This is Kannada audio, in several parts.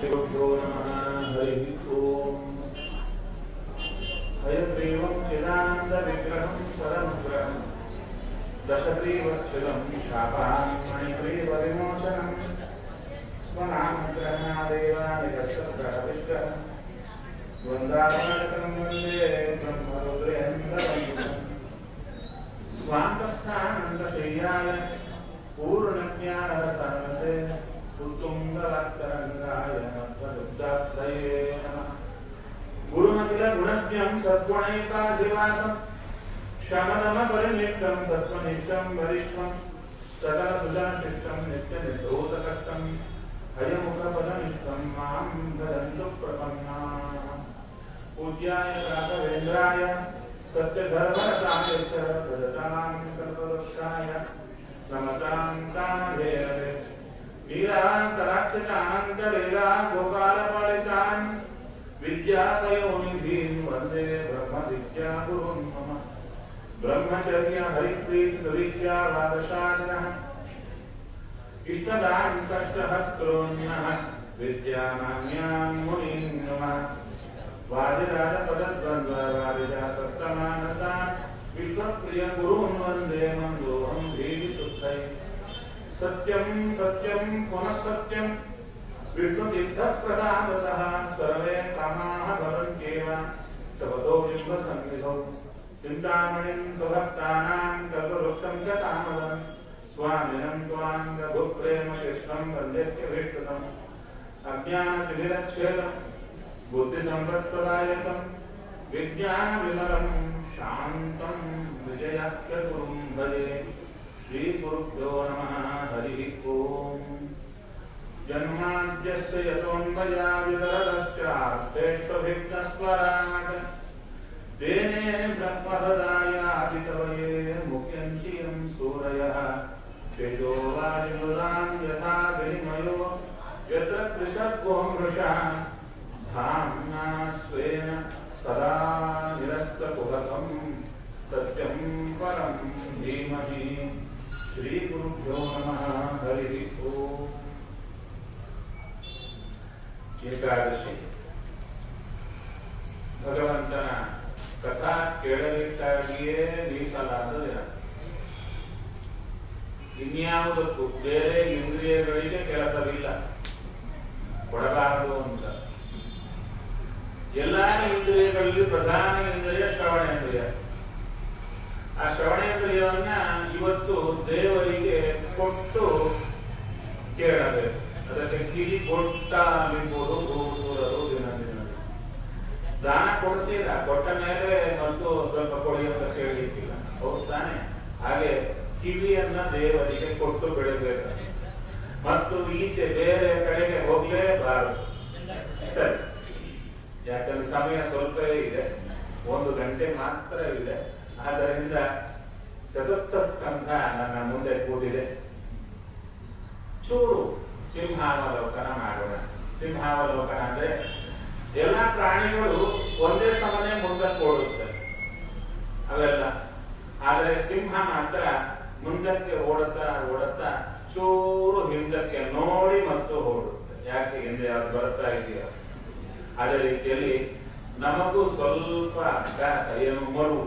श्रीगुरुभ्यो नमः। हरिः ओम्। हयग्रीवं चिदानन्दविग्रहं सरनुग्रहं दशग्रीवच्छिदं शापान्मणिग्रीवविमोचनं स्वनामग्रहणादेव निरस्तग्रहविग्रहं वृन्दावनगतं वन्दे ब्रह्मरुद्रेन्द्रवन्दनं स्वान्तस्थानन्दशय्याय पूर्णज्ञानरसानसे उत्तुङ्गवाक्तरङ्गाय मध्वदुग्धाश्रये नमः। गुरुमखिलगुणज्ञं सद्गुणैकाधिवासं शमदमपरिनिष्टं सत्त्वनिष्ठं वरिष्ठं सकलसुजनशिष्टं नित्यनिर्धूतकष्टं हयमुखपदनिष्ठं मां भजन्तु प्रपन्नाः। पूज्याय राघवेन्द्राय सत्यधर्मरताय च भजतां कल्पवृक्षाय नमतां कामधेनवे नीलान्तराक्षसानन्तलीला गोपालपालितान् विद्यापयोनिधीन् वन्दे ब्रह्मविद्यागुरुन् मम। ब्रह्मचर्य हरिप्रीतिसुविद्यावादशालिनः इष्टदान् कष्टहर्तॄन्नः विद्यामान्यान् मुनीन् नमः। वादिराजपदद्वन्द्ववादिजासक्तमानसान् विश्वप्रियगुरून् वन्दे मन्दोऽहं धीविशुद्धये। सत्यं सत्यं पुनः सत्यं विष्णुतीर्थप्रसादतः सर्वे कामाः भवन्त्येव तवतो बिम्बसन्निधौ। चिन्तामणिं स्वभक्तानां कल्पवृक्षं च कामदं स्वामिनं त्वां रघुप्रेमतीर्थं वन्देह्यभीष्टदम्। अज्ञानतिमिरच्छेदं बुद्धिसम्पत्प्रदायकं विज्ञानविमलं शान्तं विजयाख्यगुरुं भजे। श्रीगुरुभ्यो नमः। हरिः ओम्। जन्माद्यस्य यतोऽन्वयादितरतश्चार्थेष्वभिघ्नस्वराट् तेने ब्रह्महृदायादिकवये मुख्यञ्चियं सूरयः तेजोवारिमृदां यथा विनिमयो यत्र त्रिसर्गो मृषा धाम्ना स्वेन सदा निरस्तकुहकं सत्यं परं धीमहि। श्रीगुरुभ्यो नमः। हरिः ओम्। ಏಕಾದಶಿ ಭಗವಂತನ ಕಥಾ ಕೇಳಲಿಕ್ಕಾಗಿಯೇ ಮೀಸಲಾದ ದಿನ. ಇನ್ಯಾವುದಕ್ಕೂ ಬೇರೆ ಇಂದ್ರಿಯಗಳಿಗೆ ಕೆಲಸವಿಲ್ಲ, ಕೊಡಬಾರದು ಅಂತ. ಎಲ್ಲ ಇಂದ್ರಿಯಗಳಲ್ಲಿ ಪ್ರಧಾನ ಇಂದ್ರಿಯ ಶ್ರವಣೇಂದ್ರಿಯ. ಆ ಶ್ರವಣೇಂದ್ರಿಯವನ್ನ ಇವತ್ತು ದೇವರಿಗೆ ಕೊಟ್ಟು ಕೇಳಬೇಕು. ಅದಕ್ಕೆ ಕಿವಿ ಕೊಟ್ಟ ಆಗಿರ್ಬೋದು, ಗೋಸೂರರು ದಿನ ದಿನ ದಾನ ಕೊಡ್ತೀರ, ಕೊಟ್ಟ ಮೇಲೆ ಮತ್ತು ಸ್ವಲ್ಪ ಕೊಡಿ ಅಂತ ಕೇಳಲಿಕ್ಕಿಲ್ಲ, ಹೌದು ತಾನೆ? ಹಾಗೆ ಕಿವಿಯನ್ನ ದೇವರಿಗೆ ಕೊಟ್ಟು ಬೆಳಬೇಕು ಮತ್ತು ಈಚೆ ಬೇರೆ ಕಡೆಗೆ ಹೋಗ್ಲೇಬಾರದು. ಸರಿ, ಯಾಕಂದ್ರೆ ಸಮಯ ಸ್ವಲ್ಪ ಇದೆ, 1 ಗಂಟೆ ಮಾತ್ರ ಇದೆ. ಆದ್ದರಿಂದ ಚತುರ್ಥ ಸ್ಕಂಧ ನನ್ನ ಮುಂದೆ ಕೂತಿದೆ. ಚೂರು ಸಿಂಹಾವಲೋಕನ ಮಾಡೋಣ. ಸಿಂಹಾವಲೋಕನ ಅಂದ್ರೆ ಎಲ್ಲ ಪ್ರಾಣಿಗಳು ಒಂದೇ ಸಮನೆ ಮುಂದಕ್ಕೆ ಓಡುತ್ತೆ ಅವೆಲ್ಲ, ಆದರೆ ಸಿಂಹ ಮಾತ್ರ ಮುಂದಕ್ಕೆ ಓಡುತ್ತಾ ಓಡುತ್ತಾ ಚೂರು ಹಿಂದಕ್ಕೆ ನೋಡಿ ಮತ್ತು ಓಡುತ್ತೆ. ಯಾಕೆ? ಹಿಂದೆ ಯಾರು ಬರ್ತಾ ಇದೆಯೋ. ಅದೇ ರೀತಿಯಲ್ಲಿ ನಮಗೂ ಸ್ವಲ್ಪ ಅಭ್ಯಾಸ, ಏನು ಮರು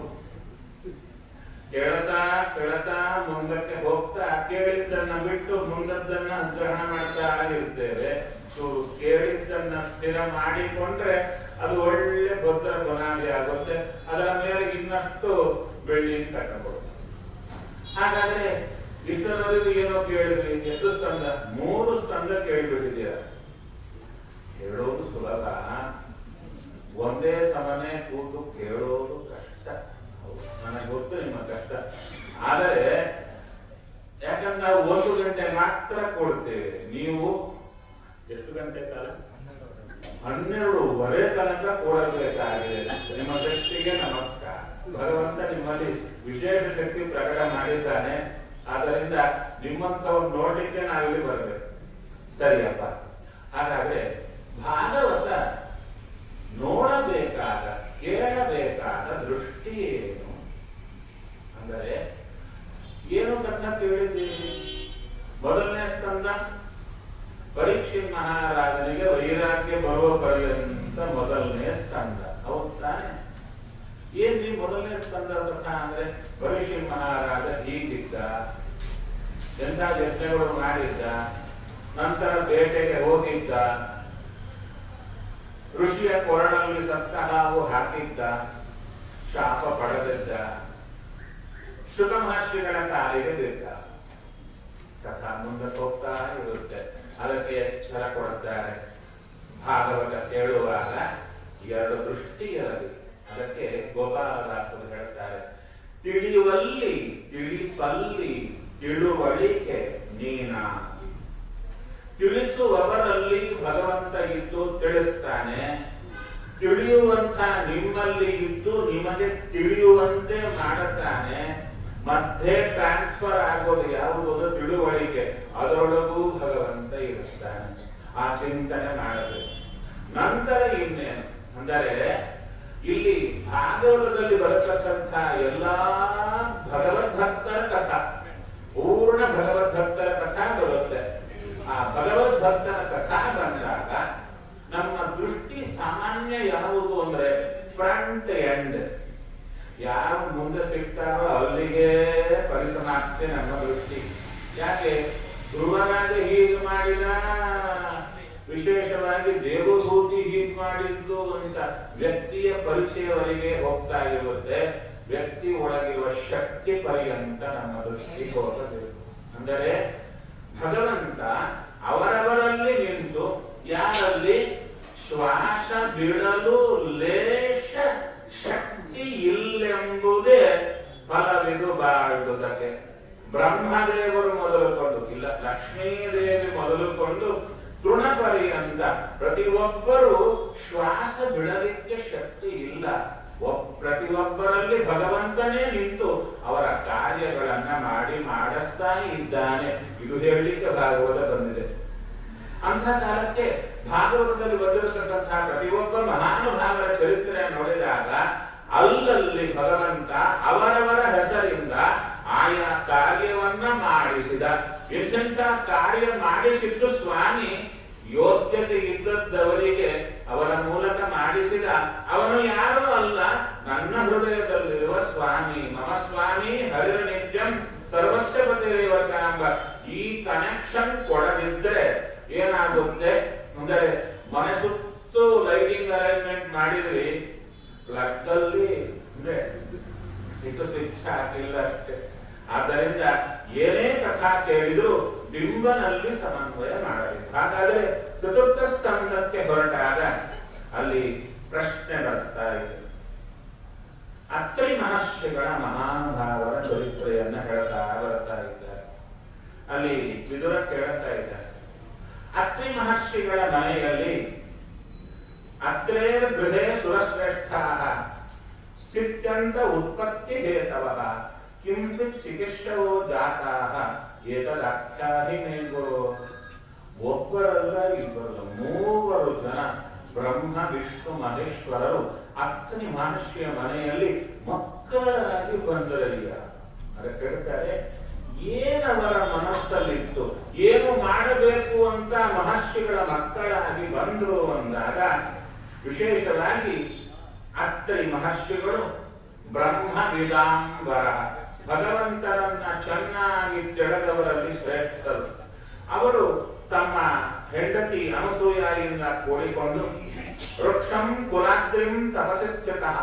ಕೇಳ್ತಾ ಕೇಳ್ತಾ ಮುಂದಕ್ಕೆ ಹೋಗ್ತಾ ಕೇಳಿದ್ದನ್ನ ಬಿಟ್ಟು ಮುಂದದ್ದನ್ನ ಗ್ರಹಣ ಮಾಡ್ತಾ ಇರ್ತೇವೆ. ಕೇಳಿದ್ದನ್ನ ಸ್ಥಿರ ಮಾಡಿಕೊಂಡ್ರೆ ಅದು ಒಳ್ಳೆ ಭದ್ರ ಬುನಾದಿ ಆಗುತ್ತೆ. ಅದರ ಮೇಲೆ ಇನ್ನಷ್ಟು ಬೆಳ್ಳಿ ಕಟ್ಟಬಹುದು. ಹಾಗಾದ್ರೆ ಇಷ್ಟರವರೆಗೂ ಏನೋ ಕೇಳಿದ್ರಿ, ಎಷ್ಟು ಸ್ಕಂದ? 3 ಸ್ಕಂದ ಕೇಳಿಬಿಟ್ಟಿದ್ದೀರ. ಕೇಳೋದು ಸುಲಭ, ಒಂದೇ ಸಮನೆ ಕೂತು ಕೇಳೋದು ಕಷ್ಟ. ನನಗೆ ಗೊತ್ತು ನಿಮ್ಮ ಕಷ್ಟ. ಆದರೆ ಯಾಕಂದ್ರೆ ನಾವು 1 ಗಂಟೆ ಮಾತ್ರ ಕೊಡ್ತೇವೆ. ನೀವು ಎಷ್ಟು ಗಂಟೆ ಕಾಲ? 12:30 ತನಕ ಕೊಡಬೇಕಾಗಿದೆ. ನಿಮ್ಮ ಶಕ್ತಿಗೆ ನಮಸ್ಕಾರ. ಭಗವಂತ ನಿಮ್ಮಲ್ಲಿ ವಿಶೇಷ ಶಕ್ತಿ ಪ್ರಕಟ ಮಾಡಿದ್ದಾನೆ. ಆದ್ದರಿಂದ ನಿಮ್ಮಂಥವ್ರು ನೋಡ್ಲಿಕ್ಕೆ ನಾವಿಲ್ಲಿ ಬರಬೇಕು. ಸರಿಯಪ್ಪ. ಹಾಗಾದ್ರೆ ಭಾಗವತ ನೋಡಬೇಕಾದ, ಕೇಳಬೇಕಾದ ದೃಷ್ಟಿ ಏನು ಅಂದರೆ ಏನು ಕಥನ ಕೇಳಿದ್ದೀವಿ? ಮೊದಲನೇ ಸ್ಕಂದ ಪರೀಕ್ಷಿತ್ ಮಹಾರಾಜನಿಗೆ ವೈರಾಗ್ಯ ಮೊದಲನೇ ಸ್ಕಂದರ ಕಥಾ ಅಂದ್ರೆ ಭವಿಷ್ಯ ಮಹಾರಾಜ ಹೀಗಿದ್ದ, ಎಂಥ ಯಜ್ಞಗಳು ಮಾಡಿದ್ದ, ನಂತರ ಬೇಟೆಗೆ ಹೋಗಿದ್ದ, ಋಷಿಯ ಕೊರಳಲ್ಲಿ ಸತ್ತ ಹಾವು ಹಾಕಿದ್ದ, ಶಾಪ ಪಡೆದಿದ್ದ, ಶುಕ ಮಹರ್ಷಿಗಳ ಕಾಲಿಗೆ ಬಿದ್ದ. ಕಥಾ ಮುಂದೆ ಹೋಗ್ತಾ ಇರುತ್ತೆ. ಅದಕ್ಕೆ ಎಚ್ಚರ ಕೊಡುತ್ತಾರೆ. ಭಾಗವತ ಕೇಳುವಾಗ ಎರಡು ದೃಷ್ಟಿ ಇರಲಿ. ಅದಕ್ಕೆ ಗೋಪಾಲದಾಸರು ಹೇಳ್ತಾರೆ, ತಿಳಿಯುವಲ್ಲಿ ತಿಳಿಪಲ್ಲಿ ತಿಳುವಳಿಕೆ ನೀನಾ. ತಿಳಿಸುವವರಲ್ಲಿ ಭಗವಂತ ಇದ್ದು ತಿಳಿಸ್ತಾನೆ, ತಿಳಿಯುವಂತ ನಿಮ್ಮಲ್ಲಿ ಇದ್ದು ನಿಮಗೆ ತಿಳಿಯುವಂತೆ ಮಾಡುತ್ತಾನೆ. ಮಧ್ಯೆ ಟ್ರಾನ್ಸ್ಫರ್ ಆಗೋದು ಯಾವುದು? ತಿಳುವಳಿಕೆ. ಅದರೊಳಗೂ ಭಗವಂತ ಇರುತ್ತಾನೆ. ಆ ಚಿಂತನೆ ಮಾಡಬೇಕು. ನಂತರ ಇನ್ನೇನು ಅಂದರೆ ಇಲ್ಲಿ ಭಾಗವತದಲ್ಲಿ ಬರತಕ್ಕಂಥ ಎಲ್ಲಾ ಭಗವದ್ಭಕ್ತರ ಕಥಾ, ಪೂರ್ಣ ಭಗವದ್ಭಕ್ತರ ಕಥಾ ಬರುತ್ತೆ. ಆ ಭಗವದ್ಭಕ್ತರ ಕಥಾ ಬಂದಾಗ ನಮ್ಮ ದೃಷ್ಟಿ ಸಾಮಾನ್ಯ ಯಾವುದು ಅಂದ್ರೆ ಫ್ರಂಟ್ ಎಂಡ್. ಯಾರು ಮುಂದೆ ಸಿಗ್ತಾರೋ ಅಲ್ಲಿಗೆ ಪರಿಸಮಾಪ್ತಿ ನಮ್ಮ ದೃಷ್ಟಿ. ಯಾಕೆ? ಧ್ರುವರಾಜ ಹೀಗೆ ಮಾಡಿದ, ವಿಶೇಷವಾಗಿ ದೇವಭೂತಿ ಹೀಗೆ ಮಾಡಿದ್ದು ಅಂತ ವ್ಯಕ್ತಿಯ ಪರಿಚಯವರೆಗೆ ಹೋಗ್ತಾ ಇರುತ್ತೆ. ವ್ಯಕ್ತಿ ಒಳಗಿರುವ ಶಕ್ತಿ ಪರ್ಯಂತ ನಮ್ಮ ದೃಷ್ಟಿ ಹೋಗಬೇಕು. ಅಂದರೆ ಭಗವಂತ ಅವರವರಲ್ಲಿ ನಿಂತು ಯಾರಲ್ಲಿ ಶ್ವಾಸ ಬಿಡಲು ಲೇಷ ಶಕ್ತಿ ಇಲ್ಲೆಂಬುದೇ ಫಲವಿದು ಬಾಳುವುದಕ್ಕೆ. ಬ್ರಹ್ಮದೇವರು ಮೊದಲುಕೊಂಡು ಇಲ್ಲ, ಲಕ್ಷ್ಮೀದೇವಿ ಮೊದಲುಕೊಂಡು ತೃಣಪರ್ಯಂತ ಪ್ರತಿಯೊಬ್ಬರು ಶ್ವಾಸ ಬಿಡಲಿಕ್ಕೆ ಶಕ್ತಿ ಇಲ್ಲ. ಪ್ರತಿಯೊಬ್ಬರಲ್ಲಿ ಭಗವಂತನೇ ನಿಂತು ಅವರ ಕಾರ್ಯಗಳನ್ನ ಮಾಡಿಸ್ತಾ ಇದ್ದಾನೆ. ಇದು ಹೇಳಲಿಕ್ಕೆ ಭಾಗವತ ಬಂದಿದೆ. ಅಂಥ ಕಾಲಕ್ಕೆ ಭಾಗವತದಲ್ಲಿ ಬಂದಿರತಕ್ಕಂತಹ ಪ್ರತಿಯೊಬ್ಬ ಮಹಾನುಭಾವರ ಚರಿತ್ರೆ ನೋಡಿದಾಗ ಅಲ್ಲಲ್ಲಿ ಭಗವಂತ ಅವರವರ ಹೆಸರಿಂದ ಆಯಾ ಕಾರ್ಯವನ್ನ ಮಾಡಿಸಿದ. ಎಂತೆಂಥ ಕಾರ್ಯ ಮಾಡಿಸಿದ್ದು ಸ್ವಾಮಿ ಯೋಗ್ಯತೆ ಇದ್ದದ್ದವರಿಗೆ ಅವರ ಮೂಲಕ ಮಾಡಿಸಿದ. ಅವನು ಯಾರೂ ಅಲ್ಲ, ನನ್ನ ಹೃದಯದಲ್ಲಿರುವ ಸ್ವಾಮಿ. ಮಮ ಸ್ವಾಮಿ ಹರಿರ ನಿತ್ಯಂ ಸರ್ವಸ್ಯ ಪತಿರೇವಚ ಎಂಬ ಈ ಕನೆಕ್ಷನ್ ಕೊಡದಿದ್ರೆ ಏನಾಗುತ್ತೆ ಅಂದರೆ ಮನೆ ಸುತ್ತು ಲೈಟಿಂಗ್ ಅರೇಂಜ್ಮೆಂಟ್ ಮಾಡಿದ್ರಿ, ಪ್ಲಗ್ಗಲ್ಲಿ ಅಂದ್ರೆ ಇದು ಸ್ವಿಚ್ ಹಾಕಿಲ್ಲ ಅಷ್ಟೇ. ಆದ್ದರಿಂದ ಏನೇ ಕಥಾ ಕೇಳಿದ್ರು ಬಿಂಬನಲ್ಲಿ ಸಮನ್ವಯ ಮಾಡಬೇಕು. ಹಾಗಾದ್ರೆ ಚತುರ್ಥ ಸ್ಕಂದಕ್ಕೆ ಹೊರಟಾಗ ಅಲ್ಲಿ ಪ್ರಶ್ನೆ ಬರ್ತಾ ಇದೆ. ಅತ್ರಿ ಮಹರ್ಷಿಗಳ ಮಹಾನುಭಾವರ ಚರಿತ್ರೆಯನ್ನ ಹೇಳ್ತಾ ಬರ್ತಾ ಇದ್ದಾರೆ. ಅಲ್ಲಿ ವಿದುರ ಕೇಳ್ತಾ ಇದ್ದಾರೆ, ಅತ್ರಿ ಮಹರ್ಷಿಗಳ ಮನೆಯಲ್ಲಿ ಅತ್ರೇರ್ ಗೃಹೇ ಸುರಶ್ರೇಷ್ಠಾಃ ಸ್ಥಿತ್ಯಂತ ಉತ್ಪತ್ತಿ ಹೇತವಃ ಕಿಂಚಿತ್ ಚಿಕಿತ್ಸವೋ ಜಾತಾಃ ಏತದಾಖ್ಯಾಹಿ ಮೇ ಗುರು. ಒಬ್ಬರಲ್ಲ ಇಬ್ಬರಲ್ಲ, 3 ಜನ ಬ್ರಹ್ಮ ವಿಷ್ಣು ಮಹೇಶ್ವರರು ಅತ್ರಿ ಮಹರ್ಷಿಯ ಮನೆಯಲ್ಲಿ ಮಕ್ಕಳಾಗಿ ಬಂದರಯ್ಯ. ಅದಕ್ಕೆ ಹೇಳ್ತಾರೆ, ಏನವರ ಮನಸ್ಸಲ್ಲಿತ್ತು, ಏನು ಮಾಡಬೇಕು ಅಂತ ಮಹರ್ಷಿಗಳ ಮಕ್ಕಳಾಗಿ ಬಂದರು ಅಂದಾಗ ವಿಶೇಷವಾಗಿ ಅತ್ರಿ ಮಹರ್ಷಿಗಳು ಬ್ರಹ್ಮ ವಿದಾಂಬರ, ಭಗವಂತರನ್ನ ಚೆನ್ನಾಗಿ ತಿಳಿದವರಲ್ಲಿ ಶ್ರೇಷ್ಠರು. ಅವರು ತಮ್ಮ ಹೆಂಡತಿ ಅನಸೂಯೆಯಿಂದ ಕೂಡಿಕೊಂಡು ವೃಕ್ಷಂ ಕುಲಾದ್ರಿಂ ತಪಸ್ಸಿ ಸ್ಥಿತಃ,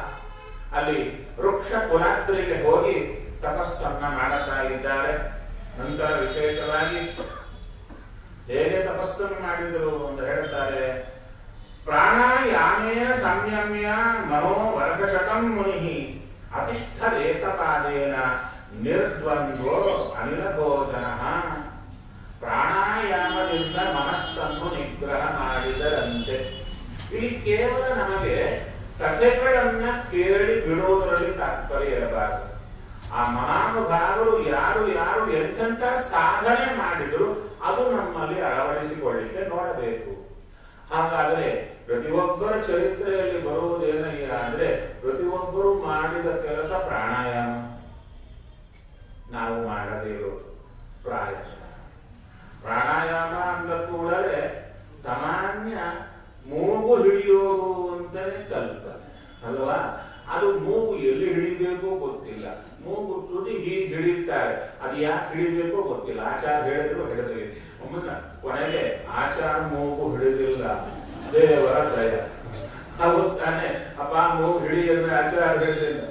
ಅಲ್ಲಿ ವೃಕ್ಷ ಕುಲಾದ್ರಿಗೆ ಹೋಗಿ ತಪಸ್ಸನ್ನ ಮಾಡುತ್ತಾ ಇದ್ದಾರೆ. ನಂತರ ವಿಶೇಷವಾಗಿ ಹೇಗೆ ತಪಸ್ಸನ್ನು ಮಾಡಿದರು ಅಂತ ಹೇಳ್ತಾರೆ, ಪ್ರಾಣಾಯಾಮೇನ ಸಂಯಮ್ಯ ಮನೋ ವರ್ಗಶತಂ ಮುನಿ ಅತಿಷ್ಠರೇಕಪಾದೇನ ನಿರ್ದ್ವಂದ್ವೋ ಅನಿಲ ಭೋಜನ. ಪ್ರಾಣಾಯಾಮದಿಂದ ಮನಸ್ಸನ್ನು ನಿಗ್ರಹ ಮಾಡಿದರಂತೆ. ಇಲ್ಲಿ ಕೇವಲ ನಮಗೆ ಕಥೆಗಳನ್ನ ಕೇಳಿ ಬಿಡುವುದರಲ್ಲಿ ತಾತ್ಪರ್ಯ ಇರಬಾರದು. ಆ ಮಹಾನುಭಾವರು ಯಾರು ಯಾರು ಎಂತೆಂಥ ಸಾಧನೆ ಮಾಡಿದ್ರು ಅದು ನಮ್ಮಲ್ಲಿ ಅಳವಡಿಸಿಕೊಳ್ಳಿಕ್ಕೆ ನೋಡಬೇಕು. ಹಾಗಾದ್ರೆ ಪ್ರತಿಯೊಬ್ಬರ ಚರಿತ್ರೆಯಲ್ಲಿ ಬರುವುದೇನಯ್ಯ ಅಂದ್ರೆ ಪ್ರತಿಯೊಬ್ಬರು ಮಾಡಿದ ಕೆಲಸ ಪ್ರಾಣಾಯಾಮ. ನಾವು ಮಾಡದೇ ಇರೋದು ಪ್ರಾಣಾಯಾಮ ಅಂದ ಕೂಡಲೇ ಸಾಮಾನ್ಯ ಮೂಗು ಹಿಡಿಯೋದು ಅಂತಾನೆ ಕಲ್ಪನೆ ಅಲ್ವಾ? ಅದು ಮೂಗು ಎಲ್ಲಿ ಹಿಡಿಬೇಕು ಗೊತ್ತಿಲ್ಲ. ಮೂಗು ತುದಿ ಹೀಗೆ ಹಿಡಿಯುತ್ತಾರೆ, ಅದು ಯಾಕೆ ಹಿಡಿಬೇಕು ಗೊತ್ತಿಲ್ಲ. ಆಚಾರ ಹೇಳಿದ್ರು ಹಿಡಿದ್ರಿ, ಕೊನೆಗೆ ಆಚಾರ ಮೂಗು ಹಿಡಿದಿಲ್ಲ, ದೇವರ ದಯ. ಹೌದು ತಾನೆ? ಅಪ್ಪ ಮೂಗು ಹಿಡಿದ್ರೆ ಆಚಾರ ಹಿಡಿದಿಲ್ಲ.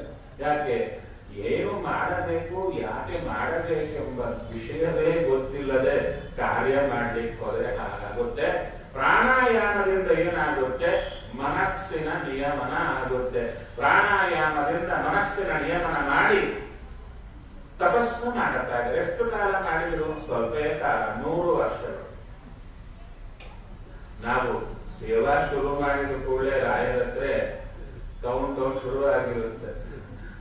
ಯಾಕೆ? ಏನು ಮಾಡಬೇಕು, ಯಾಕೆ ಮಾಡಬೇಕೆಂಬ ವಿಷಯವೇ ಗೊತ್ತಿಲ್ಲದೆ ಕಾರ್ಯ ಮಾಡ್ಲಿಕ್ಕೆ ಹೋದ್ರೆ ಹಾಗಾಗುತ್ತೆ. ಪ್ರಾಣಾಯಾಮದಿಂದ ಏನಾಗುತ್ತೆ? ಮನಸ್ಸಿನ ನಿಯಮನ ಆಗುತ್ತೆ. ಪ್ರಾಣಾಯಾಮದಿಂದ ಮನಸ್ಸಿನ ನಿಯಮನ ಮಾಡಿ ತಪಸ್ಸು ಮಾಡುತ್ತಾರೆ. ಎಷ್ಟು ಕಾಲ ಮಾಡಿದ್ರು? ಸ್ವಲ್ಪೇ ಕಾಲ, 100 ವರ್ಷಗಳು. ನಾವು ಸೇವಾ ಶುರು ಮಾಡಿದ ಕೂಡಲೇ ರಾಯರತ್ರೆ ಕೌಂಟ್ ಡೌನ್ ಶುರು ಆಗಿರುತ್ತೆ.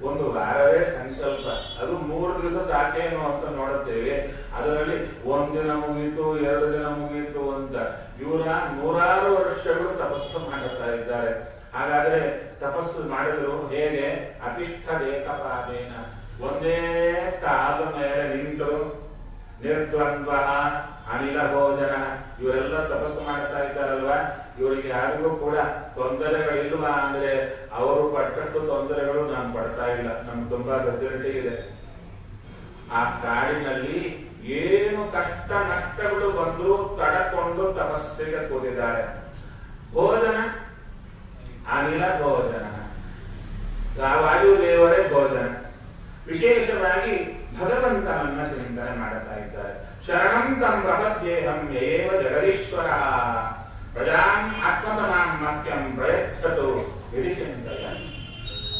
ಒಂದು ವಾರವೇ ಸಂಕಲ್ಪ, ಅದು 3 ದಿವಸ ಸಾಕೇನು ಅಂತ ನೋಡುತ್ತೇವೆ. ಅದರಲ್ಲಿ 1 ದಿನ ಮುಗೀತು, 2 ದಿನ ಮುಗೀತು ಅಂತ ಇವರ 100 ವರ್ಷಗಳು ತಪಸ್ಸು ಮಾಡುತ್ತಾ ಇದ್ದಾರೆ. ಹಾಗಾದ್ರೆ ತಪಸ್ಸು ಮಾಡಿದ್ರು ಹೇಗೆ? ಅತಿಷ್ಠ ಏಕಪಾದೇನ, ಒಂದೇ ಕಾಲ ಮೇಲೆ ನಿಂತರು. ನಿರ್ದ್ವಂದ್ವ ಅನಿಲ ಭೋಜನ, ಇವರೆಲ್ಲ ತಪಸ್ಸು ಮಾಡ್ತಾ ಇದ್ದಾರಲ್ವಾ, ಇವರಿಗೆ ಯಾರಿಗೂ ಕೂಡ ತೊಂದರೆಗಳಿಲ್ವಾ ಅಂದ್ರೆ ಅವರು ಪಟ್ಟಷ್ಟು ತೊಂದರೆಗಳು ನಾನು ಪಡ್ತಾ ಇಲ್ಲ. ನಮ್ಗೆ ತುಂಬಾ ಫೆಸಿಲಿಟಿ ಇದೆ. ಆ ಕಾಡಿನಲ್ಲಿ ಏನು ಕಷ್ಟ ನಷ್ಟಗಳು ಬಂದರೂ ತಡಕೊಂಡು ತಪಸ್ಸಿಗೆ ಕೂತಿದ್ದಾರೆ. ಭೋಜನ ಅನಿಲ ಭೋಜನ, ವಾಯುದೇವರೇ ಭೋಜನ. ವಿಶೇಷವಾಗಿ ಭಗವಂತನನ್ನ ಚಿಂತನೆ ಮಾಡುತ್ತಾ ಇದ್ದಾರೆ. ಶರಣಂ ತಂ ಪ್ರಪದ್ಯೇಹಂ ಯೇವ ಜಗದೀಶ್ವರ ಪ್ರಜಾಂ ಆತ್ಮಸಮಾಂ ಮಹ್ಯಂ ಪ್ರಯಚ್ಛತು ಇತಿ ಚಿಂತಯನ್.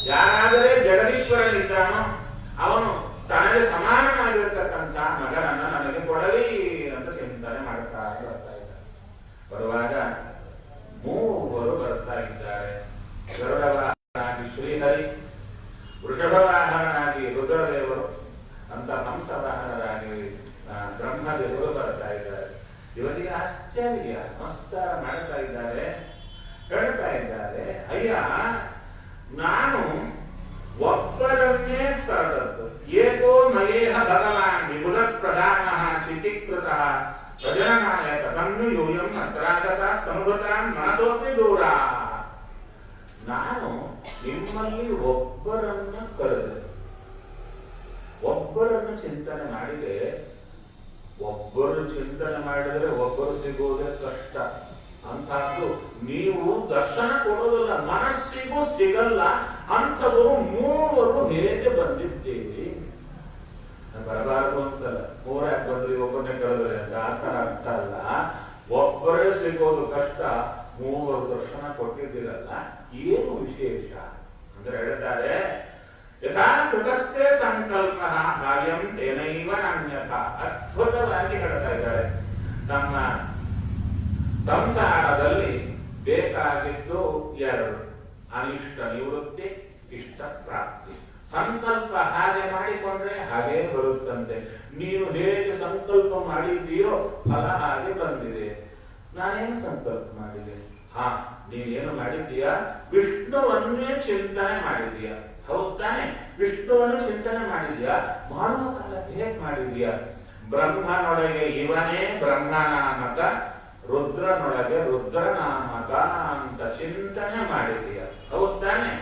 ಯಾರಾದರೆ ಜಗದೀಶ್ವರನಿದ್ದಾನೋ ಅವನು ತನಗೆ ಸಮಾನವಾಗಿರತಕ್ಕಂಥ ಮಗನನ್ನ ನನಗೆ ಕೊಡಲಿ ಅಂತ ಚಿಂತನೆ ಮಾಡುತ್ತಾ ಬರ್ತಾ ಇದ್ದಾರೆ. ಬರುವಾಗ 3 ಬರ್ತಾ ಇದ್ದಾರೆ. ಗರುಡ ವಾಹನನಾಗಿ ಶ್ರೀಹರಿ, ವೃಷಭ ವಾಹನನಾಗಿ ರುದ್ರದೇವರು, ಅಂತ ಹಂಸ ವಾಹನರಾಗಿ ಬ್ರಹ್ಮದೇವರು ಬರ್ತಾ ಇದ್ದಾರೆ. ಇವರಿಗೆ ಆಶ್ಚರ್ಯ, ನಮಸ್ಕಾರ ಮಾಡ್ತಾ ಇದ್ದಾರೆ. ಹೇಳ್ತಾ ಇದ್ದಾರೆ, ಅಯ್ಯ ನಾನು ಒಬ್ಬರನ್ನೇ ಕರೆದದ್ದು. ಏಕೋ ಮಯೇಹ ಭಗವಾನ್ ವಿಬುಧ ಪ್ರಧಾನ ಚಿತ್ತೀಕೃತ ಪ್ರಜನನಾಯಕ ತನ್ನು ಯೂಯಂ ಅತ್ರಾಗತ ಸಮುದ್ರಾನ್ ಮನಸೋಪಿ ದೂರ. ನಾನು ನಿಮ್ಮಲ್ಲಿ ಒಬ್ಬರನ್ನ ಕರೆದೆ, ಒಬ್ಬರನ್ನು ಚಿಂತನೆ ಮಾಡಿದೆ. ಒಬ್ಬರು ಚಿಂತನೆ ಮಾಡಿದರೆ ಒಬ್ಬರು ಸಿಗುವುದೇ ಕಷ್ಟ. ಅಂತದ್ದು ನೀವು ದರ್ಶನ ಕೊಡೋದಿಲ್ಲ, ಮನಸ್ಸಿಗೂ ಸಿಗಲ್ಲ. ಅಂಥವರು 3 ಹೇಗೆ ಬಂದಿದ್ದೇವೆ? ಬರಬಾರದು ಅಂತಲ್ಲ, 3 ಯಾಕೆ ಬಂದ್ರಿ, ಒಬ್ಬರನ್ನೇ ಕರೆದ್ರೆ ಅಂತ ಅರ್ಥ ಅಲ್ಲ. ಒಬ್ಬರೇ ಸಿಗೋದು ಕಷ್ಟ, 3 ದರ್ಶನ ಕೊಟ್ಟಿದ್ದೀರಲ್ಲ, ಏನು ವಿಶೇಷ ಅಂದ್ರೆ ಹೇಳ್ತಾರೆ, ಯಥಾ ಕೃತಸ್ಥೆ ಸಂಕಲ್ಪ ಕಾರ್ಯಂ ತೇನೈವ ನಾನ್ಯಥ. ಅದ್ಭುತವಾಗಿ ಹೇಳ್ತಾ ಇದ್ದಾರೆ. ನಮ್ಮ ಸಂಸಾರದಲ್ಲಿ ಬೇಕಾಗಿದ್ದು 2: ಅನಿಷ್ಟ ನಿವೃತ್ತಿ, ಇಷ್ಟ ಪ್ರಾಪ್ತಿ. ಸಂಕಲ್ಪ ಹಾಗೆ ಮಾಡಿಕೊಂಡ್ರೆ ಹಾಗೆ ಬರುತ್ತಂತೆ. ನೀನು ಹೇಗೆ ಸಂಕಲ್ಪ ಮಾಡಿದ್ದೀಯೋ ಫಲ ಹಾಗೆ ಬಂದಿದೆ. ನಾನೇನು ಸಂಕಲ್ಪ ಮಾಡಿದೆ? ನೀನೇನು ಮಾಡಿದ್ದೀಯಾ? ವಿಷ್ಣುವನ್ನೇ ಚಿಂತನೆ ಮಾಡಿದೀಯಾ, ಹೌದು ತಾನೆ? ವಿಷ್ಣುವನ್ನು ಚಿಂತನೆ ಮಾಡಿದ್ಯಾ. ಮಾಡುವ ಕಾಲಕ್ಕೆ ಹೇಗೆ ಮಾಡಿದ್ಯಾ? ಬ್ರಹ್ಮನೊಳಗೆ ಇವನೇ ಬ್ರಹ್ಮನಾಮಕ, ರುದ್ರನೊಳಗೆ ರುದ್ರನಾಮಕ ಅಂತ ಚಿಂತನೆ ಮಾಡಿದೀಯಾ, ಹೌದು ತಾನೆ?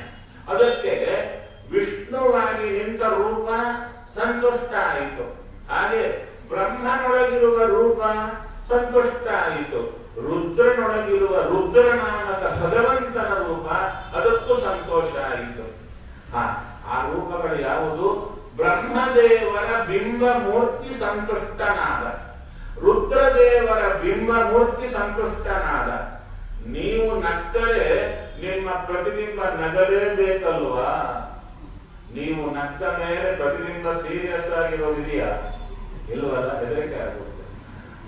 ಅದಕ್ಕೆ ವಿಷ್ಣುವಾಗಿ ನಿಂತ ರೂಪ ಸಂತುಷ್ಟ ಆಯಿತು. ಹಾಗೆ ಬ್ರಹ್ಮನೊಳಗಿರುವ ರೂಪ ಸಂತುಷ್ಟ ಆಯಿತು. ರುದ್ರನೊಳಗಿರುವ ರುದ್ರನಾಮಕ ಭಗವಂತನ ರೂಪ ಅದಕ್ಕೂ ಸಂತೋಷ ಆಯಿತು. ಆ ರೂಪಗಳು ಯಾವುದು? ಬ್ರಹ್ಮದೇವರ ಬಿಂಬ ಮೂರ್ತಿ ಸಂತುಷ್ಟನಾದ, ರುದ್ರದೇವರ ಬಿಂಬ ಮೂರ್ತಿ ಸಂತುಷ್ಟನಾದ. ನೀವು ನಕ್ಕರೆ ನಿಮ್ಮ ಪ್ರತಿಬಿಂಬ ನಗಲೇಬೇಕಲ್ವಾ? ನೀವು ನಕ್ಕ ಮೇಲೆ ಪ್ರತಿಬಿಂಬ ಸೀರಿಯಸ್ ಆಗಿರೋದಿದೆಯಾ? ಇಲ್ಲವಲ್ಲ, ಹೆದರಿಕೆ ಆಗುತ್ತೆ,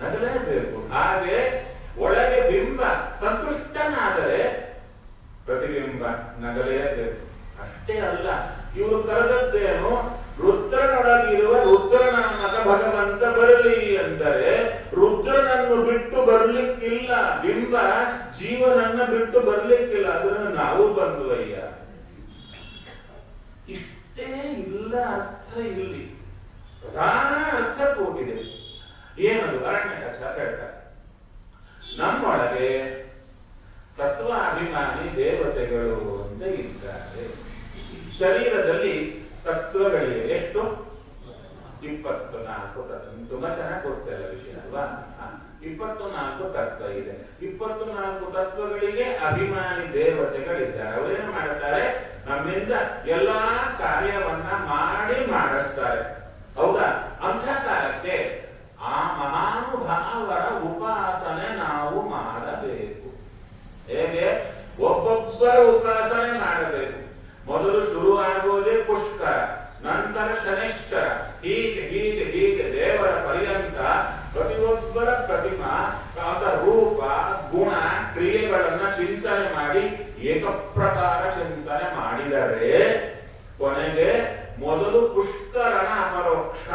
ನಗಲೇಬೇಕು. ಹಾಗೆ ಒಳಗೆ ಬಿಂಬ ಸಂತುಷ್ಟನಾದರೆ ಪ್ರತಿಬಿಂಬ ನಗಲೇಬೇಕು. ಅಷ್ಟೇ ಅಲ್ಲ, ಇವರು ಕರೆದದ್ದೇನು? ರುದ್ರನೊಳಗಿರುವ ರುದ್ರನಾಮಕ ಭಗವಂತ ಬರಲಿ ಅಂದರೆ ರುದ್ರನನ್ನು ಬಿಟ್ಟು ಬರ್ಲಿಕ್ಕಿಲ್ಲ. ಬಿಂಬ ಜೀವನನ್ನ ಬಿಟ್ಟು ಬರ್ಲಿಕ್ಕಿಲ್ಲ. ಅದನ್ನು ನಾವು ಬಂದುವಯ್ಯ. ಇಷ್ಟೇ ಇಲ್ಲ ಅರ್ಥ. ಇಲ್ಲಿ ಪ್ರಧಾನ ಅರ್ಥ ಕೂಡಿದೆ. ಏನದು? ಅರಣ್ಯಕಚ ಹೇಳ್ತಾರೆ, ನಮ್ಮೊಳಗೆ ತತ್ವಾಭಿಮಾನಿ ದೇವತೆಗಳು ಅಂತ ಇದ್ದಾರೆ. ಶರೀರದಲ್ಲಿ ತತ್ವಗಳಿವೆ. ಎಷ್ಟು? 24 ತತ್ವ. ತುಂಬಾ ಚೆನ್ನಾಗಿ ಗೊತ್ತಿಲ್ಲ ವಿಷಯ ಅಲ್ವಾ? 24 ತತ್ವ ಇದೆ. 24 ತತ್ವಗಳಿಗೆ ಅಭಿಮಾನಿ ದೇವತೆಗಳಿದ್ದಾರೆ. ಅವರೇನು ಮಾಡುತ್ತಾರೆ? ನಮ್ಮಿಂದ ಎಲ್ಲಾ ಕಾರ್ಯವನ್ನ ಮಾಡಿಸ್ತಾರೆ. ಹೌದಾ? ಅಂಥ ಕಾಲಕ್ಕೆ ಆ ಮಹಾನುಭಾವರ ಉಪಾಸನೆ ನಾವು ಮಾಡಬೇಕು. ಹೇಗೆ? ಒಬ್ಬೊಬ್ಬರ ಉಪಾಸನೆ ಮಾಡಬೇಕು. ಮೊದಲು ಶುರುವಾಗುವುದೇ ಪುಷ್ಕರ, ನಂತರ ಶನಿಶ್ಚರ, ಹೀಗೆ ದೇವರ ಪರ್ಯಂತ ಪ್ರತಿಯೊಬ್ಬರ ಪ್ರತಿಮಾ ರೂಪ ಗುಣ ಕ್ರಿಯೆಗಳನ್ನ ಚಿಂತನೆ ಮಾಡಿ ಏಕಪ್ರಕಾರ ಚಿಂತನೆ ಮಾಡಿದರೆ ಕೊನೆಗೆ ಮೊದಲು ಪುಷ್ಕರನ ಅಪರೋಕ್ಷ,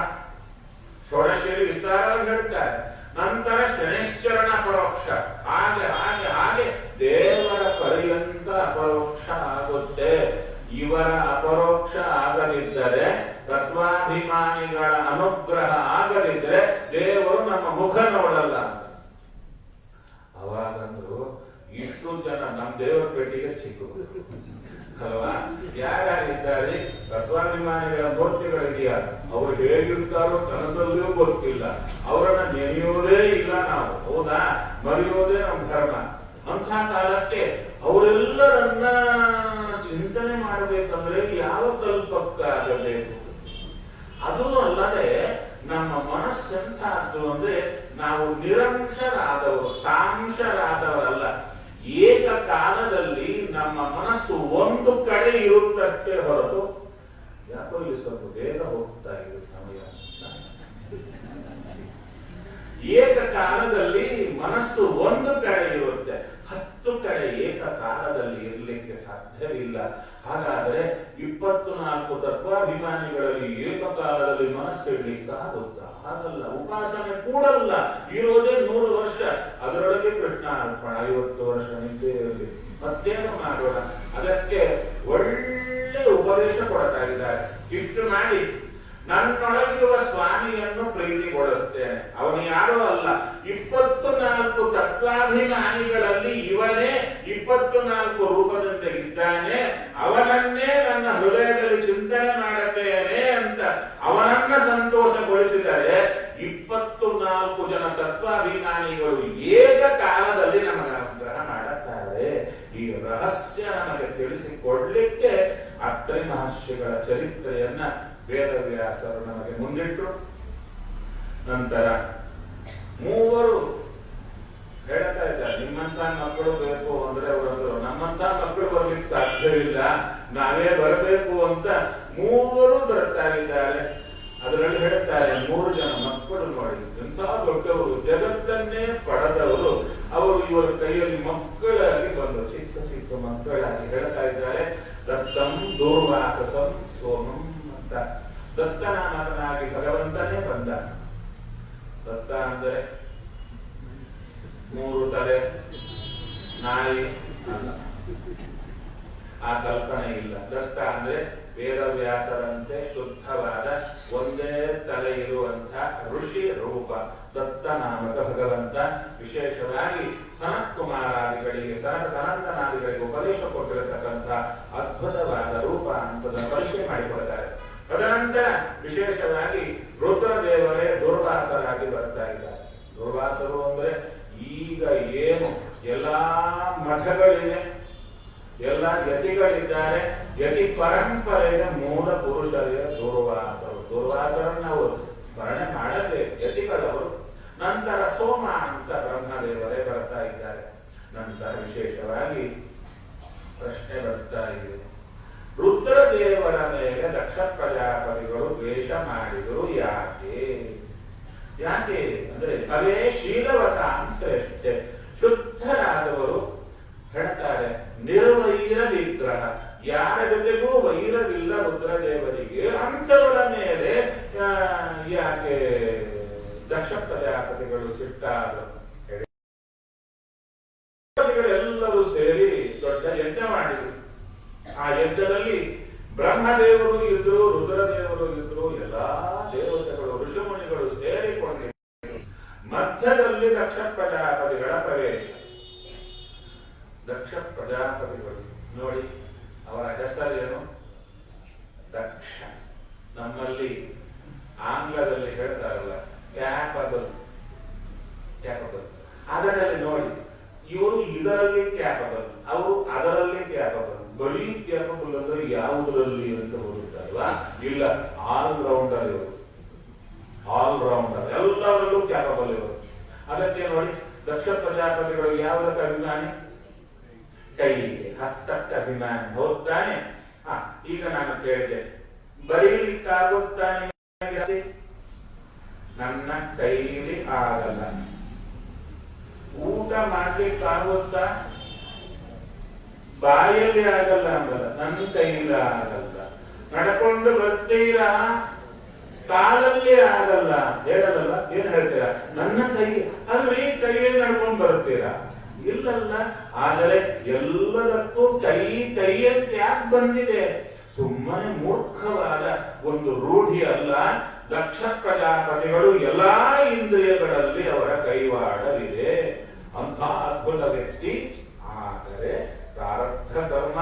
ಷೋಡಶಿಯಲ್ಲಿ ವಿಸ್ತಾರವಾಗಿ ಹೇಳ್ತಾರೆ. ನಂತರ ಶನಿಶ್ಚರನ ಅಪರೋಕ್ಷ, ಹಾಗೆ ದೇವರ ಪರ್ಯಂತ ಅಪರೋಕ್ಷ ಆಗುತ್ತೆ. ಇವರ ಅಪರೋಕ್ಷ ಆಗದಿದ್ದರೆ, ತತ್ವಾಭಿಮಾನಿಗಳ ಅನುಗ್ರಹ ಆಗದಿದ್ರೆ ದೇವರು ನಮ್ಮ ಮುಖ ನೋಡಲ್ಲ. ಅವಾಗಂದ್ರು ಇಷ್ಟು ಜನ ನಮ್ಮ ದೇವರ ಪೇಟೆಗೆ ಚಿಕ್ಕ ಅಲ್ವಾ? ಯಾರ್ಯಾರಿದ್ದಾರೆ? ತತ್ವಾಭಿಮಾನಿಗಳ ಮೂರ್ತಿಗಳಿದೆಯಾ? ಅವ್ರು ಹೇಗಿರ್ತಾರೋ ಕನಸಲ್ಲೂ ಗೊತ್ತಿಲ್ಲ. ಅವರನ್ನ ನೆನೆಯೋದೇ ಇಲ್ಲ ನಾವು. ಹೌದಾ? ಮರೆಯೋದೇ ನಮ್ಮ ಧರ್ಮ. ಅಂಥ ಕಾಲಕ್ಕೆ ಅವರೆಲ್ಲರನ್ನ ಚಿಂತನೆ ಮಾಡಬೇಕಂದ್ರೆ ಯಾವ ಕಲ್ಪಕ್ಕಾಗಬೇಕು? ಅದು ಅಲ್ಲದೆ ನಮ್ಮ ಮನಸ್ಸೆಂಥದ್ದು ಅಂದ್ರೆ ನಾವು ನಿರಂಶರಾದವರು, ಸಾಂಶರಾದವರಲ್ಲ. ಏಕಕಾಲದಲ್ಲಿ ನಮ್ಮ ಮನಸ್ಸು ಒಂದು ಕಡೆ ಇರುತ್ತಷ್ಟೇ ಹೊರತು, ಯಾಕೋ ಇಲ್ಲಿ ಸ್ವಲ್ಪ ಬೇಗ ಹೋಗ್ತಾ ಇದೆ ಸಮಯ. ಏಕಕಾಲದಲ್ಲಿ ಮನಸ್ಸು ಒಂದು ಕಡೆ ಇರುತ್ತೆ, 10 ಕಡೆ ಏಕಕಾಲದಲ್ಲಿ ಇರಲಿಕ್ಕೆ ಸಾಧ್ಯವಿಲ್ಲ. ಹಾಗಾದ್ರೆ 24 ತತ್ವಾಭಿಮಾನಿಗಳಲ್ಲಿ ಏಕಕಾಲದಲ್ಲಿ ಮನಸ್ಸು ಇಡ್ಲಿಕ್ಕಾಗುತ್ತಾ? ಹಾಗಲ್ಲ. ಉಪಾಸನೆ ಕೂಡಲ್ಲ. ಇರೋದೇ 100 ವರ್ಷ. ಅದರೊಳಗೆ ಕೃಷ್ಣಾರ್ಪಣ 50 ವರ್ಷ ನಿಂತೇ ಇರಲಿ. ಮತ್ತೇನು ಮಾಡೋಣ? ಅದಕ್ಕೆ ಒಳ್ಳೆ ಉಪದೇಶ ಕೊಡ್ತಾ ಇದ್ದಾರೆ. ಇಷ್ಟು ಮಾಡಿ ನನ್ನೊಳಗಿರುವ ಸ್ವಾಮಿಯನ್ನು ಪ್ರೀತಿಗೊಳಿಸ್ತೇನೆ. ಅವನು ಯಾರೂ ಅಲ್ಲ. 24 ತತ್ವಾಭಿಮಾನಿಗಳಲ್ಲಿ ಇವನೇ 24 ರೂಪದಿಂದ ಇದ್ದಾನೆ. ಅವನನ್ನೇ ನನ್ನ ಹೃದಯದಲ್ಲಿ ಚಿಂತನೆ ಮಾಡುತ್ತೇನೆ ಅಂತ ಅವನನ್ನ ಸಂತೋಷಗೊಳಿಸಿದರೆ 24 ಜನ ತತ್ವಾಭಿಮಾನಿಗಳು ಏಕಕಾಲದಲ್ಲಿ ನಮಗೆ ಅನುಗ್ರಹ ಮಾಡುತ್ತಾರೆ. ಈ ರಹಸ್ಯ ನಮಗೆ ತಿಳಿಸಿಕೊಡ್ಲಿಕ್ಕೆ ಅತ್ರಿ ಮಹರ್ಷಿಗಳ ಚರಿತ್ರೆಯನ್ನ ವೇದವ್ಯಾಸರು ನಮಗೆ ಮುಂದಿಟ್ಟರು. ನಂತರ ಮೂವರು ಹೇಳ್ತಾ ಇದ್ದಾರೆ, ನಿಮ್ಮಂತ ಮಕ್ಕಳು ಬೇಕು ಅಂದ್ರೆ ಅವರಂದ್ರು ನಮ್ಮಂತ ಮಕ್ಕಳು ಬರ್ಲಿಕ್ಕೆ ಸಾಧ್ಯವಿಲ್ಲ, ನಾವೇ ಬರಬೇಕು ಅಂತ ಮೂವರು ಬರ್ತಾ ಇದ್ದಾರೆ. ಅದರಲ್ಲಿ ಹೇಳ್ತಾರೆ 3 ಜನ ಮಕ್ಕಳು ನೋಡಿ ಎಂಥ ದೊಡ್ಡವರು, ಜಗತ್ತನ್ನೇ ಪಡೆದವರು. ಅವರು ಇವರ ಕೈಯಲ್ಲಿ ಮಕ್ಕಳಾಗಿ ಬಂದರು, ಚಿಕ್ಕ ಚಿಕ್ಕ ಮಕ್ಕಳಾಗಿ. ಹೇಳ್ತಾ ಇದ್ದಾರೆ ದತ್ತಂ ದೂರ್ವಾಸಂ ಸೋಮಂ ಅಂತ. ದತ್ತನಾಮಕನಾಗಿ ಭಗವಂತನೇ ಬಂದ. ದತ್ತ ಅಂದರೆ 3 ತಲೆ ನಾಯಿ ಅಲ್ಲ, ಆ ಕಲ್ಪನೆ ಇಲ್ಲ. ದತ್ತ ಅಂದ್ರೆ ವೇದವ್ಯಾಸರಂತೆ ಶುದ್ಧವಾದ ಒಂದೇ ತಲೆ ಇರುವಂತಹ ಋಷಿ ರೂಪ. ದತ್ತ ನಾಮಕ ಭಗವಂತ ವಿಶೇಷವಾಗಿ ಸನತ್ ಕುಮಾರಾದಿಗಳಿಗೆ, ಸನಂದನಾದಿಗಳಿಗೆ ಉಪದೇಶ ಕೊಟ್ಟಿರತಕ್ಕಂಥ ಅದ್ಭುತವಾದ ರೂಪ ಅಂತ ಪರಿಚಯ ಮಾಡಿಕೊಡ್ತಾರೆ. ತದನಂತರ ವಿಶೇಷವಾಗಿ ರುದ್ರದೇವರೇ ದುರ್ವಾಸರಾಗಿ ಬರ್ತಾ ಇದ್ದಾರೆ. ದುರ್ವಾಸರು ಅಂದ್ರೆ ಈಗ ಏನು ಎಲ್ಲಾ ಮಠಗಳಿವೆ, ಎಲ್ಲ ಯತಿಗಳಿದ್ದಾರೆ. ಯತಿ ಪರಂಪರೆಯ ಮೂಲ ಪುರುಷರೇ ದುರ್ವಾಸರು. ದುರ್ವಾಸರನ್ನು ನಾವು ಸ್ಮರಣೆ ಮಾಡಬೇಕು, ಯತಿಗಳವರು. ನಂತರ ಸೋಮ ಅಂತ ಬ್ರಹ್ಮದೇವರೇ ಬರ್ತಾ ಇದ್ದಾರೆ. ನಂತರ ವಿಶೇಷವಾಗಿ ಪ್ರಶ್ನೆ ಬರ್ತಾ ಇದೆ, ರುದ್ರದೇವರ ಮೇಲೆ ದಕ್ಷ ಪ್ರಜಾಪತಿಗಳು ದ್ವೇಷ ಮಾಡಿದರು ಯಾಕೆ? ಯಾಕೆ ಅಂದ್ರೆ ಅವೇ ಶೀಲವತ ಶ್ರೇಷ್ಠೆ, ಶುದ್ಧರಾದವರು. ಹೇಳ್ತಾರೆ ನಿರ್ವೈರ ವಿಗ್ರಹ, ಯಾರ ಜೊತೆಗೂ ವೈರವಿಲ್ಲ ರುದ್ರದೇವರಿಗೆ. ಅಂಥವರ ಮೇಲೆ ಯಾಕೆ ದಕ್ಷ ಪ್ರಜಾಪತಿಗಳು ಸಿಟ್ಟಾದರು? ಎಲ್ಲರೂ ಸೇರಿ ದೊಡ್ಡ ಯಜ್ಞ ಮಾಡಿದರು. ಆ ಯಜ್ಞದಲ್ಲಿ ಬ್ರಹ್ಮದೇವರು ಇದ್ರು, ರುದ್ರದೇವರು ಇದ್ರು, ಎಲ್ಲಾ ದೇವತೆಗಳು ಋಷಿಮುನಿಗಳು ಸೇರಿಕೊಂಡಿದ್ದರು. ಮಧ್ಯದಲ್ಲಿ ದಕ್ಷ ಪ್ರಜಾಪತಿಗಳ ಪ್ರವೇಶ. ದಕ್ಷ ಪ್ರಜಾಪತಿಗಳು ನೋಡಿ, ಅವರ ಹೆಸರೇನು? ಯಾವುದರಲ್ಲಿ ಅಂತ ಹೋಗುತ್ತಲ್ವಾ? ಇಲ್ಲ, ಆಲ್ರೌಂಡರ್ ಇವರು, ಆಲ್ರೌಂಡರ್, ಎಲ್ಲರಲ್ಲೂ ಕ್ಯಾಪಬಲ್ ಇವರು. ಅದಕ್ಕೆ ನೋಡಿ ದಕ್ಷ ಪ್ರಜಾಪತಿಗಳು ಯಾವುದಕ್ಕೆ ಅಭಿಮಾನಿ? ಕೈಗೆ, ಹಸ್ತಕ್ಕೆ ಅಭಿಮಾನಿ. ಹೋಗ್ತಾನೆ. ಈಗ ನಾನು ಕೇಳಿದೆ, ಬರೀಲಿಕ್ಕಾಗುತ್ತಾನೆ? ನನ್ನ ಕೈಲಿ ಆಗಲ್ಲ. ಊಟ ಮಾಡ್ಲಿಕ್ಕಾಗುತ್ತಾ? ಬಾಯಲ್ಲಿ ಆಗಲ್ಲ ಅಂಬಲ್ಲ, ನನ್ನ ಕೈಲಿ ಆಗಲ್ಲ. ನಡ್ಕೊಂಡು ಬರ್ತೀರಾ? ಕಾಲಲ್ಲಿ ಆಗಲ್ಲ. ಹೇಳಲ್ಲ, ಏನ್ ಹೇಳ್ತೀರಾ? ನನ್ನ ಕೈ ಅಲ್ರಿ, ಕೈಯಲ್ಲಿ ನಡ್ಕೊಂಡು ಬರ್ತೀರಾ? ಇಲ್ಲಲ್ಲ. ಆದರೆ ಎಲ್ಲದಕ್ಕೂ ಕೈಯಲ್ಲಿ ಯಾಕೆ ಬಂದಿದೆ? ಸುಮ್ಮನೆ ಮೂರ್ಖವಾದ ಒಂದು ರೂಢಿ ಅಲ್ಲ. ದಕ್ಷ ಪ್ರಜಾಪತಿಗಳು ಎಲ್ಲಾ ಇಂದ್ರಿಯಗಳಲ್ಲಿ ಅವರ ಕೈವಾಡವಿದೆ. ಅಂಥ ಅದ್ಭುತ ವ್ಯಕ್ತಿ. ಆದರೆ ಪ್ರಾರಬ್ಧ ಕರ್ಮ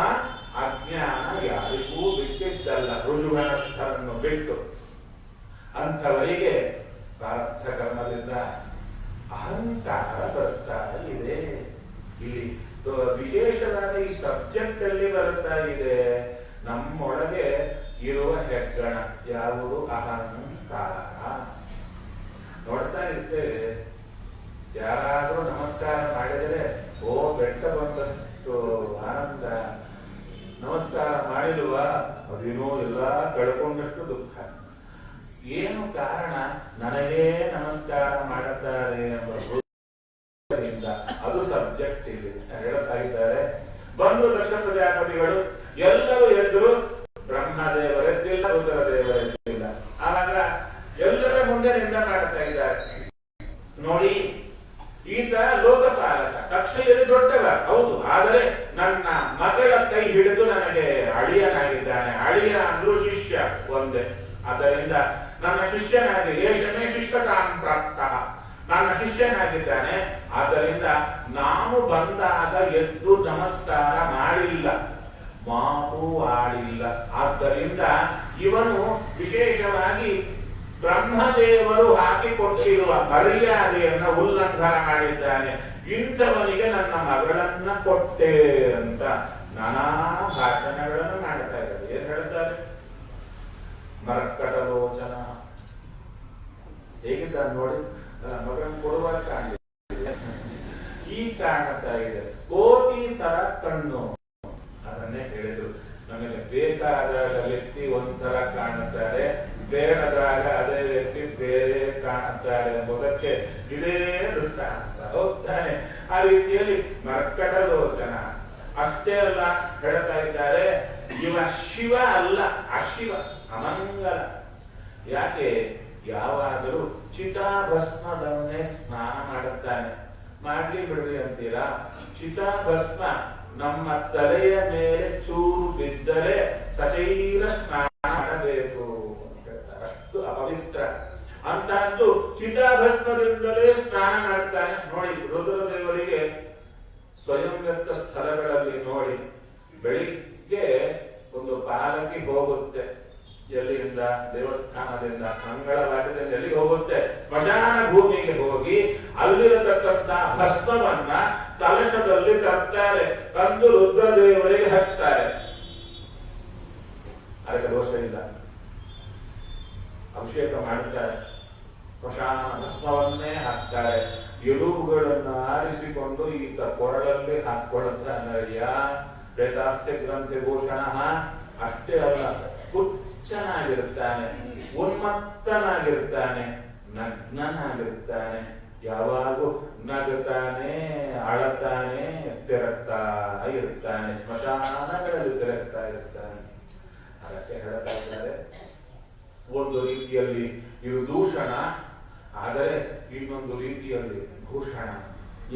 ಅಜ್ಞಾನ ಯಾರಿಗೂ ಬಿಟ್ಟಿದ್ದಲ್ಲ, ರುಜುಗಣಸ್ಥರನ್ನು ಬಿಟ್ಟು. ಅಂಥವರಿಗೆ ಪ್ರಾರಬ್ಧ ಕರ್ಮದಿಂದ ಅಹಂಕಾರ ಬರ್ತಾ ಇದೆ. ಇಲ್ಲಿ ವಿಶೇಷವಾದ ಈ ಸಬ್ಜೆಕ್ಟ್ ಅಲ್ಲಿ ಬರ್ತಾ ಇದೆ. ನಮ್ಮೊಳಗೆ ಇರುವ ಹೆಗ್ಗಣ ಯಾವುದು? ಅಹಂಕಾರ. ನೋಡ್ತಾ ಇರ್ತೇವೆ, ಯಾರಾದ್ರೂ ನಮಸ್ಕಾರ ಮಾಡಿದರೆ ಓ ಬೆಟ್ಟ ಬಂದಷ್ಟು ಆನಂದ, ನಮಸ್ಕಾರ ಮಾಡಿಲ್ವ ಅದೇನೋ ಎಲ್ಲ ಕಳ್ಕೊಂಡಷ್ಟು ದುಃಖ. ಏನು ಕಾರಣ? ನನಗೇ ನಮಸ್ಕಾರ ಮಾಡುತ್ತಾರೆ ಎಂಬ. ಅದು ಸಬ್ಜೆಕ್ಟ್ ಇಲ್ಲಿ ಹೇಳ್ತಾ ಇದ್ದಾರೆ. ಬಂದು ದಕ್ಷ ಪ್ರಜಾಪತಿಗಳು ಎಲ್ಲರೂ ಎದ್ರು, ಬ್ರಹ್ಮದೇವರೆದ್ದಿಲ್ಲ, ರುದ್ರದೇವರೆದ್ದಿಲ್ಲ. ಆಗ ಎಲ್ಲರ ಮುಂದೆ ನಿಂದ ಮಾಡ್ತಾ ಇದ್ದಾರೆ. ನೋಡಿ, ಈತ ಲೋಕಪಾಲಕ, ಕಕ್ಷೆಯಲ್ಲಿ ದೊಡ್ಡವ ಹೌದು, ಆದರೆ ನನ್ನ ಮಗಳ ಕೈ ಹಿಡಿದು ನನಗೆ ಅಳಿಯನಾಗಿದ್ದಾನೆ. ಅಳಿಯ ಅಂದ್ರೂ ಶಿಷ್ಯ ಒಂದೇ. ಆದ್ದರಿಂದ ನನ್ನ ಶಿಷ್ಯನಾಗಿ ಏಷಮೇ ಶಿಷ್ಟತಾಂ ಪ್ರಾಪ್ತ, ನನ್ನ ಶಿಷ್ಯನಾಗಿದ್ದಾನೆ. ಆದ್ದರಿಂದ ನಾನು ಬಂದಾಗ ಎದ್ದು ನಮಸ್ಕಾರ ಮಾಡಿಲ್ಲ, ಮಾತು ಆಡಿಲ್ಲ. ಆದ್ದರಿಂದ ಇವನು ವಿಶೇಷವಾಗಿ ಬ್ರಹ್ಮದೇವರು ಹಾಕಿಕೊಟ್ಟಿರುವ ಮರ್ಯಾದೆಯನ್ನ ಉಲ್ಲಂಘನ ಮಾಡಿದ್ದಾನೆ. ಇಂಥವನಿಗೆ ನನ್ನ ಮಗಳನ್ನ ಕೊಟ್ಟೆ ಅಂತ ನಾನಾ ಭಾಷಣಗಳನ್ನು ಮಾಡ್ತಾ ಇದ್ದಾರೆ. ಏನ್ ಹೇಳ್ತಾರೆ? ಮರ್ಕಟಲೋಚನ ಹೇಗಿದ್ದಾನೆ ನೋಡಿ, ನನ್ನ ಮಗನ ಕೊಡುವಾಗ ಕಾಣಿದೆ, ಈ ಕಾಣ್ತಾ ಇದೆ. ಕೋಟಿ ತರ ಕಣ್ಣು. ಅದನ್ನೇ ಹೇಳಿದ್ರು, ನಮಗೆ ಬೇಕಾದಾಗ ವ್ಯಕ್ತಿ ಒಂಥರ ಕಾಣುತ್ತಾರೆ, ಬೇಡದಾಗ ಅದೇ ವ್ಯಕ್ತಿ ಬೇರೆ ಕಾಣುತ್ತಾರೆ ಎಂಬುದಕ್ಕೆ ಇದೇ ದೃಷ್ಟಾಂತ. ಹೋಗ್ತಾನೆ. ಆ ರೀತಿಯಲ್ಲಿ ಮರ್ಕಟಲೋಚನ. ಅಷ್ಟೇ ಅಲ್ಲ, ಹೇಳ್ತಾ ಇದ್ದಾರೆ, ಇವ ಶಿವ ಅಲ್ಲ, ಅಶಿವ, ಅಮಂಗಲ. ಯಾಕೆ? ಯಾವಾಗಲೂ ಚಿತಾಭಸ್ಮದನ್ನೇ ಸ್ನಾನ ಮಾಡುತ್ತಾನೆ. ಮಾಡ್ಲಿ ಬಿಡ್ರಿ ಅಂತೀರಾ? ಚಿತಾಭಸ್ಮ ನಮ್ಮ ತಲೆಯ ಮೇಲೆ ಚೂರು ಬಿದ್ದರೆ ಸಚೈಲ ಸ್ನಾನ ಮಾಡಬೇಕು. ಅಷ್ಟು ಅಪವಿತ್ರ. ಅಂತದ್ದು ಚಿತಾಭಸ್ಮದಿಂದಲೇ ಸ್ನಾನ ಮಾಡ್ತಾನೆ. ನೋಡಿ, ರುದ್ರದೇವರಿಗೆ ಸ್ವಯಂ ವ್ಯಕ್ತ ಸ್ಥಳಗಳಲ್ಲಿ ನೋಡಿ, ಬೆಳಿಗ್ಗೆ ಒಂದು ಪಾಲಕಿ ಹೋಗುತ್ತೆ. ಎಲ್ಲಿಂದ? ದೇವಸ್ಥಾನದಿಂದ, ಮಂಗಳವಾರದಿಂದ ಎಲ್ಲಿಗೆ ಹೋಗುತ್ತೆ? ಸ್ಮಶಾನ ಭೂಮಿಗೆ ಹೋಗಿ ಅಲ್ಲಿರತಕ್ಕಂತ ಭಸ್ಮವನ್ನ ಕಲಶದಲ್ಲಿ ತರ್ತಾರೆ, ತಂದು ರುದ್ರದೇವರಿಗೆ ಹಚ್ತಾರೆ. ಅದಕ್ಕೆ ದೋಷ ಇಲ್ಲ, ಅಭಿಷೇಕ ಮಾಡುತ್ತಾರೆ. ಸ್ಮಶಾನ ಭಸ್ಮವನ್ನೇ ಹಾಕ್ತಾರೆ. ಎಲುಬುಗಳನ್ನು ಆರಿಸಿಕೊಂಡು ಈತ ಕೊರಳಲ್ಲಿ ಹಾಕೊಳ್ಳುತ್ತಾನೆ. ಪ್ರೇತಾಸ್ತ್ಯ ಗ್ರಂಥಿ ಭೂಷಣ. ಅಷ್ಟೇ ಅಲ್ಲ, ಹುಚ್ಚನಾಗಿರುತ್ತಾನೆ, ಉನ್ಮತ್ತನಾಗಿರುತ್ತಾನೆ, ನಗ್ನನಾಗಿರುತ್ತಾನೆ. ಯಾವಾಗೂ ನಗುತ್ತಾನೆ, ಅಳತಾನೆ, ತಿರುಗ್ತಾ ಇರುತ್ತಾನೆ. ಸ್ಮಶಾನಗಳಲ್ಲಿ ತಿರುಗ್ತಾ ಇರುತ್ತಾನೆ. ಅದಕ್ಕೆ ಹೇಳ್ತಾ ಇದ್ದಾರೆ, ಒಂದು ರೀತಿಯಲ್ಲಿ ಇದು ದೂಷಣ, ಆದರೆ ಇನ್ನೊಂದು ರೀತಿಯಲ್ಲಿ ಭೂಷಣ.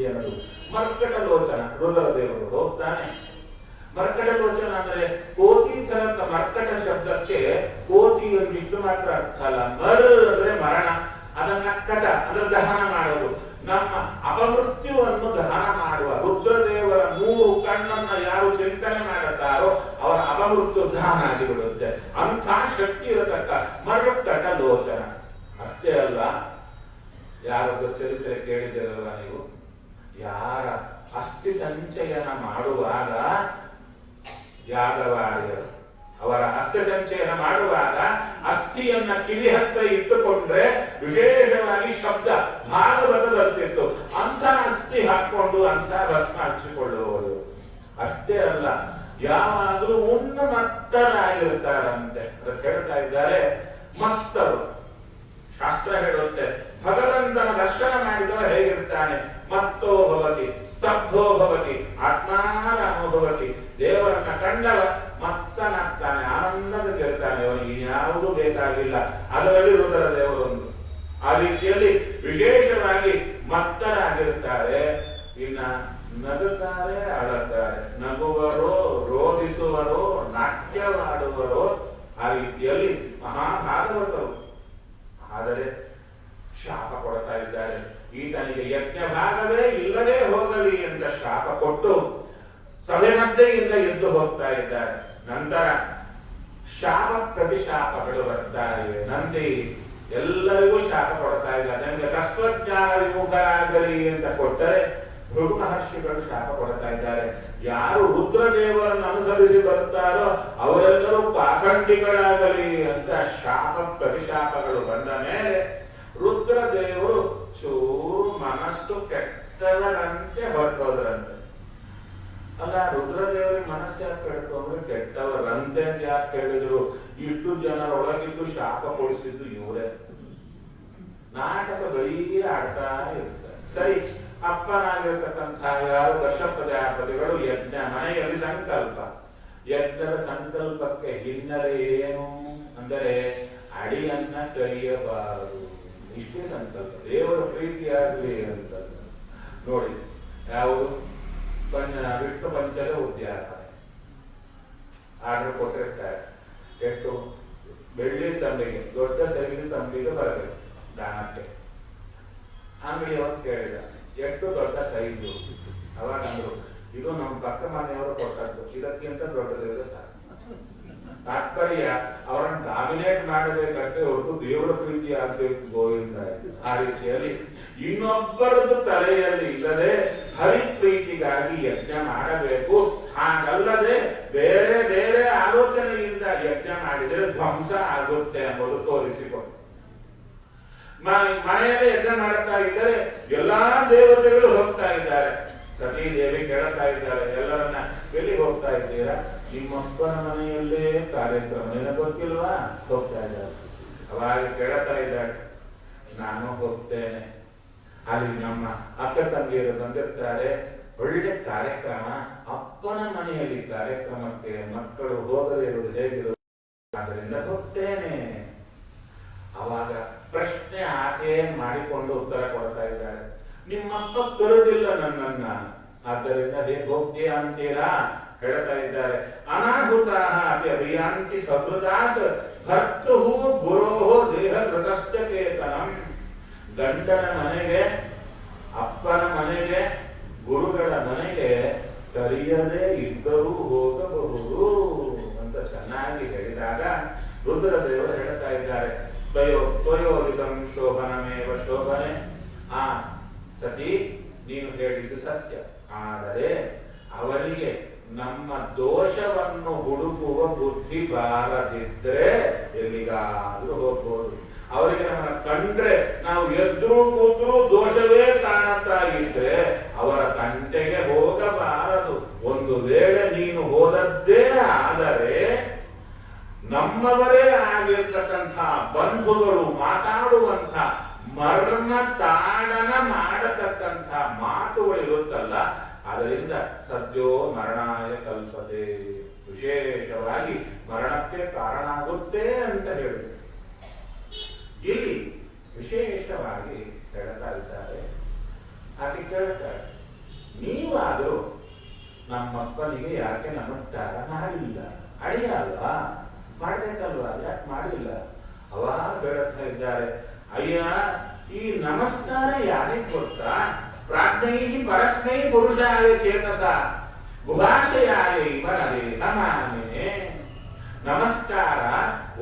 ಏನದು? ಮರ್ಕಟಲೋಚನ. ರುದ್ರದೇವರು ಹೋಗ್ತಾನೆ. ಮರ್ಕಟಲೋಚನ ಅಂದ್ರೆ ಕೋತಿ ತರಕ. ಮರ್ಕಟ ಶಬ್ದಕ್ಕೆ ಕೋತಿ ಇಷ್ಟು ಮಾತ್ರ ಅರ್ಥ ಅಲ್ಲ. ಮರ್ ಅಂದ್ರೆ ಮರಣ, ಅದನ್ನ ಕಟ ಅಂದ್ರೆ ದಹನ ಮಾಡೋದು. ನಮ್ಮ ಅಪಮೃತ್ಯುವನ್ನು ದಹನ ಮಾಡುವ ರುದ್ರದೇವರ 3 ಕಣ್ಣನ್ನ ಯಾರು ಚಿಂತನೆ ಮಾಡುತ್ತಾರೋ ಅವರ ಅಪಮೃತ್ಯು ದಹನ ಆಗಿಬಿಡುತ್ತೆ. ಅಂಥ ಶಕ್ತಿ ಇರತಕ್ಕ ಮರ್ಕಟಲೋಚನ. ಅಷ್ಟೇ ಅಲ್ಲ, ಯಾರದ್ದು ಚರಿತ್ರೆ ಕೇಳಿದ್ದೀರಲ್ವ ನೀವು? ಯಾರ ಅಸ್ಥಿ ಸಂಚಯನ ಮಾಡುವಾಗ ಯಾಗವಾಡಿದರು, ಅವರ ಅಸ್ಥಿ ಸಂಚಯನ ಮಾಡುವಾಗ ಅಸ್ಥಿಯನ್ನ ಕಿವಿ ಹತ್ರ ಇಟ್ಟುಕೊಂಡ್ರೆ ವಿಶೇಷವಾಗಿ ಶಬ್ದ ಭಾಗವತದಲ್ಲಿತ್ತು. ಅಂತ ಅಸ್ಥಿ ಹಾಕೊಂಡು ಅಂತ ಭಸ್ಮ ಹಚ್ಚಿಕೊಳ್ಳುವರು. ಅಷ್ಟೇ ಅಲ್ಲ, ಯಾವಾಗಲೂ ಉನ್ನಮತ್ತರಾಗಿರ್ತಾರಂತೆ. ಹೇಳ್ತಾ ಇದ್ದಾರೆ, ಮತ್ತರು ಶಾಸ್ತ್ರ ಹೇಳುತ್ತೆ, ಭಗವಂತನ ದರ್ಶನ ಮಾಡಿದವ ಹೇಗಿರ್ತಾನೆ? ಮತ್ತೋ ಭವತಿ, ಸ್ತಬ್ಧೋ ಭವತಿ, ಆತ್ಮಾರಾಮೋ ಭವತಿ. ದೇವರನ್ನ ಕಂಡವ ಮತ್ತನಾಗ್ತಾನೆ, ಆನಂದದಲ್ಲಿರ್ತಾನೆ. ಅವನಿಗೆ ಯಾವುದು ಬೇಕಾಗಿಲ್ಲ. ಅದರಲ್ಲಿ ರುದ್ರ ದೇವರೊಂದು. ಆ ರೀತಿಯಲ್ಲಿ ವಿಶೇಷವಾಗಿ ಮತ್ತರಾಗಿರ್ತಾರೆ. ಇನ್ನ ನಗುತ್ತಾರೆ, ಅಳುತ್ತಾರೆ, ನಗುವರೋ, ರೋಧಿಸುವರೋ, ನಾಟ್ಯವಾಡುವರೋ, ಆ ರೀತಿಯಲ್ಲಿ ಮಹಾಭಾಗವತರು. ಆದರೆ ಶಾಪ ಕೊಡ್ತಾ ಇದ್ದಾರೆ. ಈತನಿಗೆ ಯಜ್ಞ ಭಾಗವೇ ಇಲ್ಲದೆ ಹೋಗಲಿ ಅಂತ ಶಾಪ ಕೊಟ್ಟು ಸಭೆ ಮಧ್ಯೆಯಿಂದ ಎದ್ದು ಹೋಗ್ತಾ ಇದ್ದಾರೆ. ನಂತರ ಶಾಪ ಪ್ರತಿಶಾಪಗಳು ಬರ್ತಾ ಇವೆ. ನಂದಿ ಎಲ್ಲರಿಗೂ ಶಾಪ ಕೊಡ್ತಾ ಇದ್ದಾರೆ. ನಮಗೆ ತತ್ವಜ್ಞಾನ ವಿಮುಖರಾಗಲಿ ಅಂತ ಕೊಟ್ಟರೆ ಭೃಗು ಮಹರ್ಷಿಗಳು ಶಾಪ ಕೊಡ್ತಾ ಇದ್ದಾರೆ. ಯಾರು ರುದ್ರದೇವರನ್ನು ಅನುಸರಿಸಿ ಬರ್ತಾರೋ ಅವರೆಲ್ಲರೂ ಪಾಖಂಡಿಗಳಾಗಲಿ ಅಂತ ಶಾಪ ಪ್ರತಿಶಾಪಗಳು ಬಂದ ಮೇಲೆ ರುದ್ರದೇವರು ಚೂರು ಮನಸ್ಸು ಕೆಟ್ಟವರಂತೆ ಹೊರಟೋದ್ರಂತೆ. ಅಲ್ಲ, ರುದ್ರದೇವರಿಗೆ ಮನಸ್ಸು ಯಾಕೆ ಕೆಡ್ತು ಅಂದ್ರೆ ಕೆಟ್ಟವರಂತೆ ಅಂತ ಯಾಕೆ ಹೇಳಿದ್ರು? ಇಷ್ಟು ಜನರೊಳಗಿದ್ದು ಶಾಪ ಕೊಡಿಸಿದ್ದು ಇವರೇ. ನಾಟಕ ಬರೀ ಆಡ್ತಾ ಇರ್ತಾರೆ. ಸರಿ, ಅಪ್ಪನಾಗಿರ್ತಕ್ಕಂಥ ಯಾರು ದಶ ಪ್ರಜಾಪತಿಗಳು ಯಜ್ಞ ಮನೆಯಲ್ಲಿ ಸಂಕಲ್ಪ. ಯಜ್ಞದ ಸಂಕಲ್ಪಕ್ಕೆ ಹಿನ್ನೆಲೆ ಏನು ಅಂದರೆ ಅಡಿಯನ್ನ ಕೈಯಬಾರದು. ಇಷ್ಟೇ ಸಂಕಲ್ಪ. ದೇವರ ಪ್ರೀತಿಯಾಗಲಿ ಅಂತ ನೋಡಿ. ಯಾವುದು? ವಿಷ್ಣು ಪಂಚದ ಉದ್ಯಾಪನೆ ಆರ್ಡರ್ ಕೊಟ್ಟಿರ್ತಾರೆ. ಎಷ್ಟು? ಬೆಳ್ಳಿ ತಂಬಿಗೆ, ದೊಡ್ಡ ಸೈಜ್ ತಂಬಿಗೆ ಬರಬೇಕು ದಾನಕ್ಕೆ. ಅಂಗಡಿಯವರು ಕೇಳಿದ, ಎಷ್ಟು ದೊಡ್ಡ ಸೈಜು? ಅವಾಗ ಅಂದ್ರು, ಇದು ನಮ್ಮ ಪಕ್ಕ ಮನೆಯವರು ಕೊಟ್ಟದ್ದು, ಇದಕ್ಕಿಂತ ದೊಡ್ಡದಿದ್ರೆ ಸಾಕು. ತಾತ್ಪರ್ಯ ಅವರನ್ನು ಡಾಮಿನೇಟ್ ಮಾಡಬೇಕಂತೆ ಹೊರತು ದೇವರ ಪ್ರೀತಿ ಆಗ್ಬೇಕು ಗೋವಿಂದ. ಆ ರೀತಿಯಲ್ಲಿ ಇನ್ನೊಬ್ಬರದ್ದು ತಲೆಯಲ್ಲಿ ಇಲ್ಲದೆ ಹರಿಪ್ರೀತಿಗಾಗಿ ಯಜ್ಞ ಮಾಡಬೇಕು. ಹಾಗಲ್ಲದೆ ಬೇರೆ ಬೇರೆ ಆಲೋಚನೆಯಿಂದ ಯಜ್ಞ ಮಾಡಿದರೆ ಧ್ವಂಸ ಆಗುತ್ತೆ ಎಂಬುದು ತೋರಿಸಿಕೊಂಡು ಮನೆಯಲ್ಲಿ ಯಜ್ಞ ಮಾಡುತ್ತಾ ಇದ್ದರೆ ಎಲ್ಲಾ ದೇವತೆಗಳು ಹೋಗ್ತಾ ಇದ್ದಾರೆ. ಸತೀ ದೇವಿ ಕೇಳ್ತಾ ಇದ್ದಾರೆ ಎಲ್ಲರನ್ನ, ಎಲ್ಲಿ ಹೋಗ್ತಾ ಇದ್ದೀರಾ? ನಿಮ್ಮಪ್ಪನ ಮನೆಯಲ್ಲೇ ಕಾರ್ಯಕ್ರಮ, ನಿನಗೆ ಗೊತ್ತಿಲ್ವಾ? ಹೋಗ್ತಾ ಇದ್ದಾರೆ. ಅವಾಗ ಕೇಳ್ತಾ ಇದ್ದಾರೆ, ನಾನು ಹೋಗ್ತೇನೆ. ಅಲ್ಲಿ ನಮ್ಮ ಅಕ್ಕ ತಂಗಿಯರು ಬಂದಿರ್ತಾರೆ, ಒಳ್ಳೆ ಕಾರ್ಯಕ್ರಮ, ಅಪ್ಪನ ಮನೆಯಲ್ಲಿ ಕಾರ್ಯಕ್ರಮಕ್ಕೆ ಮಕ್ಕಳು ಹೋಗದೇ ಇರುವುದು ಹೇಗಿರುವುದು, ಆದ್ದರಿಂದ ಹೋಗ್ತೇನೆ. ಅವಾಗ ಪ್ರಶ್ನೆ ಆಕೆ ಮಾಡಿಕೊಂಡು ಉತ್ತರ ಕೊಡ್ತಾ ಇದ್ದಾರೆ, ನಿಮ್ಮಪ್ಪ ಕರೆದಿಲ್ಲ ನನ್ನನ್ನ, ಆದ್ದರಿಂದ ಹೇಗೆ ಹೋಗ್ತೀಯಾ ಅಂತೀರಾ? ಹೇಳ್ತಾ ಇದ್ದಾರೆ, ಅನಾಹುತಾಃ ಅಪಿ ಅಭಿಯಾಂತಿ ಸಹೃದಾತ್ ಭರ್ತುಃ ಗುರೋಃ ದೇಹ ಕೃತಶ್ಚ ಕೇತನಂ. ಗಂಡನ ಮನೆಗೆ, ಅಪ್ಪನ ಮನೆಗೆ, ಗುರುಗಳ ಮನೆಗೆ ಕರೆಯದೇ ಇದ್ದರೂ ಹೋಗಬಹುದು ಅಂತ ಚೆನ್ನಾಗಿ ಹೇಳಿದಾಗ ರುದ್ರದೇವರು ಹೇಳ್ತಾ ಇದ್ದಾರೆ, ತ್ವಯೋದಿತಂ ಶೋಭನಮೇವ ಶೋಭನೆ. ಆ ಸತಿ, ನೀನು ಹೇಳಿದ್ದು ಸತ್ಯ. ಆದರೆ ಅವರಿಗೆ ನಮ್ಮ ದೋಷವನ್ನು ಹುಡುಕುವ ಬುದ್ಧಿ ಬಾರದಿದ್ರೆ ಎಲ್ಲಿಗಾದ್ರೂ ಹೋಗ್ಬೋದು. ಅವರಿಗೆ ನಮ್ಮನ್ನ ಕಂಡ್ರೆ ನಾವು ಎದ್ರು ಕೂತ್ರು ದೋಷವೇ ಕಾಣುತ್ತಾ ಇದ್ರೆ ಅವರ ಕಂಟೆಗೆ ಹೋಗಬಾರದು. ಒಂದು ವೇಳೆ ನೀನು ಹೋದದ್ದೇ ಆದರೆ ನಮ್ಮವರೇ ಆಗಿರ್ತಕ್ಕಂಥ ಬಂಧುಗಳು ಮಾತಾಡುವಂಥ ಮರ್ಮ ತಾಡನ ಮಾಡತಕ್ಕಂಥ ಮಾತುಗಳು ಇರುತ್ತಲ್ಲ, ಅದರಿಂದ ಸದ್ಯೋ ಮರಣಾಯ ಕಲ್ಪತೆ, ವಿಶೇಷವಾಗಿ ಮರಣಕ್ಕೆ ಕಾರಣ ಆಗುತ್ತೆ ಅಂತ ಹೇಳಿದ್ರು. ಇಲ್ಲಿ ವಿಶೇಷವಾಗಿ ಹೇಳ್ತಾ ಇದ್ದಾರೆ. ಆಕೆ ಕೇಳ್ತಾರೆ, ನೀವಾದರೂ ನಮ್ಮಪ್ಪನಿಗೆ ಯಾಕೆ ನಮಸ್ಕಾರ ಮಾಡಿಲ್ಲ? ಅಡಿಯ ಅಲ್ವಾ, ಮಾಡ್ಬೇಕಲ್ವಾ, ಯಾಕೆ ಮಾಡಿಲ್ಲ? ಅವಾಗ ಹೇಳ್ತಾ ಇದ್ದಾರೆ, ಅಯ್ಯ, ಈ ನಮಸ್ಕಾರ ಯಾರಿಗೆ ಗೊತ್ತಾ? ಪ್ರಾಜ್ಞೈ ಪರಸ್ಮೈ ಪುರುಷಾಯ ಚೇತಸ ಗುಹಾಶಯಾಯ ಇವರೇ ನಮಾನೆ. ನಮಸ್ಕಾರ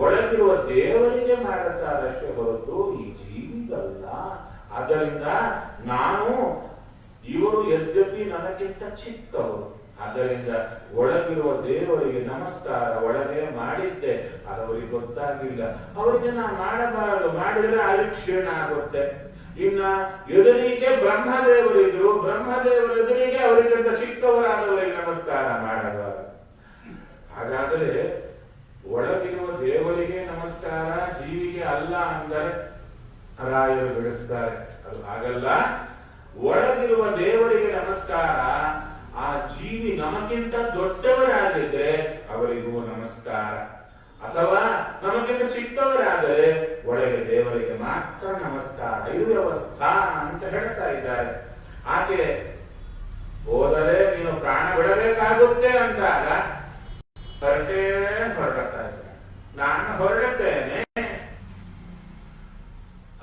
ಒಳಗಿರುವ ದೇವರಿಗೆ ಮಾಡುತ್ತಾರಷ್ಟೇ ಹೊರತು ಈ ಜೀವಿಗಲ್ಲ. ಆದ್ದರಿಂದ ನಾನು, ಇವರು ಯದ್ಯಪಿ ನನಗಿಂತ ಚಿಕ್ಕವರು, ಆದ್ದರಿಂದ ಒಳಗಿರುವ ದೇವರಿಗೆ ನಮಸ್ಕಾರ ಒಳಗೆ ಮಾಡಿದ್ದೆ. ಅವರಿಗೆ ಗೊತ್ತಾಗಿಲ್ಲ. ಅವರಿಗೆ ನಾವು ಮಾಡಬಾರದು, ಮಾಡಿದ್ರೆ ಅಲ್ಲಿ ಕ್ಷೀಣ ಆಗುತ್ತೆ. ಇನ್ನ ಎದುರಿಗೆ ಬ್ರಹ್ಮದೇವರಿದ್ರು, ಬ್ರಹ್ಮದೇವರ ಎದುರಿಗೆ ಅವರಿಗಿಂತ ಚಿಕ್ಕವರಾದವರಿಗೆ ನಮಸ್ಕಾರ ಮಾಡಬಾರದು. ಹಾಗಾದರೆ ಒಳಗಿರುವ ದೇವರಿಗೆ ನಮಸ್ಕಾರ, ಜೀವಿಗೆ ಅಲ್ಲ ಅಂದರೆ ರಾಯರು ಬಿಡಿಸ್ತಾರೆ. ಅದು ಹಾಗಲ್ಲ. ಒಳಗಿರುವ ದೇವರಿಗೆ ನಮಸ್ಕಾರ, ಆ ಜೀವಿ ನಮಗಿಂತ ದೊಡ್ಡವರಾಗಿದ್ರೆ ಅವರಿಗೂ ನಮಸ್ಕಾರ, ಅಥವಾ ನಮಗಿಂತ ಚಿಕ್ಕವರಾದರೆ ಒಳಗೆ ದೇವರಿಗೆ ಮಾತ್ರ ನಮಸ್ಕಾರ. ಇದು ವ್ಯವಸ್ಥಾ ಅಂತ ಹೇಳ್ತಾ ಇದ್ದಾರೆ. ಆಕೆ ಹೋದರೆ ನೀನು ಪ್ರಾಣ ಬಿಡಬೇಕಾಗುತ್ತೆ ಅಂದಾಗ ಹೊರಡ್ತಾ ಇದ್ದಾರೆ. ನಾನು ಹೊರಡುತ್ತೇನೆ.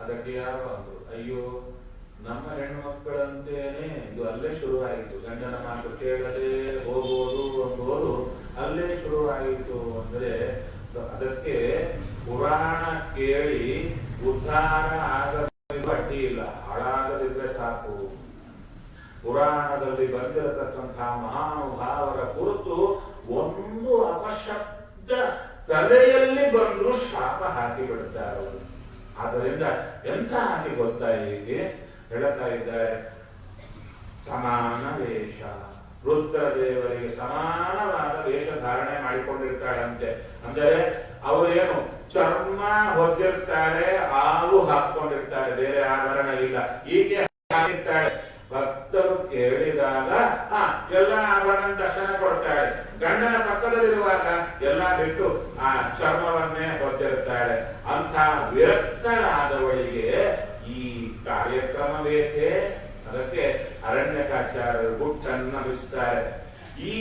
ಅದಕ್ಕೆ ಯಾರು ಅಂದ್ರು, ಅಯ್ಯೋ ನಮ್ಮ ಹೆಣ್ಣು ಮಕ್ಕಳಂತೇನೆ ಇದು ಅಲ್ಲೇ ಶುರುವಾಯಿತು. ಗಂಡನ ಮಾತು ಕೇಳದೆ ಹೋಗೋದು ಅಂಬೋದು ಅಲ್ಲೇ ಶುರುವಾಯಿತು. ಅಂದ್ರೆ ಅದಕ್ಕೆ ಪುರಾಣ ಕೇಳಿ ಉದ್ಧಾರ ಆಗದಿದ್ರೆ ಅಡ್ಡಿ ಇಲ್ಲ, ಹಾಳಾಗದಿದ್ರೆ ಸಾಕು. ಪುರಾಣದಲ್ಲಿ ಬಂದಿರತಕ್ಕಂತಹ ಮಹಾನುಭಾವರ ಕುರಿತು ಒಂದು ಅಪಶಬ್ದ ತಲೆಯಲ್ಲಿ ಬಂದ್ರು ಶಾಪ ಹಾಕಿ ಬಿಡ್ತಾರೆ ಅವರು. ಆದ್ದರಿಂದ ಎಂಥ ಹಾಕಿ ಗೊತ್ತಾ, ಹೀಗೆ ಹೇಳ್ತಾ ಇದ್ದಾರೆ, ಸಮಾನ ವೇಷ. ರುದ್ರದೇವರಿಗೆ ಸಮಾನವಾದ ವೇಷ ಧಾರಣೆ ಮಾಡಿಕೊಂಡಿರ್ತಾಳಂತೆ. ಅಂದರೆ ಅವರೇನು ಚರ್ಮ ಹೊದ್ದಿರ್ತಾರೆ, ಹಾಲು ಹಾಕೊಂಡಿರ್ತಾರೆ, ಬೇರೆ ಆಭರಣ ಇಲ್ಲ. ಹೀಗೆ ಹಾಕಿರ್ತಾಳೆ. ಭಕ್ತರು ಕೇಳಿದಾಗ ಎಲ್ಲ ಆಭರಣ ದರ್ಶನ ಕೊಡ್ತಾಳೆ. ಗಂಡನ ಪಕ್ಕದಲ್ಲಿರುವಾಗ ಎಲ್ಲ ಬಿಟ್ಟು ಆ ಚರ್ಮವನ್ನೇ ಹೊದ್ದಿರ್ತಾಳೆ. ಅಂತ ವಿರಕ್ತರಾದವಳಿಗೆ ಈ ಕಾರ್ಯಕ್ರಮ ಬೇಕೇ? ಅದಕ್ಕೆ ಅರಣ್ಯಕಾಚಾರ್ಯರು ಗುಟ್ಟನ್ನ ಬಿಡಿಸ್ತಾರೆ. ಈ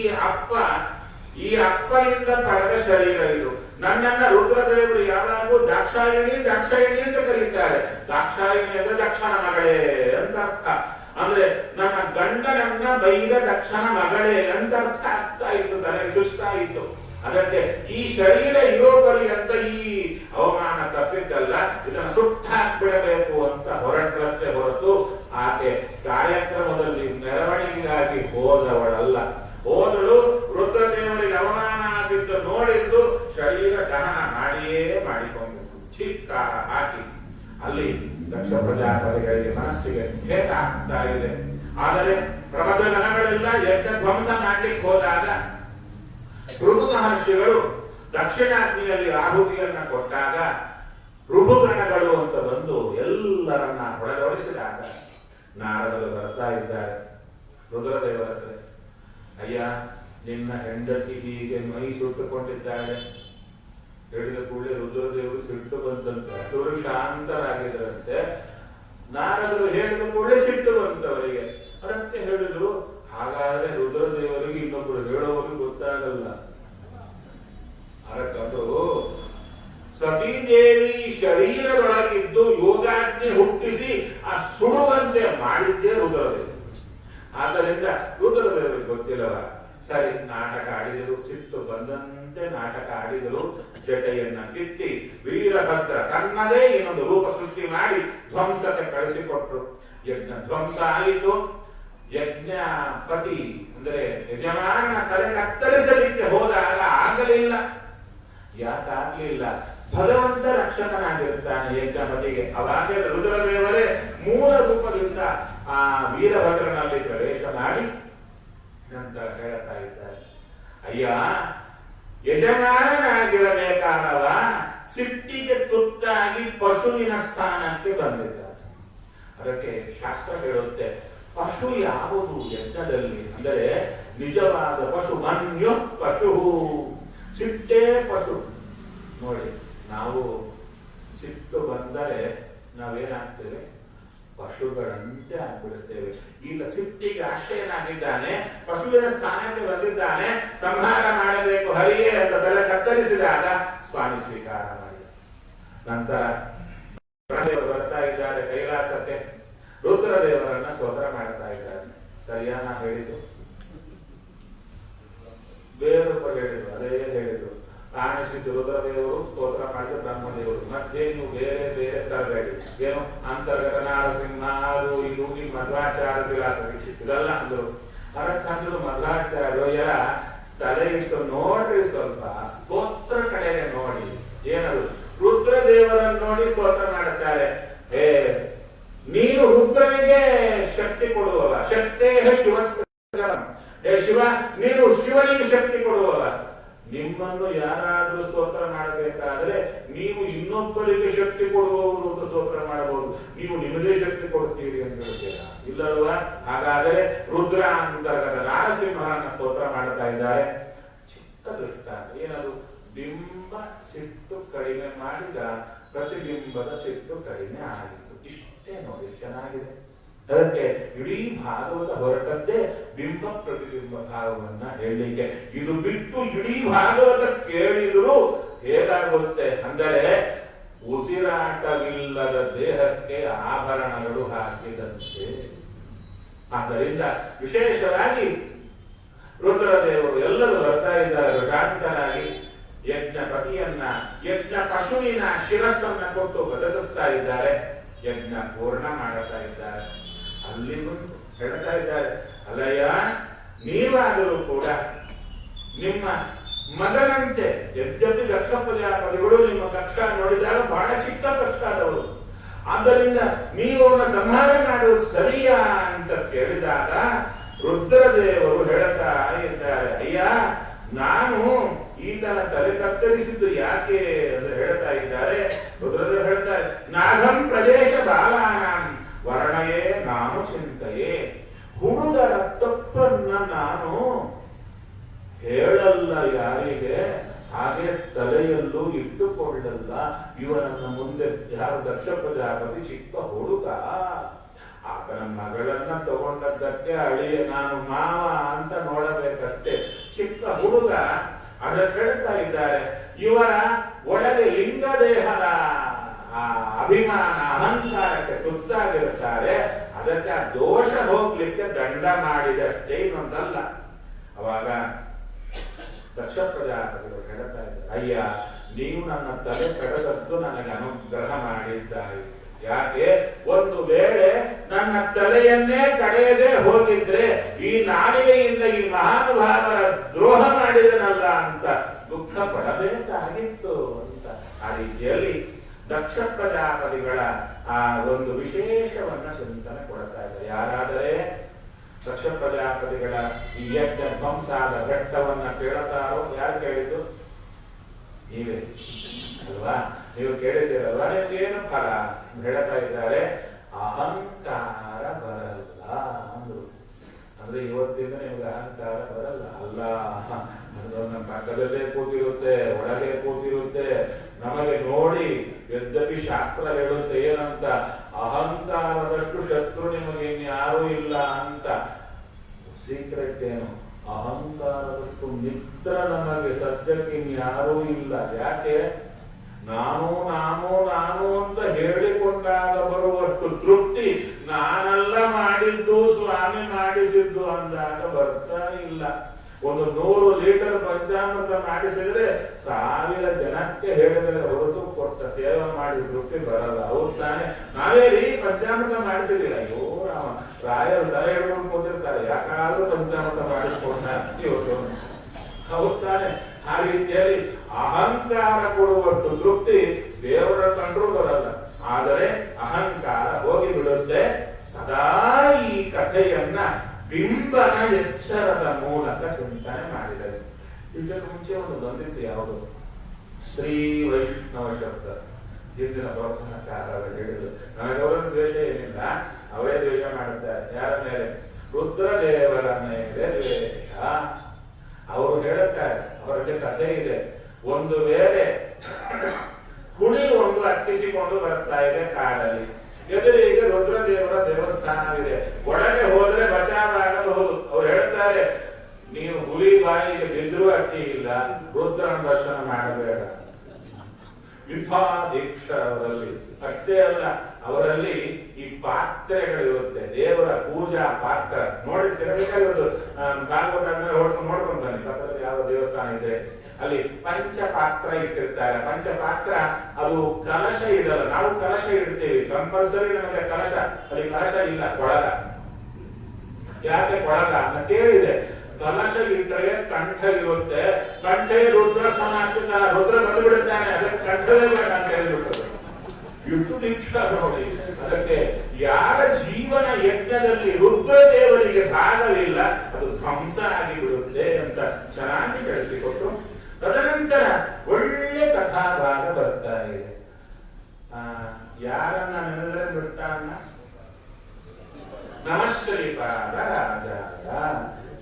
ಅಪ್ಪನಿಂದ ಪಡೆದ ಶರೀರ ಇದು. ನನ್ನನ್ನ ರುದ್ರದೇವರು ಯಾವಾಗೂ ದಾಕ್ಷಾಯಿಣಿ ದಾಕ್ಷಾಯಿಣಿ ಅಂತ ಕರೀತಾರೆ. ದಾಕ್ಷಾಯಿಣಿ ಅಂದ್ರೆ ದಕ್ಷನ ಮಗಳೇ ಅಂತ ಅರ್ಥ. ಅಂದ್ರೆ ನನ್ನ ಗಂಡನನ್ನ ಬೈದ ದಕ್ಷನ ಮಗಳೇ ಅಂತ ಅರ್ಥ ಆಗ್ತಾ ಇತ್ತು, ತನಗೆ ಚುಸ್ತಾ ಇತ್ತು. ಅದಕ್ಕೆ ಈ ಶರೀರ ಇರೋ ಪರ್ಯಂತ ಈ ಅವಮಾನ ತಪ್ಪಿದ್ದಲ್ಲ, ಇದನ್ನು ಸುಟ್ಟಾಕ್ಬಿಡಬೇಕು ಅಂತ ಹೊರಟತ್ತೆ ಹೊರತು ಆಕೆ ಕಾರ್ಯಕ್ರಮದಲ್ಲಿ ಮೆರವಣಿಗೆಗಾಗಿ ಹೋದವಳಲ್ಲ. ಹೋದಳು ರುದ್ರದೇವರಿಗೆ ಅವಮಾನ ಆಗಿದ್ದು ನೋಡಿದ್ದು ಶರೀರ ದಹನ ಮಾಡಿಯೇ ಮಾಡಿಕೊಂಡಿತ್ತು. ಚಿಕ್ಕಾರ ಹಾಕಿ ಅಲ್ಲಿ ದಕ್ಷ ಪ್ರಜಾಪತಿಗಳಿಗೆ ಮನಸ್ಸಿಗೆ ಭೇದ ಆಗ್ತಾ ಇದೆ. ಆದರೆ ಪ್ರಬಂಧ ಗಣಗಳೆಲ್ಲ ಯಜ್ಞ ಧ್ವಂಸ ಮಾಡ್ಲಿಕ್ಕೆ ಹೋದಾಗ ಋತು ಮಹರ್ಷಿಗಳು ದಕ್ಷಿಣಾಗ್ನಿಯಲ್ಲಿ ಆಹುತಿಯನ್ನ ಕೊಟ್ಟಾಗ ಋಭುಗಣಗಳು ಅಂತ ಬಂದು ಎಲ್ಲರನ್ನ ಹೊಡೆದೊಡಿಸಿದಾಗ ನಾರದರು ಬರ್ತಾ ಇದ್ದಾರೆ ರುದ್ರದೇವರ ಹತ್ರ. ಅಯ್ಯ, ನಿನ್ನ ಹೆಂಡತಿ ಹೀಗೆ ಮೈ ಸುಟ್ಟುಕೊಂಡಿದ್ದಾಳೆ. ಹೇಳಿದ ಕೂಡಲೇ ರುದ್ರದೇವರು ಸಿಟ್ಟು ಬಂತಂತೆ. ಅಷ್ಟವರು ಶಾಂತರಾಗಿದ್ದರಂತೆ. ನಾರದರು ಹೇಳಿದ ಕೂಡಲೇ ಸಿಟ್ಟು ಬಂತವರಿಗೆ. ಅದಕ್ಕೆ ಹೇಳಿದ್ರು, ಹಾಗಾದ್ರೆ ರುದ್ರದೇವರಿಗೆ ಇನ್ನೊಬ್ಬರು ಹೇಳೋವರಿಗೆ ಗೊತ್ತಾಗಲ್ಲ. ಅದಕ್ಕಂತೂ ಸತೀದೇವಿ ಶರೀರದೊಳಗಿದ್ದು ಯೋಗಾಜ್ಞೆ ಹುಟ್ಟಿಸಿ ಆ ಸುಡುವಂತೆ ಮಾಡಿದ್ದೇ ರುದ್ರದೇವರು. ಆದ್ದರಿಂದ ರುದ್ರದೇವರಿಗೆ ಗೊತ್ತಿಲ್ಲವ. ಸರಿ, ನಾಟಕ ಆಡಿದರು, ಸಿಟ್ಟು ಬಂದಂತೆ ನಾಟಕ ಆಡಿದರು. ಜಟೆಯನ್ನ ಕಿತ್ತಿ ವೀರಭದ್ರ ತನ್ನದೇ ಇನ್ನೊಂದು ರೂಪ ಸೃಷ್ಟಿ ಮಾಡಿ ಧ್ವಂಸಕ್ಕೆ ಕಳಿಸಿಕೊಟ್ರು. ಯಜ್ಞ ಧ್ವಂಸ ಆಯಿತು. ಯಜ್ಞಪತಿ ಅಂದ್ರೆ ಯಜಮಾನ ತಲೆ ಕತ್ತರಿಸಲಿಕ್ಕೆ ಹೋದಾಗ ಆಗಲಿಲ್ಲ. ಯಾಕಾಗ್ಲಿಲ್ಲ? ಭಗವಂತ ರಕ್ಷಕನಾಗಿರ್ತಾನೆ ಯಜ್ಞಪತಿಗೆ. ಅವಾಗ ರುದ್ರದೇವರೇ ಮೂಲ ರೂಪದಿಂದ ಆ ವೀರಭದ್ರನಲ್ಲಿ ಪ್ರವೇಶ ಮಾಡಿ ನಂತರ ಹೇಳ್ತಾ ಇದ್ದಾರೆ, ಅಯ್ಯ, ಯಜಮಾನನಾಗಿರಬೇಕಾದವ ಸಿಟ್ಟಿಗೆ ತುತ್ತಾಗಿ ಪಶುವಿನ ಸ್ಥಾನಕ್ಕೆ ಬಂದಿದ್ದಾರೆ. ಅದಕ್ಕೆ ಶಾಸ್ತ್ರ ಹೇಳುತ್ತೆ, ಪಶು ಯಾವುದು ಯಜ್ಞದಲ್ಲಿ ಅಂದರೆ ನಿಜವಾದ ಪಶು ಮನ್ಯು ಪಶು, ಸಿಟ್ಟೇ ಪಶು. ನೋಡಿ, ನಾವು ಸಿಟ್ಟು ಬಂದರೆ ನಾವೇನಾಗ್ತೇವೆ? ಪಶುಗಳಂತೆ ಆಗ್ಬಿಡಿಸ್ತೇವೆ. ಈಗ ಸಿಟ್ಟಿಗೆ ಆಶ್ರಯನಾಗಿದ್ದಾನೆ, ಪಶುವಿನ ಸ್ಥಾನಕ್ಕೆ ಬಂದಿದ್ದಾನೆ, ಸಂಹಾರ ಮಾಡಬೇಕು ಹರಿಯೇ ಅಂತ ತಲೆ ಕತ್ತರಿಸಿದಾಗ ಸ್ವಾಮಿ ಸ್ವೀಕಾರ ಮಾಡಿ ನಂತರ ಬರ್ತಾ ಇದ್ದಾರೆ ಕೈಲಾಸಕ್ಕೆ. ರುದ್ರದೇವರನ್ನ ಸ್ತೋತ್ರ ಮಾಡ್ತಾ ಇದ್ದಾರೆ. ಸರಿಯಾ ನಾ ಹೇಳಿದ್ದು? ಬೇರೊಬ್ಬ ಹೇಳಿದ್ರು, ಅದೇ ಹೇಳಿದ್ರು. ಕಾಣಿಸಿದ್ದು ರುದ್ರದೇವರು, ಸ್ತೋತ್ರ ಮಾಡಿದ ಬ್ರಹ್ಮದೇವರು. ಮತ್ತೆ ನೀವು ಬೇರೆ ಬೇರೆ ತರಬೇಡಿ. ಏನು ಅಂತರ್ಗತ ನಾರಸಿಂಹ, ಅದು ಇದು ನಿಮ್ಮ ಮಧ್ವಾಚಾರ್ಯ ಫಿಲಾಸಫಿ ಇದೆಲ್ಲ ಅಂದರು. ಅದಕ್ಕಂದ್ರು ಮಧ್ವಾಚಾರ್ಯರ ತಲೆ ಇಟ್ಟು ನೋಡ್ರಿ, ಸ್ವಲ್ಪ ಸ್ತೋತ್ರ ಕಡೆಗೆ ನೋಡಿ. ಏನು ಮಾಡಬೇಕಾದ್ರೆ ನೀವು ಇನ್ನೊಬ್ಬರಿಗೆ ಶಕ್ತಿ ಕೊಡುವವರು ಅಂತ ಸ್ತೋತ್ರ ಮಾಡಬಹುದು, ನೀವು ನಿಮಗೆ ಶಕ್ತಿ ಕೊಡ್ತೀರಿ ಅಂತ ಹೇಳ್ತೀರಾ ಇಲ್ಲಲ್ವಾ? ಹಾಗಾದರೆ ರುದ್ರ ಅಂತರ್ಗತ ನಾರಸಿಂಹನ ಸ್ತೋತ್ರ ಮಾಡ್ತಾ ಇದ್ದಾರೆ. ಚಿಕ್ಕ ದೃಷ್ಟಾಂತ ಏನದು? ಬಿಂಬ ಸಿಟ್ಟು ಕಡಿಮೆ ಮಾಡಿದ, ಪ್ರತಿಬಿಂಬದ ಸಿಟ್ಟು ಕಡಿಮೆ ಆಗಿತ್ತು. ಇಷ್ಟೇ ನೋಡಿ, ಚೆನ್ನಾಗಿದೆ. ಅದಕ್ಕೆ ಇಡೀ ಭಾಗವತ ಹೊರಟದ್ದೇ ಬಿಂಬ ಪ್ರತಿಬಿಂಬ ಭಾವವನ್ನ ಹೇಳಲಿಕ್ಕೆ. ಇದು ಬಿಟ್ಟು ಇಡೀ ಭಾಗವತ ಕೇಳಿದ್ರು ಹೇಗಾಗುತ್ತೆ ಅಂದರೆ, ಉಸಿರಾಟವಿಲ್ಲದ ದೇಹಕ್ಕೆ ಆಭರಣಗಳು ಹಾಕಿದಂತೆ. ಆದ್ದರಿಂದ ವಿಶೇಷವಾಗಿ ರುದ್ರದೇವರು ಎಲ್ಲರೂ ಬರ್ತಾ ಇದ್ದಾರೆ ಶಾಂತರಾಗಿ. ಯಜ್ಞಪತಿಯನ್ನ, ಯಜ್ಞ ಪಶುವಿನ ಶಿರಸ್ಸನ್ನ ಕೊಟ್ಟು ಬದಲಿಸ್ತಾ ಇದ್ದಾರೆ, ಯಜ್ಞ ಪೂರ್ಣ ಮಾಡುತ್ತಾ ಇದ್ದಾರೆ. ಅಲ್ಲಿ ಬಂದು ಹೇಳ್ತಾ ಇದ್ದಾರೆ, ಅಲ್ಲಯ್ಯ ನೀವಾದರೂ ಕೂಡ ನಿಮ್ಮ ಮಗನಂತೆ, ಯದ್ಯಪಿ ದಕ್ಷ ಪ್ರಜಾಪತಿಗಳು ನಿಮ್ಮ ಕಕ್ಷ ನೋಡಿದಾಗ ಬಹಳ ಚಿಕ್ಕ ಕಕ್ಷದವರು, ಆದ್ದರಿಂದ ನೀವು ಅವನ ಸಂಹಾರ ಮಾಡುವುದು ಸರಿಯಾ ಅಂತ ಕೇಳಿದಾಗ ರುದ್ರದೇವರು ಹೇಳ್ತಾ ಇದ್ದಾರೆ, ಅಯ್ಯ ನಾನು ಈತನ ತಲೆ ಕತ್ತರಿಸಿದ್ದು ಯಾಕೆ ಅಂತ ಹೇಳ್ತಾ ಇದ್ದಾರೆ. ರುದ್ರದೇವರು ಹೇಳ್ತಾರೆ, ನಾಗಂ ಪ್ರದೇಶ ಬಾಲಾನಾಂ ವರ್ಣಯೇ ನಾನು ಚಿಂತೆಯೇ. ಹುಡುಗರ ತಪ್ಪನ್ನ ನಾನು ಹೇಳಲ್ಲ ಯಾರಿಗೆ, ಹಾಗೆ ತಲೆಯಲ್ಲೂ ಇಟ್ಟುಕೊಳ್ಳಲ್ಲ. ಇವನನ್ನ ಮುಂದೆ ಯಾರು ದಕ್ಷ ಪ್ರಜಾಪತಿ ಚಿಕ್ಕ ಹುಡುಗ, ಆತನ ಮಗಳನ್ನ ತಗೊಂಡದ್ದಕ್ಕೆ ಅಳಿಯ ನಾನು ಮಾವ ಅಂತ ನೋಡಬೇಕಷ್ಟೇ, ಚಿಕ್ಕ ಹುಡುಗ. ಅದಕ್ಕೆ ಹೇಳ್ತಾ ಇದ್ದಾರೆ, ಇವರ ಒಳಗೆ ಲಿಂಗದೇಹದ ಅಭಿಮಾನ ಅಹಂಕಾರಕ್ಕೆ ತುತ್ತಾಗಿರುತ್ತಾರೆ. ಅದಕ್ಕೆ ಆ ದೋಷ ಹೋಗ್ಲಿಕ್ಕೆ ದಂಡ ಮಾಡಿದಷ್ಟೇ, ಇನ್ನೊಂದಲ್ಲ. ಅವಾಗ ದಕ್ಷ ಪ್ರಜಾಪತಿಗಳು ಹೇಳ್ತಾ ಇದ್ದಾರೆ, ಅಯ್ಯ ನೀವು ನನ್ನ ತಲೆ ಕಡದದ್ದು ನನಗೆ ಅನುಗ್ರಹ ಮಾಡಿದ್ದಾರೆ. ಯಾಕೆ? ಒಂದು ವೇಳೆ ನನ್ನ ತಲೆಯನ್ನೇ ಕಡೆಯದೆ ಹೋಗಿದ್ರೆ ಈ ನಾಲಿಗೆಯಿಂದ ಈ ಮಹಾನುಭಾವರ ದ್ರೋಹ ಮಾಡಿದನಲ್ಲ ಅಂತ ದುಃಖ ಪಡಬೇಕಾಗಿತ್ತು ಅಂತ. ಆ ರೀತಿಯಲ್ಲಿ ದಕ್ಷ ಪ್ರಜಾಪತಿಗಳ ಆ ಒಂದು ವಿಶೇಷವನ್ನ ಚಿಂತನೆ ಕೊಡ್ತಾ ಇದ್ದಾರೆ. ಯಾರಾದರೆ ದಕ್ಷ ಪ್ರಜಾಪತಿಗಳ ಈ ಯಜ್ಞ ಧ್ವಂಸಾದ ಘಟ್ಟವನ್ನ ಕೇಳುತ್ತಾರೋ, ಯಾರು ಕೇಳಿದ್ದು? ನೀವೇ ಅಲ್ವಾ? ನೀವು ಕೇಳಿದ್ದೀರಲ್ವಾ? ನಿಮ್ಗೇನು ಫಲ ಹೇಳ್ತಾ ಇದ್ದಾರೆ, ಅಹಂಕಾರ ಬರಲ್ಲ ಅಂದ್ರು. ಅಂದ್ರೆ ಇವತ್ತಿಂದ ನಿಮ್ಗೆ ಅಹಂಕಾರ ಬರಲ್ಲ ಅಲ್ಲ, ನಮ್ಮ ಪಕ್ಕದಲ್ಲೇ ಕೂತಿರುತ್ತೆ, ಒಳಗೆ ಕೂತಿರುತ್ತೆ. ನಮಗೆ ನೋಡಿ ಯದ್ಯಪಿ ಶಾಸ್ತ್ರ ಹೇಳುತ್ತೆ ಏನಂತ, ಅಹಂಕಾರದಷ್ಟು ಶತ್ರು ನಿಮಗೆ ಇನ್ಯಾರೂ ಇಲ್ಲ ಅಂತ. ಸೀಕ್ರೆಟ್ ಏನು? ಅಹಂಕಾರದಷ್ಟು ಮಿತ್ರ ನಮಗೆ ಸದ್ಯಕ್ಕೆ ಇನ್ಯಾರೂ ಇಲ್ಲ. ಯಾಕೆ? ನಾನು ನಾನು ನಾನು ಅಂತ ಹೇಳಿಕೊಂಡಾಗ ಬರುವಷ್ಟು ತೃಪ್ತಿ ನಾನೆಲ್ಲ ಮಾಡಿದ್ದು ಸ್ವಾಮಿ ಮಾಡಿಸಿದ್ದು ಅಂದಾಗ ಬರ್ತಾ ಇಲ್ಲ. ಒಂದು 100 ಲೀಟರ್ ಪಂಚಾಮೃತ ಮಾಡಿಸಿದ್ರೆ 1000 ಜನಕ್ಕೆ ಹೇಳಿದರೆ ಹೊರತು ಕೊಟ್ಟ ಸೇವೆ ಮಾಡಿ ತೃಪ್ತಿ ಬರಲ್ಲ. ಹೌದು ತಾನೆ? ನಾವೇ ರೀ ಪಂಚಾಮೃತ ಮಾಡಿಸಿದಿಲ್ಲ, ಅಯ್ಯೋ ರಾಮ ರಾಯರು ತಲೆ ಹಿಡ್ಕೊಂಡು ಕೂತಿರ್ತಾರೆ, ಯಾಕಾದ್ರೂ ಪಂಚಾಮೃತ ಮಾಡಿಸ್ಕೊಂಡ ಇವತ್ತು. ಹೌದು ತಾನೆ? ಆ ರೀತಿಯಲ್ಲಿ ಅಹಂಕಾರ ಕೊಡುವಷ್ಟು ತೃಪ್ತಿ ದೇವರ ಕಂಡ್ರೂ ಬರಲ್ಲ. ಆದರೆ ಅಹಂಕಾರ ಹೋಗಿ ಬಿಡುತ್ತೆ. ಸದಾ ಈ ಕಥೆಯನ್ನ ಬಿಂಬನ ಎಚ್ಚರದ ಮೂಲಕ ಚಿಂತನೆ ಮಾಡಿದರೆ. ಇದಕ್ಕೆ ಮುಂಚೆ ಒಂದು ಬಂದಿತ್ತು ಯಾವುದು? ಶ್ರೀ ವೈಷ್ಣವ ಶಬ್ದ. ಹಿಂದಿನ ಪ್ರವಚನಕಾರರು ಹೇಳಿದ್ರು, ನನಗವರ ದ್ವೇಷ ಏನಿಲ್ಲ, ಅವರೇ ದ್ವೇಷ ಮಾಡುತ್ತಾರೆ. ಯಾರ ಮೇಲೆ? ರುದ್ರದೇವರ ಮೇಲೆ ದ್ವೇಷ. ಅವರು ಹೇಳುತ್ತಾರೆ, ಅವರಿಗೆ ಕಥೆ ಇದೆ. ಒಂದು ವೇಳೆ ಹುಳಿ ಒಂದು ಅಟ್ಟಿಸಿಕೊಂಡು ಬರ್ತಾ ಇದೆ ಕಾಡಲ್ಲಿ, ಎದುರಿಗೆ ರುದ್ರದೇವರ ದೇವಸ್ಥಾನವಿದೆ, ಒಳಗೆ ಹೋದ್ರೆ ಬಚಾವಾಗಬಹುದು. ಅವ್ರು ಹೇಳ್ತಾರೆ, ನೀವು ಹುಲಿ ಬಾಯಿಗೆ ಬಿದ್ದರೂ ಅಟ್ಟಿ ಇಲ್ಲ, ರುದ್ರನ ದರ್ಶನ ಮಾಡಬೇಡ. ಇಂಥ ದೀಕ್ಷ ಅವರಲ್ಲಿ. ಅಷ್ಟೇ ಅಲ್ಲ, ಅವರಲ್ಲಿ ಈ ಪಾತ್ರೆಗಳಿರುತ್ತೆ, ದೇವರ ಪೂಜಾ ಪಾತ್ರ. ನೋಡಿ ತಿರಬೇಕಾಗಿರೋದು ನೋಡ್ಕೊಂಡು ಬನ್ನಿ, ಪಕ್ಕದಲ್ಲಿ ಯಾವ ದೇವಸ್ಥಾನ ಇದೆ ಅಲ್ಲಿ ಪಂಚಪಾತ್ರ ಇಟ್ಟಿರ್ತಾರೆ. ಪಂಚಪಾತ್ರ ಅದು ಕಲಶ ಇಡಲ್ಲ. ನಾವು ಕಲಶ ಇಡ್ತೀವಿ ಕಂಪಲ್ಸರಿ, ನಮಗೆ ಕಲಶ. ಅಲ್ಲಿ ಕಲಶ ಇಲ್ಲ, ಕೊಳಗ. ಯಾಕೆ ಕೊಳಗ ಅಂತ ಕೇಳಿದೆ. ಕಲಶ ಇಟ್ಟರೆ ಕಂಠ ಇರುತ್ತೆ, ಕಂಠೆ ರುದ್ರ ಸಮಾಶ್ರಿತ, ರುದ್ರ ಬಂದುಬಿಡುತ್ತಾನೆ, ಅದಕ್ಕೆ ಕಂಠವೇ ಬೇಡ ಅಂತ ಹೇಳಿಬಿಟ್ಟರು. ಇಟ್ಟು ದೀಕ್ಷಾ ನೋಡಿ. ಅದಕ್ಕೆ ಯಾರ ಜೀವನ ಯಜ್ಞದಲ್ಲಿ ರುದ್ರದೇವರಿಗೆ ಭಾಗವಿಲ್ಲ, ಅದು ಧ್ವಂಸ ಆಗಿ ಬಿಡುತ್ತೆ ಅಂತ ಚೆನ್ನಾಗಿ ತಿಳಿಸಿಕೊಟ್ಟು, ತದನಂತರ ಒಳ್ಳೆ ಕಥಾ ಭಾಗ ಬರ್ತಾ ಇದೆ. ಯಾರನ್ನ ನೆನೆದರೆ ಬಿಡ್ತಾನ? ನಮಃ ಶ್ರೀಪಾದರಾಜಾಯ.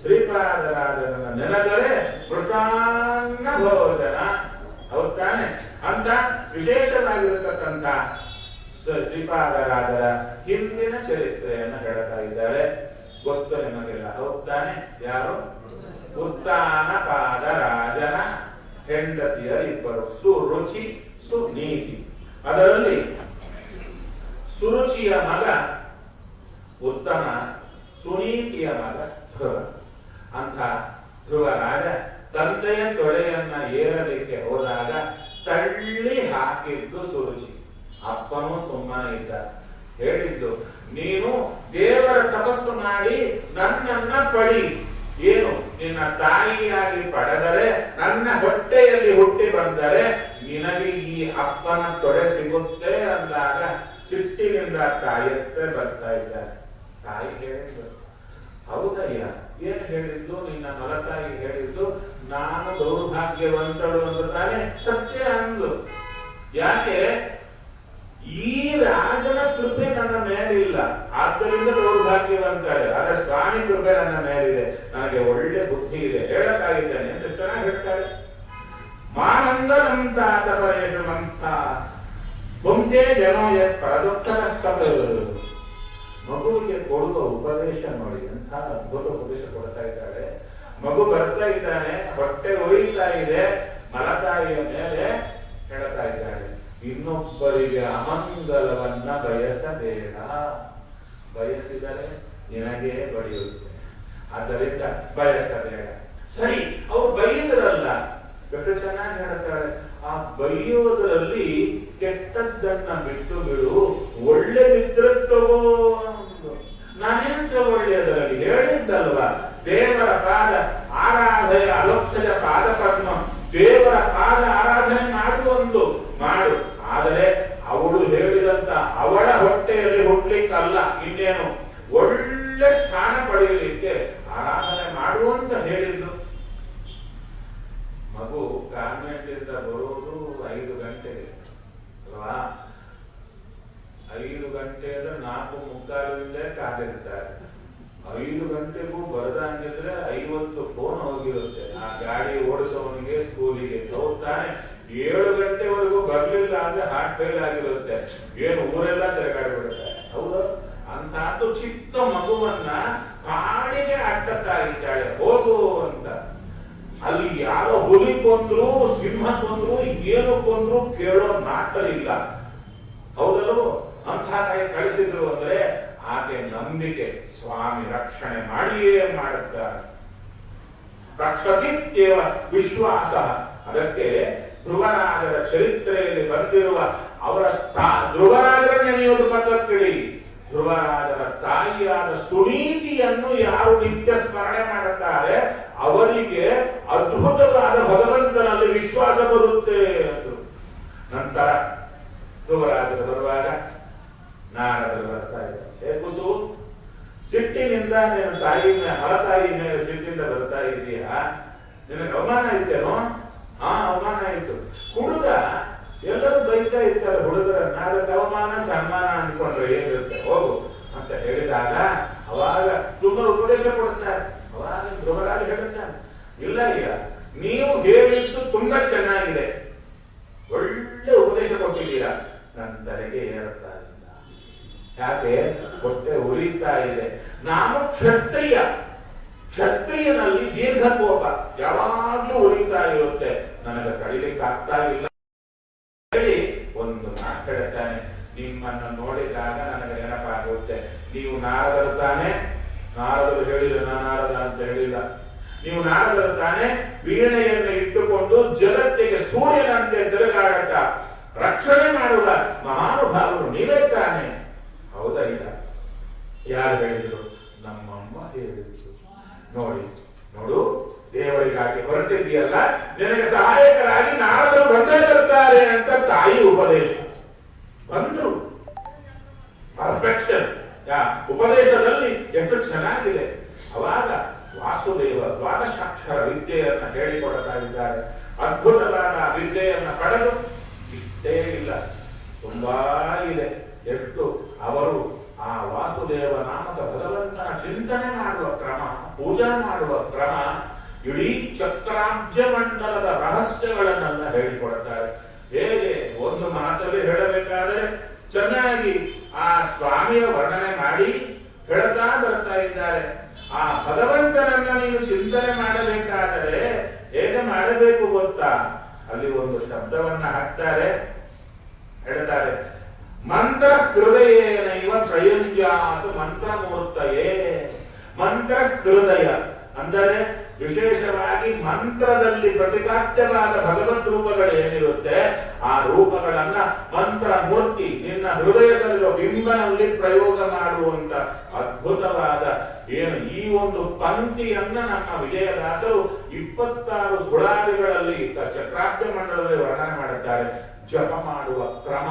ಶ್ರೀಪಾದರಾಜರನ್ನ ನೆನೆದರೆ ಮೃಷ್ಟಾನ್ನ ಭೋಜನ. ಹೌದ್ ತಾನೆ? ಅಂತ ವಿಶೇಷವಾಗಿರತಕ್ಕಂಥ ಶ್ರೀಪಾದರಾಜರ ಹಿಂದಿನ ಚರಿತ್ರೆಯನ್ನು ಹೇಳ್ತಾ ಇದ್ದಾರೆ. ಗೊತ್ತು ನಿಮಗೆಲ್ಲ. ಹೌದ್ ತಾನೆ? ಯಾರು? ಉತ್ತಾನಪಾದರಾಜನ ಹೆಂಡತಿಯರು ಇಬ್ಬರು, ಸುರುಚಿ ಸುನೀತಿ. ಅದರಲ್ಲಿ ಸುರುಚಿಯ ಮಗ ಉತ್ತಮ, ಸುನೀತಿಯ ಮಗ ಧ್ರುವ. ಅಂತ ಧ್ರುವರಾಜ ತಂದೆಯ ತೊಳೆಯನ್ನ ಏರಲಿಕ್ಕೆ ಹೋದಾಗ ತಳ್ಳಿ ಹಾಕಿದ್ದು ಸುರುಚಿ. ಅಪ್ಪನೂ ಸುಮ್ಮನೆ ಇದ್ದ. ಹೇಳಿದ್ದು, ನೀನು ದೇವರ ತಪಸ್ಸು ಮಾಡಿ ನನ್ನನ್ನ ಪಡಿ. ಏನು? ನಿನ್ನ ತಾಯಿಯಾಗಿ ಪಡೆದರೆ, ನನ್ನ ಹೊಟ್ಟೆಯಲ್ಲಿ ಹುಟ್ಟಿ ಬಂದರೆ ನಿನಗೆ ಈ ಅಪ್ಪನ ತೊಡೆ ಸಿಗುತ್ತೆ ಅಂದಾಗ ಸಿಟ್ಟಿನಿಂದ ತಾಯಿಯತ್ತೆ ಬರ್ತಾ ಇದ್ದಾರೆ. ತಾಯಿ ಹೇಳಿದ್ದು, ಹೌದಯ್ಯ, ಏನ್ ಹೇಳಿದ್ದು? ನಿನ್ನ ಮಲತಾಯಿ ಹೇಳಿದ್ದು ನಾನು ದೌರ್ಭಾಗ್ಯವಂತಳು ಅಂತ ತಾನೆ ಸತ್ಯ ಅಂದು. ಯಾಕೆ? ಈ ರಾಜನ ಕೃಪೆ ನನ್ನ ಮೇಲಿಲ್ಲ, ಆದ್ದರಿಂದ ದೌರ್ಭಾಗ್ಯವಂತಾಳೆ. ಆದ್ರೆ ಸ್ವಾಮಿ ಕೃಪೆ ನನ್ನ ಮೇಲಿದೆ, ನನಗೆ ಒಳ್ಳೆ ಬುದ್ಧಿ ಇದೆ, ಹೇಳಕ್ಕಾಗಿದ್ದೇನೆ ಅಂತ ಚೆನ್ನಾಗಿ ಹೇಳ್ತಾರೆ. ಮಾನಂದನಂತಾತ ಪರೇಶ ಮಂಥ ಬೊಂತೆ ಜನೋ ಯತ್ ಪರದೊತ್ತರಸ್ತವ. ಮಗುವಿಗೆ ಕೊಡುವ ಉಪದೇಶ ನೋಡಿ, ಎಂಥ ಅದ್ಭುತ ಉಪದೇಶ ಕೊಡ್ತಾ ಇದ್ದಾಳೆ. ಮಗು ಬರ್ತಾ ಇದ್ದಾನೆ, ಹೊಟ್ಟೆ ಉರಿತಾ ಇದೆ, ಮಲತಾಯಿಯ ಮೇಲೆ ಹೇಳ್ತಾ ಇದ್ದಾಳೆ, ಇನ್ನೊಬ್ಬರಿಗೆ ಅಮಂಗಲವನ್ನ ಬಯಸಬೇಡ, ಬಯಸಿದರೆ ನಿನಗೆ ಬಡಿಯುತ್ತೆ, ಆದ್ದರಿಂದ ಬಯಸಬೇಡ. ಸರಿ, ಅವ್ರು ಬೈದರಲ್ಲ, ಎಷ್ಟು ಚೆನ್ನಾಗಿ ಹೇಳ್ತಾಳೆ. ಆ ಬೈಯೋದ್ರಲ್ಲಿ ಕೆಟ್ಟದ್ದನ್ನ ಬಿಟ್ಟು ಬಿಡು, ಒಳ್ಳೆದಿದ್ರೆ ತಗೋ. ನಾನೆಂತ ಒಳ್ಳೆಯದರಲ್ಲಿ ಹೇಳಿದ್ದಲ್ವಾ? ದೇವರ ಪಾದ ಆರಾಧನೆ, ಅಲೋಕ್ಷಯ ಪಾದ ಪದ್ಮ, ದೇವರ ಪಾದ ಆರಾಧನೆ ಮಾಡುವಂದು ಮಾಡು. ಆದರೆ ಅವಳು ಹೇಳಿದಂತ ಅವಳ ಹೊಟ್ಟೆಯಲ್ಲಿ ಹುಟ್ಲಿಕ್ಕಲ್ಲ, ಇನ್ನೇನು ಒಳ್ಳೆ ಸ್ಥಾನ ಪಡೆಯಲಿಕ್ಕೆ ಆರಾಧನೆ ಮಾಡುವಂತ ಹೇಳಿದ್ದು. ಮಗು ಕಾನ್ವೆಂಟ್ ಇಂದ ಬರೋದು 5 ಗಂಟೆಗೆ ಅಲ್ವಾ? 5 ಗಂಟೆ ಅಂದ್ರೆ 4:45 ಕಾದಿರ್ತಾರೆ. 5 ಗಂಟೆಗೂ ಬರದಂಗಿದ್ರೆ 50 ಫೋನ್ ಹೋಗಿರುತ್ತೆ ಆ ಗಾಡಿ ಓಡಿಸೋವನಿಗೆ, ಸ್ಕೂಲಿಗೆ. ಹೋಗ್ತಾನೆ 7 ಗಂಟೆವರೆಗೂ ಬರ್ಲಿಲ್ಲ ಅಂದ್ರೆ ಹಾರ್ಟ್ ಫೇಲ್ ಆಗಿರುತ್ತೆ. ಏನು ಊರೆಲ್ಲ ತಿರುಗಾಡಿಬಿಡುತ್ತೆ. ಹೌದು, ಅಂತೂ ಚಿಕ್ಕ ಮಗುವನ್ನ ಕಾಡಿಗೆ ಅಡ್ಡತ್ತಾ ಇದ್ದಾಳೆ, ಹೋಗು ಅಂತ. ಅಲ್ಲಿ ಯಾರೋ ಹುಲಿ ಕೊಂದ್ರು, ಸಿಂಹ ಕೊಂದ್ರು, ಏನು ಕೊಂದ್ರು ಕೇಳೋ ನಾಟಲಿಲ್ಲ. ಹೌದಲ್ವ? ಅಂತ ಕಳಿಸಿದ್ರು ಅಂದ್ರೆ ಆಕೆ ನಂಬಿಕೆ, ಸ್ವಾಮಿ ರಕ್ಷಣೆ ಮಾಡಿಯೇ ಮಾಡುತ್ತಾರೆ. ರಕ್ಷತಿತ್ಯೇವ ವಿಶ್ವಾಸ. ಅದಕ್ಕೆ ಧ್ರುವರಾಜರ ಚರಿತ್ರೆಯಲ್ಲಿ ಬಂದಿರುವ ಅವರ ಧ್ರುವರಾಜರ ನೆನೆಯೋದು ಪಕ್ಕಕ್ಕಿಡಿ. ಧ್ರುವರಾಜರ ತಾಯಿಯಾದ ಸುನೀತಿಯನ್ನು ಯಾರು ನಿತ್ಯ ಸ್ಮರಣೆ ಮಾಡುತ್ತಾರೆ ಅವರಿಗೆ ಅದ್ಭುತವಾದ ಭಗವಂತನಲ್ಲಿ ವಿಶ್ವಾಸ ಬರುತ್ತೆ ಅಂದ್ರು. ನಂತರ ಧ್ರುವರಾಜರು ಬರುವಾಗ ನಾರದರು ಬರ್ತಾ ಇದ್ದಾರೆ. ಕುಸು, ಸಿಟ್ಟಿನಿಂದ ನೀನು ಮಲತಾಯಿ ಮೇಲೆ ಸಿಟ್ಟಿಂದ ಬರ್ತಾ ಇದೀಯಾ? ನಿನಗೆ ಅವಮಾನ ಇತ್ತೇನೋ? ಅವಮಾನ ಇತ್ತು. ಹುಡುಗ ಎಲ್ಲರೂ ಬೈತಾ ಇರ್ತಾರೆ ಹುಡುಗರನ್ನ, ಅದಕ್ಕೆ ಅವಮಾನ ಸನ್ಮಾನ ಅಂದ್ಕೊಂಡ್ರೆ ಏನಿರುತ್ತೆ, ಹೋಗು ಅಂತ ಹೇಳಿದಾಗ ಅವಾಗ ತುಂಬಾ ಉಪದೇಶ ಕೊಡ್ತಾರೆ. ಅವಾಗ ಧ್ರುವರಾಜ ಹೇಳ್ತಾನೆ, ಇಲ್ಲ ಈಗ ನೀವು ಹೇಳಿದ್ದು ತುಂಬಾ ಚೆನ್ನಾಗಿದೆ, ಒಳ್ಳೆ ಉಪದೇಶ ಕೊಟ್ಟಿದ್ದೀರಾ, ನನ್ನ ತಲೆಗೆ ಏರ್ತಾ ಇಲ್ಲ. ಯಾಕೆ? ಹೊಟ್ಟೆ ಉರಿತಾ ಇದೆ. ನಾನು ಕ್ಷತ್ರಿಯ, ಕ್ಷತ್ರಿಯನಲ್ಲಿ ದೀರ್ಘ ಕೋಪ ಯಾವಾಗ್ಲೂ ಉರಿತಾ ಇರುತ್ತೆ, ನನಗೆ ಕಡಿಲಿಕ್ಕೆ ಆಗ್ತಾ ಇಲ್ಲ ಹೇಳಿ ಒಂದು ಮಾತು ಹೇಳ್ತಾನೆ. ನಿಮ್ಮನ್ನು ನೋಡಿದಾಗ ನನಗೆ ನೆನಪಾಗುತ್ತೆ, ನೀವು ನಾರದರು ತಾನೆ? ನಾರದರು ಹೇಳಿಲ್ಲ, ನಾನು ನಾರದ ಅಂತ ಹೇಳಿಲ್ಲ. ನೀವು ನಾರದರು ತಾನೆ? ವೀಣೆಯನ್ನು ಇಟ್ಟುಕೊಂಡು ಜಗತ್ತಿಗೆ ಸೂರ್ಯನಂತೆ ತಿರುಗಾಡಟ ರಕ್ಷಣೆ ಮಾಡುವ ಮಹಾನುಭಾವರು ನೀವೇ ತಾನೆ? ಹೌದಾ? ಇಲ್ಲ. ಯಾರು ಹೇಳಿದ್ರು? ನಮ್ಮಮ್ಮ ಹೇಳಿದ್ರು. ನೋಡಿ ನೋಡು, ದೇವರಿಗಾಗಿ ಹೊರಟಿದೆಯಲ್ಲ, ನಿನಗೆ ಸಹಾಯಕರಾಗಿ ನಾರದರು ಬಂದೇ ಬರ್ತಾರೆ ಅಂತ ತಾಯಿ ಉಪದೇಶ. ಬಂದ್ರು, ಪರ್ಫೆಕ್ಷನ್ ಉಪದೇಶದಲ್ಲಿ ಎಷ್ಟು ಚೆನ್ನಾಗಿದೆ. ಅವಾಗ ವಾಸುದೇವ ದ್ವಾದಶಾಕ್ಷರ ವಿದ್ಯೆಯನ್ನ ಹೇಳಿಕೊಡ್ತಾ ಇದ್ದಾರೆ. ಅದ್ಭುತವಾದ ವಿದ್ಯೆಯನ್ನ ಪಡೆದು ಶ್ಲೋಕದಲ್ಲಿ ಹೇಳಬೇಕಾದರೆ ಚೆನ್ನಾಗಿ ಆ ಸ್ವಾಮಿಯ ವರ್ಣನೆ ಮಾಡಿ ಹೇಳ್ತಾ ಬರ್ತಾ ಇದ್ದಾರೆ. ಆ ಭಗವಂತನನ್ನ ನೀನು ಚಿಂತನೆ ಮಾಡಬೇಕಾದರೆ ಹೇಗೆ ಮಾಡಬೇಕು ಗೊತ್ತಾ? ಅಲ್ಲಿ ಒಂದು ಶಬ್ದವನ್ನ ಹಾಕ್ತಾರೆ, ಹೇಳ್ತಾರೆ ಮಂತ್ರ ಹೃದಯೇನೈವ ತ್ರಯಂತ್ಯಾತ್ ಮಂತ್ರ ಮೂರ್ತಯೇ. ಮಂತ್ರ ಹೃದಯ ಅಂದರೆ ವಿಶೇಷವಾಗಿ ಮಂತ್ರದಲ್ಲಿ ಪ್ರತಿಪಾದ್ಯವಾದ ಭಗವದ್ ರೂಪಗಳೇನಿರುತ್ತೆ ಆ ರೂಪಗಳನ್ನ ಮಂತ್ರ ಮೂರ್ತಿ ನಿನ್ನ ಹೃದಯದಲ್ಲಿರುವ ಬಿಂಬನಲ್ಲಿ ಪ್ರಯೋಗ ಮಾಡುವಂತ ಅದ್ಭುತವಾದ ಏನು ಈ ಒಂದು ಪಂಕ್ತಿಯನ್ನ ನಮ್ಮ ವಿಜಯದಾಸರು 26 ಸುಳಾದಿಗಳಲ್ಲಿ ಚಕ್ರಾಬ್ಜ ಮಂಡಲದಲ್ಲಿ ವರ್ಣನೆ ಮಾಡುತ್ತಾರೆ. ಜಪ ಮಾಡುವ ಕ್ರಮ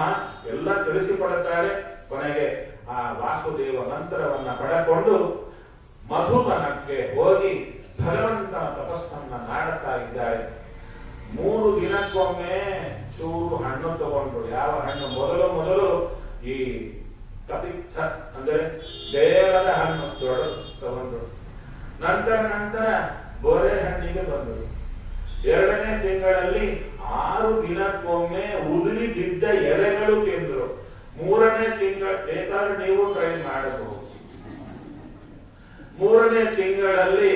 ಎಲ್ಲ ತಿಳಿಸಿಕೊಡುತ್ತಾರೆ. ಕೊನೆಗೆ ಆ ವಾಸುದೇವ ಮಂತ್ರವನ್ನ ಪಡೆಕೊಂಡು ಮಧುವನಕ್ಕೆ ಹೋಗಿ ಭಗವಂತನ ತಪಸ್ಸನ್ನ ಮಾಡುತ್ತಾ ಇದ್ದಾರೆ. 3 ದಿನಕ್ಕೊಮ್ಮೆ ಚೂರು ಹಣ್ಣು ತಗೊಂಡ್ರು. ಯಾವ ಹಣ್ಣು? ಮೊದಲು ಈ ಕಪಿತ್ತ ಅಂದರೆ ದೇವದ ಹಣ್ಣು ತಗೊಂಡ್ರು. ನಂತರ ಬೋರೆ ಹಣ್ಣಿಗೆ ಬಂದರು. 2ನೇ ತಿಂಗಳಲ್ಲಿ 6 ದಿನಕ್ಕೊಮ್ಮೆ ಉದುರಿ ಬಿದ್ದ ಎಲೆಗಳು ತಿಂದ್ರು. 3ನೇ ತಿಂಗಳ ಬೇಕಾದ್ರೆ ನೀವು ಟ್ರೈ ಮಾಡಬಹುದು. 3ನೇ ತಿಂಗಳಲ್ಲಿ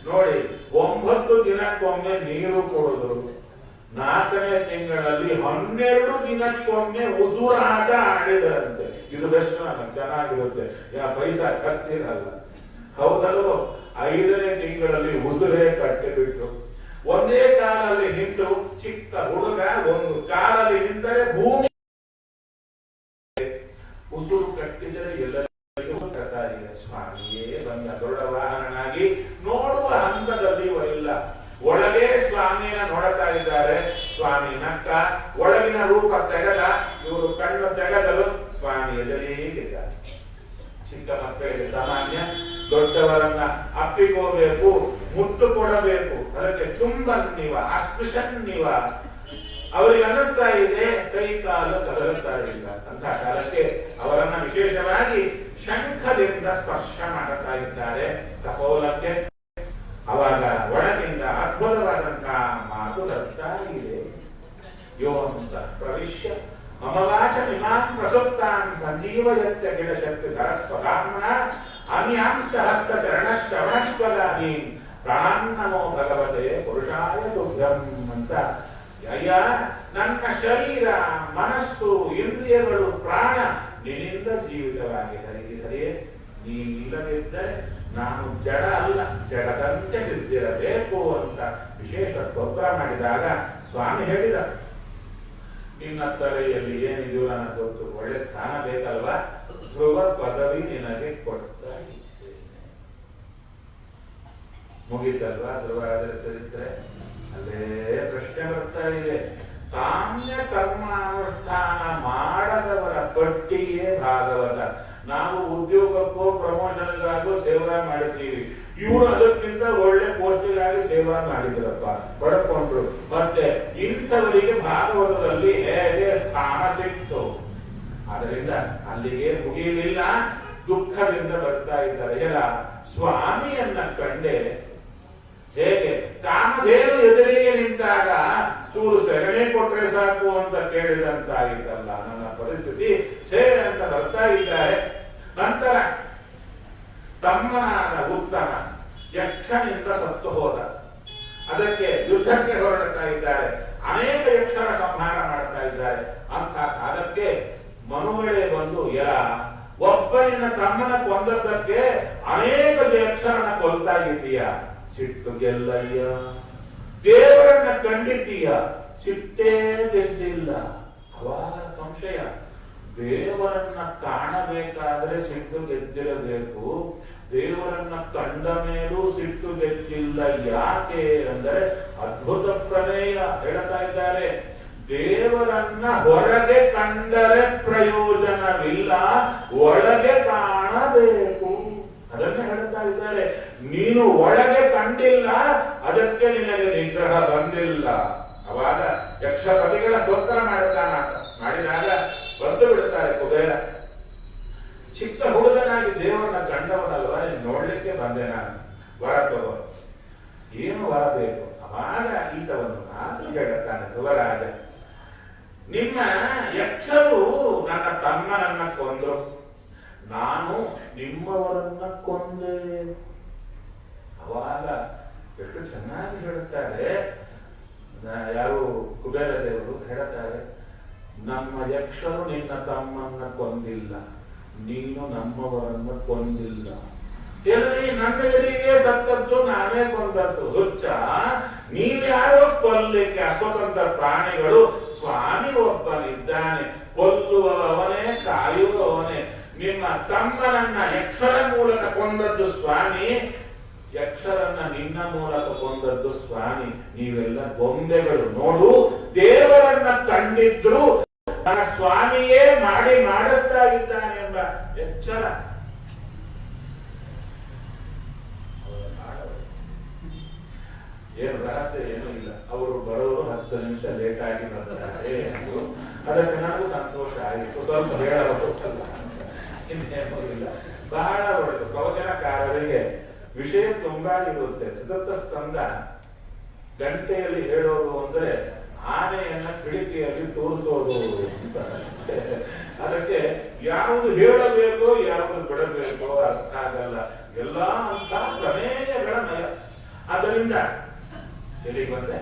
ನೋಡಿ 9 ದಿನಕ್ಕೊಮ್ಮೆ ನೀರು ಕೊಡುವುದು. 4ನೇ ತಿಂಗಳಲ್ಲಿ 12 ದಿನಕ್ಕೊಮ್ಮೆ ಉಸುರಾಟ ಆಡಿದರಂತೆ. ಇದು ಬೆಸ್ಟ್, ಚೆನ್ನಾಗಿರುತ್ತೆ, ಪೈಸಾ ಖರ್ಚಿರಲ್ಲ. ಹೌದಲ್ವೋ? 5ನೇ ತಿಂಗಳಲ್ಲಿ ಉಸುರೇ ಕಟ್ಟಿಬಿಟ್ಟು ಒಂದೇ ಕಾಲಲ್ಲಿ ನಿಂತು, ಚಿಕ್ಕ ಹುಡುಗ ಒಂದು ಕಾಲಲ್ಲಿ ನಿಂತರೆ ಭೂಮಿ ಉಸುರು ಕಟ್ಟಿದರೆ ಎಲ್ಲರಿಗೂ ಸ್ವಾಮಿಯೇ ಬಂದ ದೊಡ್ಡ ವಾಹನನಾಗಿ ನೋಡುವ ಹಂತದಲ್ಲಿ ಇಲ್ಲ. ಒಳಗೆ ಸ್ವಾಮಿಯನ್ನ ನೋಡುತ್ತಾ ಇದ್ದಾರೆ. ಸ್ವಾಮಿ ನಕ್ಕ, ಒಳಗಿನ ರೂಪ ತೆಗೆದ, ಇವರು ಕಣ್ಣು ತೆಗೆದಲು ಸ್ವಾಮಿ ಎದರಿಗಿದ್ದ. ಚಿಕ್ಕ ಮಕ್ಕಳಿಗೆ ಸಾಮಾನ್ಯ, ದೊಡ್ಡವರನ್ನ ಅಪ್ಪಿಕೋಬೇಕು, ಮುತ್ತು ಕೊಡಬೇಕು, ಅದಕ್ಕೆ ಚುಂಬನ್ನಿವ ಅಸ್ಪೃಶನ್ನಿವ. ಅವರಿಗೆ ಅನಿಸ್ತಾ ಇದೆ ಕೈ ಕಾಲು ಕದಲುತ್ತಾ ಇಲ್ಲ ಅಂತ ಕಾಲಕ್ಕೆ ಅವರನ್ನ ವಿಶೇಷವಾಗಿ ಶಂಖದಿಂದ ಸ್ಪರ್ಶ ಮಾಡುತ್ತಾ ಇದ್ದಾರೆ ಕಪೋಲಕ್ಕೆ. ಅವಾಗ ಒಳಗಿಂದ ಅದ್ಭುತವಾದಂತಹ ಮಾತು ಬರ್ತಾ ಇದೆ. ಯೋ ಅಂತ ಪ್ರವಿಶ್ಯ ಮಮ ವಾಚ ಇಮಾನ್ ಪ್ರಸುಪ್ತಾನ್ ಸಂಜೀವಯತ್ಯ ಕಿಲ ಶಕ್ತಿ ಧರಸ್ವಧಾಮ್ನ ಅನ್ಯಾಂಶ ಹಸ್ತ ಚರಣ ಶ್ರವಣತ್ವದಾನಿ ಪ್ರಾಣನಮೋ ಭಗವತೆ ಪುರುಷಾಯ ತುಭ್ಯಂ ಅಂತ. ಅಯ್ಯ, ನನ್ನ ಶರೀರ, ಮನಸ್ಸು, ಇಂದ್ರಿಯಗಳು, ಪ್ರಾಣ ನಿನ್ನಿಂದ ಜೀವಿತವಾಗಿ ಹರಿದಿದರೆ, ನೀನಿಲ್ಲದಿದ್ದರೆ ನಾನು ಜಡ ಅಲ್ಲ, ಜಡದಂತೆ ಬಿದ್ದಿರಬೇಕು ಅಂತ ವಿಶೇಷ ಸ್ತೋತ್ರ ಮಾಡಿದಾಗ ಸ್ವಾಮಿ ಹೇಳಿದ, ನಿನ್ನ ತಲೆಯಲ್ಲಿ ಏನಿದೆಯೋ ನನ್ನ ಗೊತ್ತು, ಒಳ್ಳೆ ಸ್ಥಾನ ಬೇಕಲ್ವಾ, ಧ್ರುವ ಪದವಿ ನಿನಗೆ ಕೊಡ್ತಾ ಇದ್ದೇನೆ. ಮುಗಿತಲ್ವಾ ಧ್ರುವರಾಜರ ಚರಿತ್ರೆ? ಅಲ್ಲೇ ಪ್ರಶ್ನೆ ಬರ್ತಾ ಇದೆ. ಕಾಮ್ಯ ಕರ್ಮಾನುಷ್ಠಾನ ಮಾಡದವರ ಪಟ್ಟಿಗೆ ಭಾಗವತ. ನಾವು ಉದ್ಯೋಗಕ್ಕೋ ಪ್ರಮೋಷನ್ಗಾಗೋ ಸೇವಾ ಮಾಡುತ್ತೀವಿ, ಇವರು ಅದಕ್ಕಿಂತ ಒಳ್ಳೆ ಪೋಸ್ಟಿಗಾಗಿ ಸೇವಾ ಮಾಡಿದ್ರಪ್ಪ, ಪಡ್ಕೊಂಡ್ರು. ಮತ್ತೆ ಇಂಥವರಿಗೆ ಭಾಗವತದಲ್ಲಿ ಹೇಗೆ ಸ್ಥಾನ ಸಿಕ್ತು? ಅದರಿಂದ ಅಲ್ಲಿಗೆ ಮುಗಿಯಲಿಲ್ಲ, ದುಃಖದಿಂದ ಬರ್ತಾ ಇದ್ದಾರೆ. ಎಲ್ಲ ಸ್ವಾಮಿಯನ್ನ ಕಂಡೆ ಹೇಗೆ ಕಾಮಧೇನು ಎದುರಿಗೆ ನಿಂತಾಗ ಚೂರು ಸೆಗಣೆ ಕೊಟ್ರೆ ಸಾಕು ಅಂತ ಕೇಳಿದಂತಾಗಿತ್ತಲ್ಲ ನನ್ನ ಪರಿಸ್ಥಿತಿ, ಛೇ ಅಂತ ಬರ್ತಾ ಇದ್ದಾರೆ. ನಂತರ ತಮ್ಮನಾದ ಉತ್ತಮ ಯಕ್ಷನಿಂದ ಸತ್ತು ಹೋದ. ಅದಕ್ಕೆ ಯುದ್ಧಕ್ಕೆ ಹೊರಡ್ತಾ ಇದ್ದಾರೆ. ಅನೇಕ ಯಕ್ಷರ ಸಂಹಾರ ಮಾಡ್ತಾ ಇದ್ದಾರೆ. ಅಂತ ಅದಕ್ಕೆ ಮನುಗಳೇ ಬಂದು, ಒಬ್ಬನಿನ ತಮ್ಮನ ಕೊಂದದ್ದಕ್ಕೆ ಅನೇಕ ಯಕ್ಷರನ್ನ ಕೊಲ್ತಾ ಇದ್ದೀಯ, ಸಿಟ್ಟು ಗೆಲ್ಲಯ್ಯ. ದೇವರನ್ನ ಕಂಡಿದ್ದೀಯ, ಸಿಟ್ಟೇ ಗೆದ್ದಿಲ್ಲ. ಅವಾಗ ಸಂಶಯ, ದೇವರನ್ನ ಕಾಣಬೇಕಾದ್ರೆ ಸಿಟ್ಟು ಗೆದ್ದಿರಬೇಕು, ದೇವರನ್ನ ಕಂಡ ಮೇಲೂ ಸಿಟ್ಟು ಗೆದ್ದಿಲ್ಲ. ಯಾಕೆ ಅಂದರೆ ಅದ್ಭುತ ಪ್ರಮೇಯ ಹೇಳ್ತಾ ಇದ್ದಾರೆ. ದೇವರನ್ನ ಹೊರಗೆ ಕಂಡರೆ ಪ್ರಯೋಜನವಿಲ್ಲ, ಒಳಗೆ ಕಾಣಬೇಕು. ಅದನ್ನೇ ಹೇಳ್ತಾ ಇದ್ದಾರೆ. ನೀನು ಒಳಗೆ ಕಂಡಿಲ್ಲ, ಅದಕ್ಕೆ ನಿನಗೆ ನಿಗ್ರಹ ಬಂದಿಲ್ಲ. ಅವಾಗ ಯಕ್ಷಪತಿಗಳ ಸ್ತೋತ್ರ ಮಾಡಿದಾಗ ಬಂದು ಬಿಡುತ್ತಾರೆ ಕುಬೇರ. ಚಿಕ್ಕ ಹುಡುಗನಾಗಿ ದೇವರನ್ನ ಕಂಡವನಲ್ವ, ನೀನು ನೋಡ್ಲಿಕ್ಕೆ ಬಂದೆ ನಾನು, ವರ ತಗೋ. ಏನು ವರ ಬೇಕು? ಅವಾಗ ಈತವನ್ನು ಮಾತು ಹೇಳುತ್ತಾನೆ ಧ್ರುವರಾಜ. ನಿಮ್ಮ ತಮ್ಮನನ್ನ ಕೊಂದ್ರು, ನಾನು ನಿಮ್ಮವರನ್ನ ಕೊಂದೆ. ಅವಾಗ ಎಷ್ಟು ಚೆನ್ನಾಗಿ ಹೇಳುತ್ತಾರೆ, ಯಾರು ಕುಬೇರ ದೇವರು ಹೇಳುತ್ತಾರೆ, ನಮ್ಮ ಯಕ್ಷರು ನಿನ್ನ ತಮ್ಮನ್ನ ಕೊಂದಿಲ್ಲ, ನೀನು ನಮ್ಮವರನ್ನ ಕೊಂದಿಲ್ಲ. ಎಲ್ಲಿ ನನ್ನ ಎದುರಿಗೆ ಸತ್ತದ್ದು ನಾನೇ ಕೊಂದದ್ದು ಹುಚ್ಚ, ನೀವ್ಯಾರೋ ಕೊಲ್ಲಿಕ್ಕೆ ಅಸ್ವತಂತ್ರ ಪ್ರಾಣಿಗಳು, ಸ್ವಾಮಿ ಒಬ್ಬನಿದ್ದಾನೆ, ಕೊಲ್ಲುವವನೇ ಕಾಯುವವನೇ. ನಿಮ್ಮ ತಮ್ಮನನ್ನ ಯಕ್ಷರ ಮೂಲಕ ಕೊಂದದ್ದು ಸ್ವಾಮಿ, ಯಕ್ಷರನ್ನ ನಿನ್ನ ಮೂಲಕ ಕೊಂದದ್ದು ಸ್ವಾಮಿ. ನೀವೆಲ್ಲ ಗೊಂಬೆಗಳು. ನೋಡು, ದೇವರನ್ನ ಕಂಡಿದ್ರು ನನ್ನ ಸ್ವಾಮಿಯೇ ಮಾಡಿಸ್ತಾ ಇದ್ದಾನೆ ಎಂಬ ಎಚ್ಚರ. ಏನು ರಹಸ್ಯ ಏನೂ ಇಲ್ಲ. ಅವರು ಬರೋರು 10 ನಿಮಿಷ ಲೇಟ್ ಆಗಿ ಬರ್ತಾರೆ. ಅದಕ್ಕೆ ನನಗೂ ಸಂತೋಷ ಆಯಿತು. ಸ್ವಲ್ಪ ಹೇಳಬಹುದು, ಇನ್ನೇನೂ ಇಲ್ಲ. ಬಹಳ ಒಳ್ಳೆಯದು. ಪ್ರವಚನಕಾರರಿಗೆ ವಿಷಯ ತುಂಬಾ ಇರುತ್ತೆ. ಚತುರ್ಥ ಸ್ಕಂದ ಗಂಟೆಯಲ್ಲಿ ಹೇಳೋದು ಅಂದ್ರೆ ಆನೆಯನ್ನ ಕಿಡಿಕೆಯಲ್ಲಿ ತೋರಿಸೋದು ಅಂತ. ಅದಕ್ಕೆ ಯಾವುದು ಹೇಳಬೇಕೋ ಯಾವುದು ಬಿಡಬೇಕೋ ಅರ್ಥ ಆಗಲ್ಲ. ಎಲ್ಲಾ ಅಂತ ಪ್ರಮೇಯಗಳ ಮಯ. ಆದ್ದರಿಂದ ಎಲ್ಲಿಗೆ ಬಂದೆ?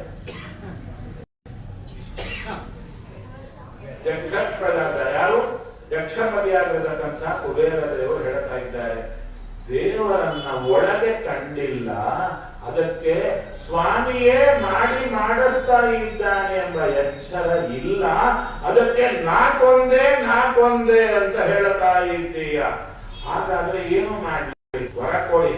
ಯಕ್ಷಪ್ರದಾದ ಯಾರು? ಯಕ್ಷಪತಿಯಾಗಿರತಕ್ಕಂಥ ಕುಬೇರ ದೇವರು ಹೇಳ್ತಾ ಇದ್ದಾರೆ, ದೇವರನ್ನ ಒಳಗೆ ಕಂಡಿಲ್ಲ, ಅದಕ್ಕೆ ಸ್ವಾಮಿಯೇ ಮಾಡಿಸ್ತಾ ಇದ್ದಾನೆ ಎಂಬ ಎಚ್ಚರ ಇಲ್ಲ. ಅದಕ್ಕೆ ನಾ ಕೊಂದೆ ಅಂತ ಹೇಳ್ತಾ ಇದ್ದೀಯ. ಹಾಗಾದ್ರೆ ಏನು ಮಾಡಲಿ? ವರ ಕೊಡಿ.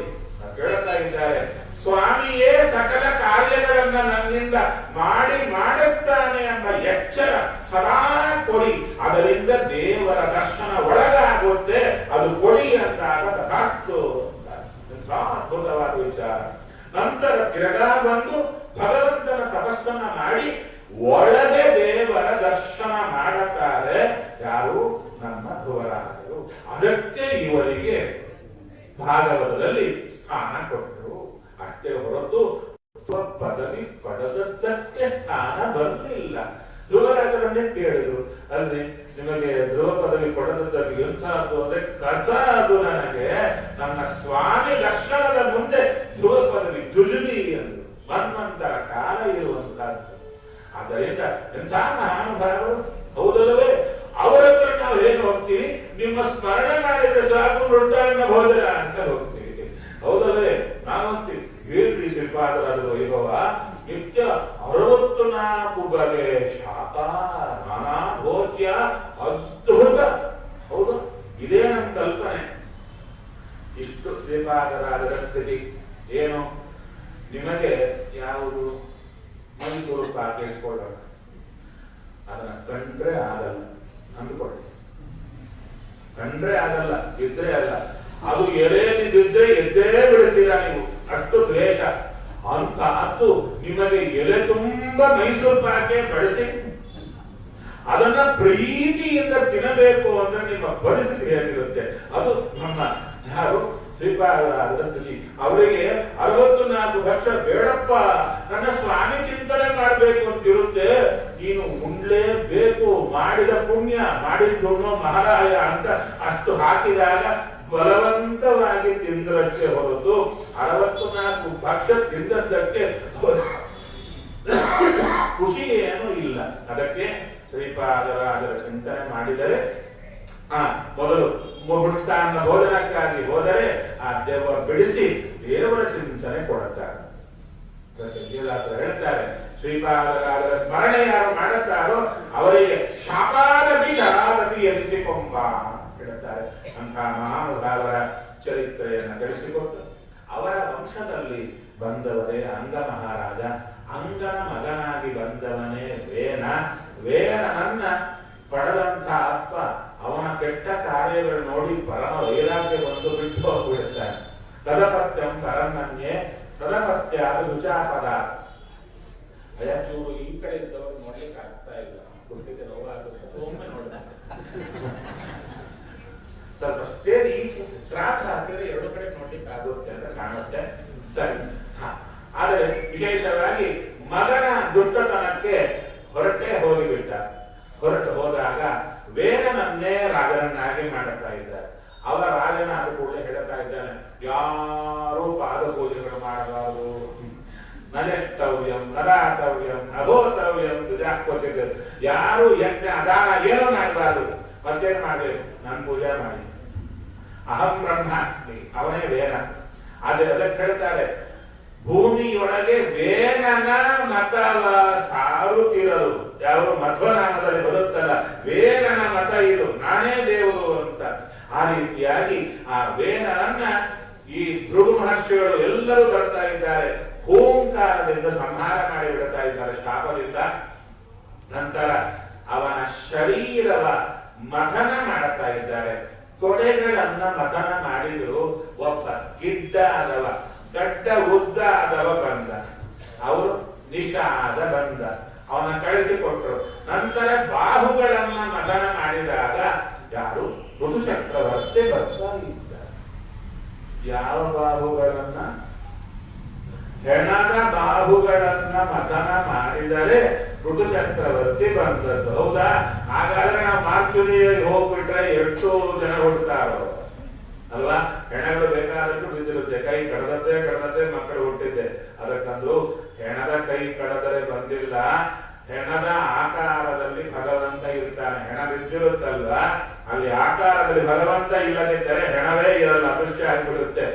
ಹೇಳ್ತಾ ಇದ್ದಾರೆ, ಸ್ವಾಮಿಯೇ ಸಕಲ ಕಾರ್ಯಗಳನ್ನ ನನ್ನಿಂದ ಮಾಡಿಸ್ತಾನೆ ಎಂಬ ಎಚ್ಚರ ಸದಾ ಕೊಡಿ. ಅದರಿಂದ ದೇವರ ದರ್ಶನ ಒಳಗಾಗುತ್ತೆ. ಅದು ಕೊಡಿ ಅಂತ ತಥಾಸ್ತು. ಅದ್ಭುತವಾದ ವಿಚಾರ. ನಂತರ ತಿರುಗಾ ಬಂದು ಭಗವಂತನ ತಪಸ್ಸನ್ನ ಮಾಡಿ ಒಳಗೆ ದೇವರ ದರ್ಶನ ಮಾಡುತ್ತಾರೆ. ಯಾರು? ನಮ್ಮ ಧ್ರುವರಾಜರು. ಅದಕ್ಕೆ ಇವರಿಗೆ ಭಾಗವತದಲ್ಲಿ ಸ್ಥಾನ ಕೊಟ್ಟರು. ಅಷ್ಟೇ ಹೊರತು ಪದವಿ ಪಡೆದದ್ದಕ್ಕೆ ಸ್ಥಾನ ಬರಲಿಲ್ಲ. ಧ್ರುವರಾಜರನ್ನೇ ಕೇಳಿದ್ರು, ಅಲ್ಲಿ ನಿಮಗೆ ಧ್ರುವ ಪದವಿ ಪಡೆದದ್ದಕ್ಕೆ ಎಂಥದ್ದು ಅಂದ್ರೆ ಕಸ ಅದು. ನನಗೆ ನನ್ನ ಸ್ವಾಮಿ ದರ್ಶನದ ಮುಂದೆ ಧ್ರುವ ಪದವಿ ಜುಜುಬಿ ಎಂದು ಮನ್ವಂತರ ಕಾಲ ಇರುವಂತಹದ್ದು. ಆದ್ದರಿಂದ ಎಂಥ ಮಹಾನುಭಾವರು, ಹೌದಲ್ಲವೇ? ಅವರ ಹತ್ರ ನಾವು ಏನು ಹೋಗ್ತೀವಿ? ನಿಮ್ಮ ಸ್ಮರಣೆ ಮಾಡಿದ್ರೆ ಸಾಕು, ರೊಟ್ಟಾನ್ನ ಭೋಜನ ಅಂತ ಹೋಗ್ತೀವಿ, ಹೌದಲ್ಲವೇ? ನಾವಂತೀವಿ ಏನ್ರಿ ಶ್ರೀಪಾದರಾಜರ ವೈಭವ, ನಿತ್ಯ 64 ಬಗೆ ಶಾಖ, ನಾನಾ ಭೋಜ್ಯ, ಅದ್ಭುತ. ಹೌದು, ಇದೇ ನಮ್ಮ ಕಲ್ಪನೆ. ಇಷ್ಟು ಶ್ರೀಪಾದರಾಜರ ಸ್ಥಿತಿ ಏನು? ನಿಮಗೆ ಯಾವುದು ಮೈಸೂರು ಪಾಕ್ ಇಟ್ಕೊಳ್ಳೋಣ, ಅದನ್ನ ಕಂಡ್ರೆ ಆಗಲ್ಲ ಅಂದ್ಕೊಳ್ಳಿ. ಕಂಡ್ರೆ ಆಗಲ್ಲ, ಇದ್ರೆ ಅಲ್ಲ. ಅದು ಎಲೆಯಲ್ಲಿ ಬಿದ್ದರೆ ಎದ್ದೇ ಬಿಡ್ತೀರಾ ನೀವು, ಅಷ್ಟು ದ್ವೇಷ. ಅಂತಹದ್ದು ನಿಮಗೆ ಎಲೆ ತುಂಬಾ ಮೈಸೂರು ಪಾಕೆ ಬಳಸಿ ಅದನ್ನ ಪ್ರೀತಿಯಿಂದ ತಿನ್ನಬೇಕು ಅಂದ್ರೆ ನಿಮ್ಮ ಪರಿಸ್ಥಿತಿ ಹೇಗಿರುತ್ತೆ? ಅದು ನಮ್ಮ ಯಾರು ಶ್ರೀಪಾದರಾಜರ ಸ್ಥಿತಿ. ಅವರಿಗೆ 64 ವರ್ಷ ಬೇಡಪ್ಪ, ನನ್ನ ಸ್ವಾಮಿ ಚಿಂತನೆ ಮಾಡಬೇಕು ಅಂತಿರುತ್ತೆ. ನೀನು ಉಣ್ಲೇಬೇಕು, ಮಾಡಿದ ಪುಣ್ಯ ಮಾಡಿದ್ದುಣ್ಣೋ ಮಹಾರಾಯ ಅಂತ ಅಷ್ಟು ಹಾಕಿದಾಗ ಬಲವಂತವಾಗಿ ತಿಂದರಷ್ಟೇ ಹೊರತು 64 ಭಕ್ಷ ತಿಂದದ್ದಕ್ಕೆ ಖುಷಿ ಏನೂ ಇಲ್ಲ. ಅದಕ್ಕೆ ಶ್ರೀಪಾದರಾಜರ ಚಿಂತನೆ ಮಾಡಿದರೆ ಮೊದಲು ಮೃಷ್ಟಾನ್ನ ಭೋಜನಕ್ಕಾಗಿ ಹೋದರೆ ಆ ದೇವ ಬಿಡಿಸಿ ದೇವರ ಚಿಂತನೆ ಕೊಡುತ್ತಾರೆ. ಹೇಳ್ತಾರೆ, ಶ್ರೀಪಾದರಾಜರ ಸ್ಮರಣೆ ಯಾರು ಮಾಡುತ್ತಾರೋ ಅವರಿಗೆ ಶಾಪಾದಪಿ ಶರಾದಪಿ ಎನಿಸಿಕೊಂಬ ಹೇಳ್ತಾರೆ. ಅಂತ ಮಹಾನುಭಾವರ ಚರಿತ್ರೆಯನ್ನು ತಿಳಿಸಿಕೊಟ್ಟು ಅವರ ವಂಶದಲ್ಲಿ ಬಂದವರೇ ಅಂಗ ಮಹಾರಾಜ. ಅಂಗನ ಮಗನಾಗಿ ಬಂದವನೇ ವೇನ. ವೇನನನ್ನ ಪಡೆದಂತ ಅಪ್ಪ ಅವನ ಕೆಟ್ಟ ಕಾರ್ಯಗಳು ನೋಡಿ ಪರಮ ವೈರಾಗ್ಯ ಬಂದು ಬಿಟ್ಟು ಹೋಗ್ಬಿಡುತ್ತಾರೆ. ತದಪತ್ಯಂ ಪರಮನ್ಯೆ ತದಪತ್ಯ ರುಚಾಪದ. ಅಯ್ಯಚೂರು ಈ ಕಡೆ ಇದ್ದವರು ನೋಡ್ಲಿಕ್ಕೆ ಆಗ್ತಾ ಇಲ್ಲ, ಕುಟ್ಟಿಗೆ ನೋವಾಗುತ್ತೆ. ಒಮ್ಮೆ ನೋಡಿದ ಸ್ವಲ್ಪ ಸ್ಟೇಜ್ ಈಚೆ ಕ್ರಾಸ್ ಹಾಕಿದ್ರೆ 2 ಕಡೆ ನೋಡ್ಲಿಕ್ಕೆ ಆಗುತ್ತೆ ಅಂತ ಕಾಣುತ್ತೆ. ಸರಿ. ಆದರೆ ವಿಶೇಷವಾಗಿ ಮಗನ ದುಷ್ಟತನಕ್ಕೆ ಹೊರಟೇ ಹೋಗಿಬಿಟ್ಟ. ಹೊರಟು ಹೋದಾಗ ವೇರನನ್ನೇ ರಾಜನನ್ನಾಗಿ ಮಾಡುತ್ತಾ ಇದ್ದಾರೆ. ಅವರ ರಾಜನಾದ ಕೂಡಲೇ ಹೇಳ್ತಾ ಇದ್ದಾನೆ, ಯಾರೂ ಪಾದ ಪೂಜೆಗಳು ಮಾಡಬಾರದು, ನಲೆಷ್ಟವ್ಯಂ ನರಾತವ್ಯಂ ಅಭೋತವ್ಯಂ ದುಜಾಕ್ವಚಿತ, ಯಾರು ಯಜ್ಞ ಅದಾನ ಏನು ಮಾಡಬಾರದು. ಮತ್ತೇನು ಮಾಡಬೇಕು? ನಾನು ಪೂಜೆ ಮಾಡಿ, ಅಹಂ ಬ್ರಹ್ಮಾಸ್ಮಿ, ಅವನೇ ವೇನ. ಅದಕ್ಕೆ ಹೇಳ್ತಾರೆ, ಭೂಮಿಯೊಳಗೆ ವೇನನ ಮತವ ಸಾರುತ್ತಿರಲು, ಯಾವ ಮಧ್ವನಾಮದಲ್ಲಿ ಬರುತ್ತಲ್ಲ, ವೇನನ ಮತ ಇದು, ನಾನೇ ದೇವರು ಅಂತ. ಆ ರೀತಿಯಾಗಿ ಆ ವೇನನನ್ನ ಈ ಭೃಗು ಮಹರ್ಷಿಗಳು ಎಲ್ಲರೂ ಬರ್ತಾ ಇದ್ದಾರೆ, ಓಂಕಾರದಿಂದ ಸಂಹಾರ ಮಾಡಿ ಬಿಡ್ತಾ ಇದ್ದಾರೆ ಶಾಪದಿಂದ. ನಂತರ ಅವನ ಶರೀರವ ಮಥನ ಮಾಡುತ್ತಾ ಇದ್ದಾರೆ. ತೊಡೆಗಳನ್ನ ಮಥನ ಮಾಡಿದ್ರು. ಒಬ್ಬ ಗಿಡ್ಡ ಆದವ, ದಡ್ಡ ಉದ್ದ ಆದವ ಬಂದ, ಅವರು ನಿಷಾದ ಬಂದ, ಅವನ ಕಳಿಸಿಕೊಟ್ರು. ನಂತರ ಬಾಹುಗಳನ್ನ ಮಥನ ಮಾಡಿದಾಗ ಯಾರು? ಋತು ಚಕ್ರವರ್ತಿ ಬರ್ತಾ ಇದ್ದ. ಯಾವ ಬಾಹುಗಳನ್ನ? ಹೆಣದ ಬಾಹುಗಳನ್ನ ಮಥನ ಮಾಡಿದರೆ ಋತು ಚಕ್ರವರ್ತಿ ಬಂದದ್ದು. ಹೌದಾ? ಹಾಗಾದ್ರೆ ನಾವು ಮಾರ್ಚುರಿಯಲ್ಲಿ ಹೋಗ್ಬಿಟ್ರೆ ಎಷ್ಟು ಜನ ಹುಡ್ತಾರೋ ಅಲ್ವಾ? ಹೆಣಗಳು ಬೇಕಾದಷ್ಟು ಬಿದ್ದಿರುತ್ತೆ, ಕೈ ಕಡದದ್ದೇ ಮಕ್ಕಳು ಹುಟ್ಟಿದ್ದೆ. ಅದಕ್ಕಂದ್ರು ಹೆಣದ ಕೈ ಕಡದರೆ ಬಂದಿಲ್ಲ, ಹೆಣದ ಆಕಾರದಲ್ಲಿ ಭಗವಂತ ಇರ್ತಾನೆ. ಹೆಣ ಬಿದ್ದಿರುತ್ತಲ್ವಾ, ಅಲ್ಲಿ ಆಕಾರದಲ್ಲಿ ಭಗವಂತ ಇಲ್ಲದಿದ್ದರೆ ಹೆಣವೇ ಇರಲ್ಲ, ಅದೃಶ್ಯ ಆಗಿಬಿಡುತ್ತೆ.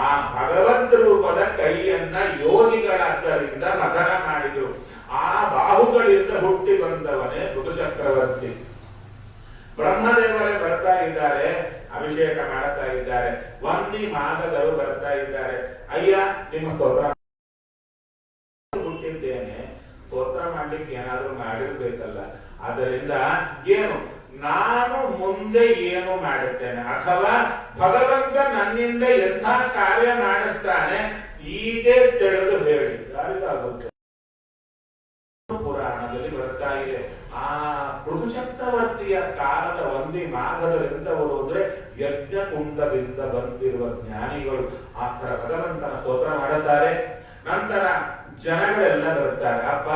ಆ ಭಗವಂತ ರೂಪದ ಕೈಯನ್ನ ಯೋಗಿಗಳಾದ್ದರಿಂದ ಮಥನ ಮಾಡಿದ್ರು. ಆ ಬಾಹುಗಳಿಂದ ಹುಟ್ಟಿ ಬಂದವನೇ ಋತು ಚಕ್ರವರ್ತಿ. ಬ್ರಹ್ಮದೇವರೇ ಬರ್ತಾ ಇದ್ದಾರೆ, ಅಭಿಷೇಕ ಮಾಡ್ತಾ ಇದ್ದಾರೆ. ವಂದಿ ಮಾಗದರು ಬರ್ತಾ ಇದ್ದಾರೆ. ಅಯ್ಯ, ನಿಮ್ಮ ಸ್ತೋತ್ರ ಹುಟ್ಟಿದ್ದೇನೆ, ಸ್ತೋತ್ರ ಮಾಡ್ಲಿಕ್ಕೆ ಏನಾದ್ರೂ ಮಾಡಿರ್ಬೇಕಲ್ಲ. ಆದ್ದರಿಂದ ಏನು ನಾನು ಮುಂದೆ ಏನು ಮಾಡುತ್ತೇನೆ, ಅಥವಾ ಭಗವಂತ ನನ್ನಿಂದ ಎಂಥ ಕಾರ್ಯ ಮಾಡಿಸ್ತಾನೆ, ಈಗೇ ತಿಳಿದು ಹೇಳಿ. ಯಾರಿಗಾಗುತ್ತೆ? ಪುರಾಣದಲ್ಲಿ ಬರ್ತಾ ಇದೆ. ಆ ಋತು ಚಕ್ರವರ್ತಿಯ ಕಾಲದ ವಂದಿ ಮಾಗದರೆಂದವರು ಅಂದ್ರೆ ಯಜ್ಞಕುಂಡದಿಂದ ಬಂದಿರುವ ಜ್ಞಾನಿಗಳು. ಆ ತರ ಭಗವಂತನ ಸ್ತೋತ್ರ ಮಾಡುತ್ತಾರೆ. ನಂತರ ಜನಗಳೆಲ್ಲ ಬರ್ತಾರೆ. ಅಪ್ಪ,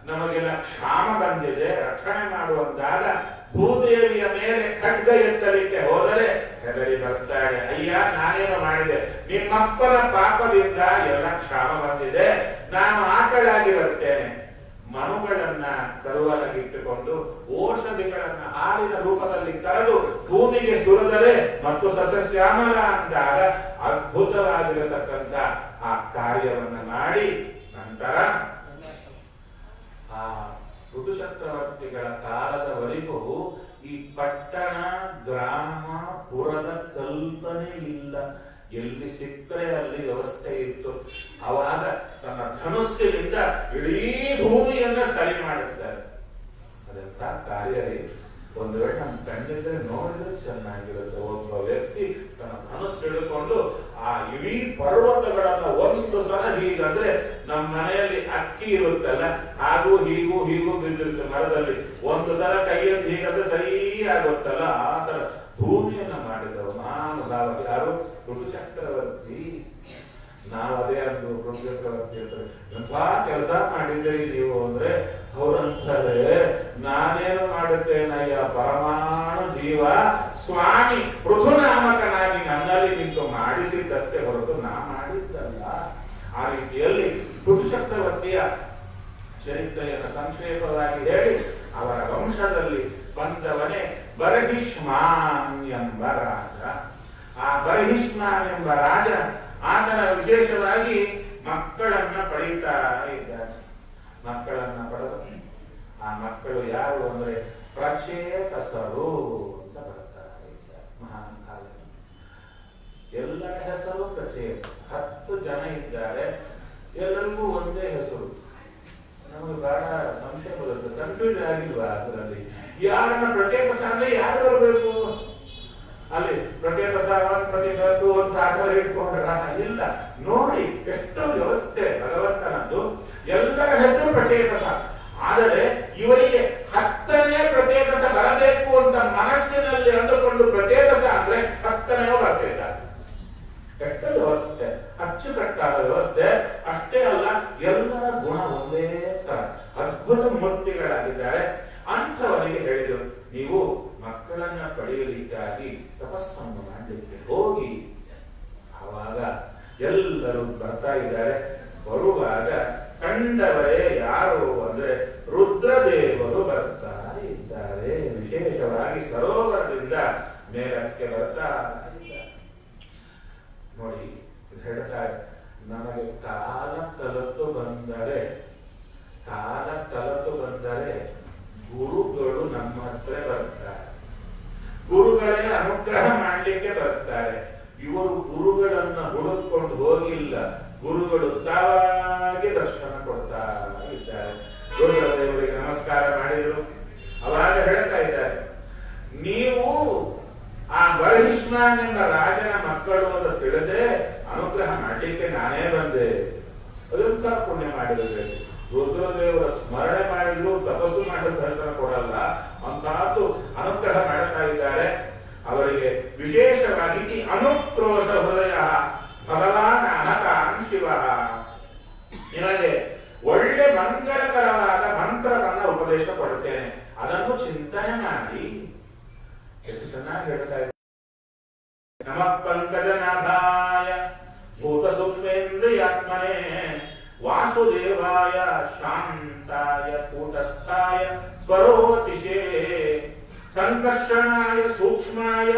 ನಮಗೆಲ್ಲ ಕ್ಷಾಮ ಬಂದಿದೆ, ರಕ್ಷಣೆ ಮಾಡುವಂತಾಗ ಭೂದೇವಿಯ ಮೇಲೆ ಖಡ್ಗ ಎತ್ತಲಿಕ್ಕೆ ಹೋದರೆ ಹೆದರಿ ಬರ್ತಾಳೆ. ಅಯ್ಯ, ನಾನೇನು ಮಾಡಿದೆ? ನಿಮ್ಮಪ್ಪನ ಪಾಪದಿಂದ ಎಲ್ಲ ಕ್ಷಾಮ ಬಂದಿದೆ, ನಾನು ಆಕಳಾಗಿ ಬರ್ತೇನೆ. ಮನುಗಳನ್ನ ಕರುವಲಾಗಿಟ್ಟುಕೊಂಡು ಔಷಧಿಗಳನ್ನ ಹಾಲಿನ ರೂಪದಲ್ಲಿ ಕರೆದು ಭೂಮಿಗೆ ಸುರಿದರೆ ಮತ್ತು ಸಸ್ಯಶ್ಯಾಮಲ ಅಂದಾಗ ಅದ್ಭುತವಾಗಿರತಕ್ಕಂಥ ಆ ಕಾರ್ಯವನ್ನ ಮಾಡಿ ನಂತರ ಆ ಋತು ಚಕ್ರವರ್ತಿಗಳ ಕಾಲದವರೆಗೂ ಈ ಪಟ್ಟಣ, ಗ್ರಾಮ, ಪುರದ ಕಲ್ಪನೆ ಇಲ್ಲ. ಎಲ್ಲಿ ಸಿಕ್ಕರೆ ಅಲ್ಲಿ ವ್ಯವಸ್ಥೆ ಇತ್ತು. ಅವಾಗ ತನ್ನ ಧನುಸ್ಸಿನಿಂದ ಇಡೀ ಭೂಮಿಯನ್ನ ಸರಿ ಮಾಡುತ್ತಾರೆ. ಅದೆಂತ ಕಾರ್ಯವೇ! ಒಂದು ವೇಳೆ ನಮ್ಮ ಕಣ್ಣಿದ್ರೆ ನೋಡಿದ್ರೆ ಚೆನ್ನಾಗಿರುತ್ತೆ. ಒಬ್ಬ ವ್ಯಕ್ತಿ ತನ್ನ ಧನುಸ್ಸು ಹಿಡಿದುಕೊಂಡು ಆ ಇಡೀ ಪರ್ವತಗಳನ್ನ ಒಂದು ಸಲ ಹೀಗಂದ್ರೆ ನಮ್ಮ ಮನೆಯಲ್ಲಿ ಅಕ್ಕಿ ಇರುತ್ತಲ್ಲ, ಹಾಗೂ ಹೀಗೂ ಬಿದ್ದಿರುತ್ತೆ ಮರದಲ್ಲಿ. ಒಂದು ಸಲ ಕೈಯಲ್ಲಿ ಹೀಗಂದ್ರೆ ಸರಿ ಆಗುತ್ತಲ್ಲ, ಆ ತರ ಭೂಮಿಯನ್ನ ಮಾಡಿದವರು ಮಹಾನುಭಾವ ಯಾರು? ಋತು ಚಕ್ರವರ್ತಿ. ನಾವು ಅದೇ ಅಂದು ಋತು ಚಕ್ರವರ್ತಿ ಇರ್ತಾರೆ, ಎಂಥ ಕೆಲಸ ಮಾಡಿದ್ದೀರಿ ನೀವು ಅಂದ್ರೆ ಅವರಂತಾರೆ, ನಾನೇನು ಮಾಡುತ್ತೇನಯ್ಯ, ಪರಮಾಣು ಜೀವ ಸ್ವಾಮಿ ಪೃಥುನಾಮಕನಾಗಿ ನನ್ನಲ್ಲಿ ನಿಂತು ಮಾಡಿಸಿದ್ದಷ್ಟೇ ಹೊರತು ನಾ ಮಾಡಿದ್ದಲ್ಲ. ಆ ರೀತಿಯಲ್ಲಿ ಋತು ಚಕ್ರವರ್ತಿಯ ಚರಿತ್ರೆಯನ್ನು ಸಂಕ್ಷೇಪವಾಗಿ ಹೇಳಿ ಅವರ ವಂಶದಲ್ಲಿ ಬಂದವನೇ ಬರ್ಹಿಷ್ಮಾನ್ ಎಂಬ ರಾಜ. ಆ ಬರ್ಹಿಷ್ಮಾನ್ ಎಂಬ ರಾಜ ಆತನ ವಿಶೇಷವಾಗಿ ಮಕ್ಕಳನ್ನ ಪಡೆಯುತ್ತಾ ಇದ್ದಾರೆ. ಮಕ್ಕಳನ್ನ ಪಡೆದು ಆ ಮಕ್ಕಳು ಯಾರು ಅಂದ್ರೆ ಪ್ರಚೇತಸರು ಅಂತ ಬರ್ತಾ ಇದ್ದಾರೆ. ಮಹಾನ್ ಕಾಲ ಎಲ್ಲರ ಹೆಸರು ಪ್ರಚೇತ. 10 ಜನ ಇದ್ದಾರೆ, ಎಲ್ಲರಿಗೂ ಒಂದೇ ಹೆಸರು. ನಮಗೆ ಬಹಳ ಸಂಶಯ ಬರುತ್ತೆ, ಕನ್ಫ್ಯೂಸ್ ಆಗಿಲ್ವಾ ಅದರಲ್ಲಿ? ಯಾರನ್ನ ಪ್ರತ್ಯೇಕ ಅಂದ್ರೆ ಯಾರು ಬರಬೇಕು? ಅಲ್ಲಿ ಪ್ರತ್ಯೇಕ ಪ್ರತ್ಯೇಕ ಅಂತ ಆಧಾರ ಇಟ್ಕೊಂಡ್ರ ಇಲ್ಲ. ನೋಡಿ ಎಷ್ಟು ವ್ಯವಸ್ಥೆ ಭಗವಂತನದ್ದು. ಎಲ್ಲರ ಹೆಸರು ಪ್ರತ್ಯೇಕ. ಆದರೆ ಇವರಿಗೆ 10ನೇ ಪ್ರತ್ಯೇಕ ಬರಬೇಕು ಅಂತ ಮನಸ್ಸಿನಲ್ಲಿ ಅಂದುಕೊಂಡು ಪ್ರತ್ಯೇಕ ಅಂದ್ರೆ 10ನೇ ಬರ್ತಿದ್ದಾರೆ. ಕೆಟ್ಟ ವ್ಯವಸ್ಥೆ, ಅಚ್ಚುಕಟ್ಟಾದ ವ್ಯವಸ್ಥೆ. ಅಷ್ಟೇ ಅಲ್ಲ, ಎಲ್ಲರ ಗುಣ ಒಂದೇ ತರ, ಅದ್ಭುತ ಮೂರ್ತಿಗಳಾಗಿದ್ದಾರೆ. ಅಂಥವರಿಗೆ ಗುರುಗಳು ತಾವಾಗಿ ದರ್ಶನ ಕೊಡ್ತಾ ಇದ್ದಾರೆ. ರುದ್ರದೇವರಿಗೆ ನಮಸ್ಕಾರ ಮಾಡಿದರು. ಅವಾಗ ಹೇಳ್ತಾ ಇದ್ದಾರೆ, ನೀವು ಆ ಬರಹಿಷ್ಮನೆಂಬ ರಾಜನ ಮಕ್ಕಳು ಅಂತ ತಿಳಿದೇ ಅನುಗ್ರಹ ಮಾಡಲಿಕ್ಕೆ ನಾನೇ ಬಂದೆ. ಅದೆಂತ ಪುಣ್ಯ ಮಾಡಿರಬೇಕು. ರುದ್ರದೇವರ ಸ್ಮರಣೆ ಮಾಡಿದ್ರು ತಪಸ್ಸು ಮಾಡಿದ ದರ್ಶನ ಕೊಡಲ್ಲ, ಅಂತಹದ್ದು ಅನುಗ್ರಹ ಮಾಡ್ತಾ ಇದ್ದಾರೆ. ಅವರಿಗೆ ವಿಶೇಷವಾಗಿ ಈ ಅನುಕ್ರೋಶ ಹೃದಯ ಭಗವಾನ್ ಅನಕಾನ್ ಶಿವ, ನಿಮಗೆ ಒಳ್ಳೆ ಮಂಗಳಕರವಾದ ಮಂತ್ರವನ್ನ ಉಪದೇಶ ಕೊಡುತ್ತೇನೆ, ಅದನ್ನು ಚಿಂತನೆ ಮಾಡಿ. ಎಷ್ಟು ಚೆನ್ನಾಗಿ ಹೇಳ್ತಾ ಇದ್ದಾರೆ. ನಮಃ ಪಂಕಜನಾಭಾಯ ಭೂತ ಸೂಕ್ಷ್ಮೇಂದ್ರಿಯಾತ್ಮನೇ ವಾಸುದೇವಾಯ ಶಾಂತಾಯ ಕೂಟಸ್ಥಾಯ ಸ್ವರೋತಿಷೇ ಸಂಕರ್ಷಣಾಯ ಸೂಕ್ಷ್ಮಾಯ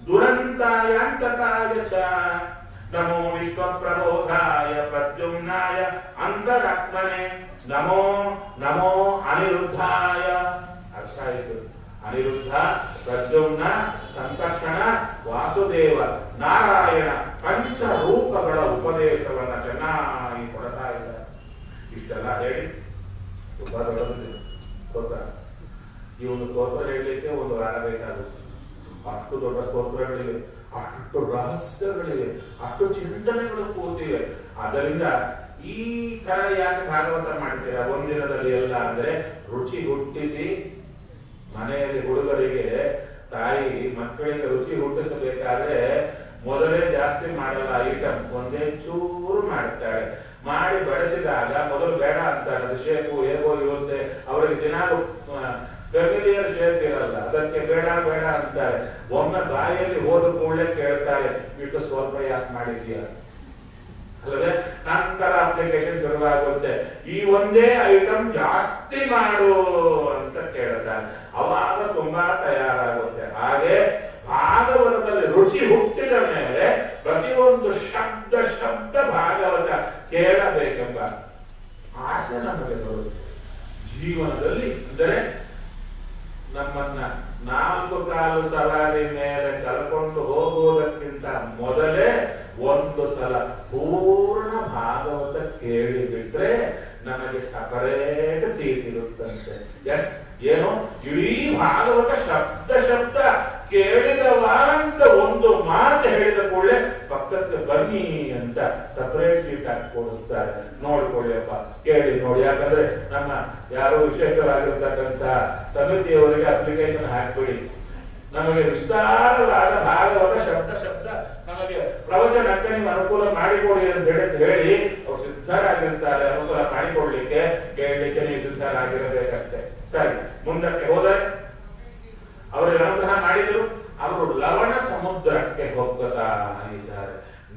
ದುರಂತಾಯ ಅಂತಕಾಯ ಚ ನಮೋ ವಿಶ್ವಪ್ರಬೋಧಾಯ ಪ್ರದ್ಯುಮ್ನಾಯ ಅಂತರಾತ್ಮನೆ ನಮೋ ನಮೋ ಅನಿರುದ್ಧಾಯ. ಅರ್ಥ ಆಯಿತು. ಅನಿರುದ್ಧ, ಪ್ರದ್ಯುಮ್ನ, ಸಂಕರ್ಷಣ, ವಾಸುದೇವ, ನಾರಾಯಣ ಪಂಚ ರೂಪಗಳ ಉಪದೇಶವನ್ನ ಚೆನ್ನಾಗಿ ಕೊಡ್ತಾ ಇದ್ದಾರೆ. ಇಷ್ಟೆಲ್ಲ ಹೇಳಿ ತುಂಬಾ ದೊಡ್ಡದಿದೆ ಸ್ತೋತ್ರ. ಈ ಒಂದು ಸ್ತೋತ್ರ ಹೇಳಲಿಕ್ಕೆ ಒಂದು ವಾರ ಬೇಕಾಗುತ್ತೆ. ಅಷ್ಟು ದೊಡ್ಡ ಸ್ತೋತ್ರಗಳಿವೆ, ಅಷ್ಟು ರಹಸ್ಯಗಳಿವೆ, ಅಷ್ಟು ಚಿಂತನೆಗಳು ಕೂತಿವೆ. ಆದ್ದರಿಂದ ಈ ತರ ಯಾಕೆ ಭಾಗವತ ಮಾಡ್ತೀರಾ ಒಂದಿನದಲ್ಲಿ ಎಲ್ಲ ಅಂದ್ರೆ, ರುಚಿ ಹುಟ್ಟಿಸಿ ಮನೆಯಲ್ಲಿ ಹುಡುಗರಿಗೆ ತಾಯಿ ಮಕ್ಕಳಿಗೆ ರುಚಿ ಹುಟ್ಟಿಸಬೇಕಾದ್ರೆ ಮೊದಲೇ ಜಾಸ್ತಿ ಮಾಡಲ್ಲ ಐಟಮ್, ಒಂದೇ ಚೂರು ಮಾಡ್ತಾಳೆ. ಮಾಡಿ ಬಡಿಸಿದಾಗ ಮೊದಲು ಬೇಡ ಅಂತಾರೆ, ಅದು ಶೇಪು ಹೇಗೋ ಇರುತ್ತೆ. ಅವರಿಗೆ ದಿನಾಲು ಫೆಮಿಲಿಯರ್ ಶೇಪ್ ಇರಲ್ಲ, ಅದಕ್ಕೆ ಬೇಡ ಬೇಡ ಅಂತಾರೆ. ಒಮ್ಮೆ ಬಾಯಲ್ಲಿ ಹೋದ ಕೂಡಲೇ ಕೇಳ್ತಾರೆ, ಇಟ್ಟು ಸ್ವಲ್ಪ ಯಾಕೆ ಮಾಡಿದ್ಯಾ ಅಲ್ಲದೆ ನಂತರ ಅಪ್ಲಿಕೇಶನ್ ಶುರುವಾಗುತ್ತೆ. ಈ ಒಂದೇ ಐಟಮ್ ಜಾಸ್ತಿ ಮಾಡು ಅಂತ ಕೇಳ್ತಾರೆ. ಅವಾಗ ತುಂಬಾ ತಯಾರಾಗುತ್ತೆ. ಹಾಗೆ ಭಾಗವತದಲ್ಲಿ ರುಚಿ ಹುಟ್ಟಿದ ಮೇಲೆ ಪ್ರತಿಯೊಂದು ಶಬ್ದ ಶಬ್ದ ಭಾಗವತ ಕೇಳಬೇಕೆಂಬ ಆಸೆ ನಮಗೆ ಬರುತ್ತೆ. ಜೀವನದಲ್ಲಿ ಅಂದರೆ ನಮ್ಮನ್ನ 4 ಕಾಲು ಸವಾರಿ ಮೇಲೆ ಕರ್ಕೊಂಡು ಹೋಗುವುದಕ್ಕಿಂತ ಮೊದಲೇ ಒಂದು ಸಲ ಪೂರ್ಣ ಭಾಗವತ ಕೇಳಿ ಬಿಟ್ರೆ ನಮಗೆ ಸಪರೇಟ್ ಸೀಟ್ ಇರುತ್ತಂತೆ. ಎಸ್, ಏನು ಇಡೀ ಭಾಗವತ ಶಬ್ದ ಶಬ್ದ ಕೇಳಿದವ ಅಂತ ಒಂದು ಮಾತು ಹೇಳಿದ ಕೂಡಲೇ ಪಕ್ಕಕ್ಕೆ ಬನ್ನಿ ಅಂತ ಸಪರೇಟ್ ಸೀಟ್ ಹಾಕಿ ಕೊಡಿಸ್ತಾರೆ. ನೋಡ್ಕೊಳ್ಳಿಯಪ್ಪ, ಕೇಳಿ ನೋಡಿ. ಯಾಕಂದ್ರೆ ನಮ್ಮ ಯಾರೋ ವಿಶೇಷವಾಗಿರ್ತಕ್ಕಂಥ ಸಮಿತಿಯವರಿಗೆ ಅಪ್ಲಿಕೇಶನ್ ಹಾಕ್ಬಿಡಿ, ನಮಗೆ ವಿಸ್ತಾರವಾದ ಭಾಗವತ ಶಬ್ದ ಶಬ್ದ ನಮಗೆ ಪ್ರವಚನಕ್ಕೆ ನೀವು ಅನುಕೂಲ ಮಾಡಿಕೊಡಿ ಅಂತ ಹೇಳಿ ಅವ್ರು ಸಿದ್ಧರಾಗಿರ್ತಾರೆ. ಅನುಕೂಲ ಮಾಡಿಕೊಡ್ಲಿಕ್ಕೆ ಕೇಳಲಿಕ್ಕೆ ನೀವು ಸಿದ್ಧರಾಗಿರಬೇಕಷ್ಟೇ. ಸರಿ, ಮುಂದಕ್ಕೆ ಹೋದರೆ ಅವರಿಗೆ ಅನುಗ್ರಹ ಮಾಡಿದರು. ಅವರು ಲವಣ ಸಮುದ್ರಕ್ಕೆ ಹೋಗ್ತಾ ಇದ್ದಾರೆ.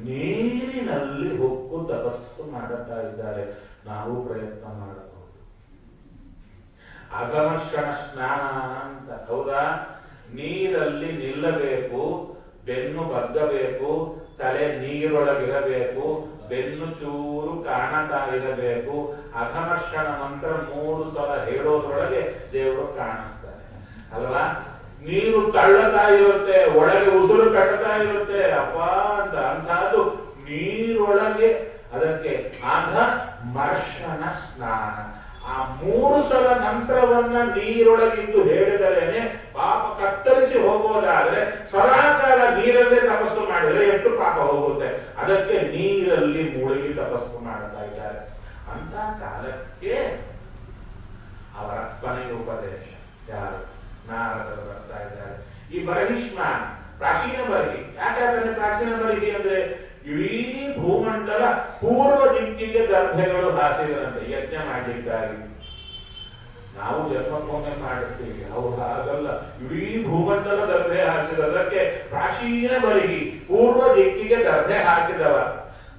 ನೀರಿನಲ್ಲಿ ಹೊಕ್ಕು ತಪಸ್ಸು ಮಾಡುತ್ತಾ ಇದ್ದಾರೆ. ನಾವು ಪ್ರಯತ್ನ ಮಾಡಬಹುದು. ಅಗಮರ್ಷಣ ಸ್ನಾನ ಅಂತ, ಹೌದಾ? ನೀರಲ್ಲಿ ನಿಲ್ಲಬೇಕು, ಬೆನ್ನು ಬಗ್ಗಬೇಕು, ತಲೆ ನೀರೊಳಗಿರಬೇಕು, ಬೆನ್ನು ಚೂರು ಕಾಣತಾ ಇರಬೇಕು. ಅಘಮರ್ಷಣ ಮಂತ್ರ 3 ಸಲ ಹೇಳೋದ್ರೊಳಗೆ ದೇವರು ಕಾಣಿಸ್ತಾರೆ ಅಲ್ವಾ? ನೀರು ತಳ್ಳತಾ ಇರುತ್ತೆ, ಒಳಗೆ ಉಸಿರು ಕಟ್ಟತಾ ಇರುತ್ತೆ, ಅಪ್ಪ ಅಂತ. ಅಂತಹದ್ದು ನೀರೊಳಗೆ, ಅದಕ್ಕೆ ಅಘಮರ್ಷಣ ಸ್ನಾನ. ಆ 3 ಸಲ ಮಂತ್ರವನ್ನ ನೀರೊಳಗಿದ್ದು ಹೇಳಿದರೇನೆ ಪಾಪ ಕತ್ತರಿಸಿ ಹೋಗೋದಾದ್ರೆ ಸದಾಕಾಲ ನೀರಲ್ಲೇ ತಪಸ್ಸು ಮಾಡಿದ್ರೆ ಎಷ್ಟು ಪಾಪ ಹೋಗುತ್ತೆ. ಅದಕ್ಕೆ ನೀರಲ್ಲಿ ಮುಳುಗಿ ತಪಸ್ಸು ಮಾಡ್ತಾ ಇದ್ದಾರೆ. ಅಂತ ಕಾಲಕ್ಕೆ ಅವರ ಕೊನೆಯ ಉಪದೇಶ ಯಾರು? ನಾರದರು ಬರ್ತಾ ಇದ್ದಾರೆ. ಈ ಬರಹಿಷ್ಮ ಪ್ರಾಚೀನ ಬರಹಿ. ಯಾಕೆ ಪ್ರಾಚೀನ ಬರಹಿ ಅಂದ್ರೆ ಇಡೀ ಭೂಮಂಡಲ ಪೂರ್ವ ದಿಕ್ಕಿಗೆ ಗರ್ಭೆಗಳು ಹಾಸಿದರಂತೆ ಯಜ್ಞ ಮಾಡಲಿಕ್ಕಾಗಿ. ನಾವು ಜನ್ಮಕ್ಕೊಮ್ಮೆ ಮಾಡುತ್ತೀವಿ, ಅವ್ರು ಹಾಗಲ್ಲ. ಇಡೀ ಭೂಮಂಡಲ ಗರ್ಭೆ ಹಾಸಿದದಕ್ಕೆ ಪ್ರಾಚೀನ ಬರಹಿ, ಪೂರ್ವ ದಿಕ್ಕಿಗೆ ಗರ್ಭೆ ಹಾಸಿದವ.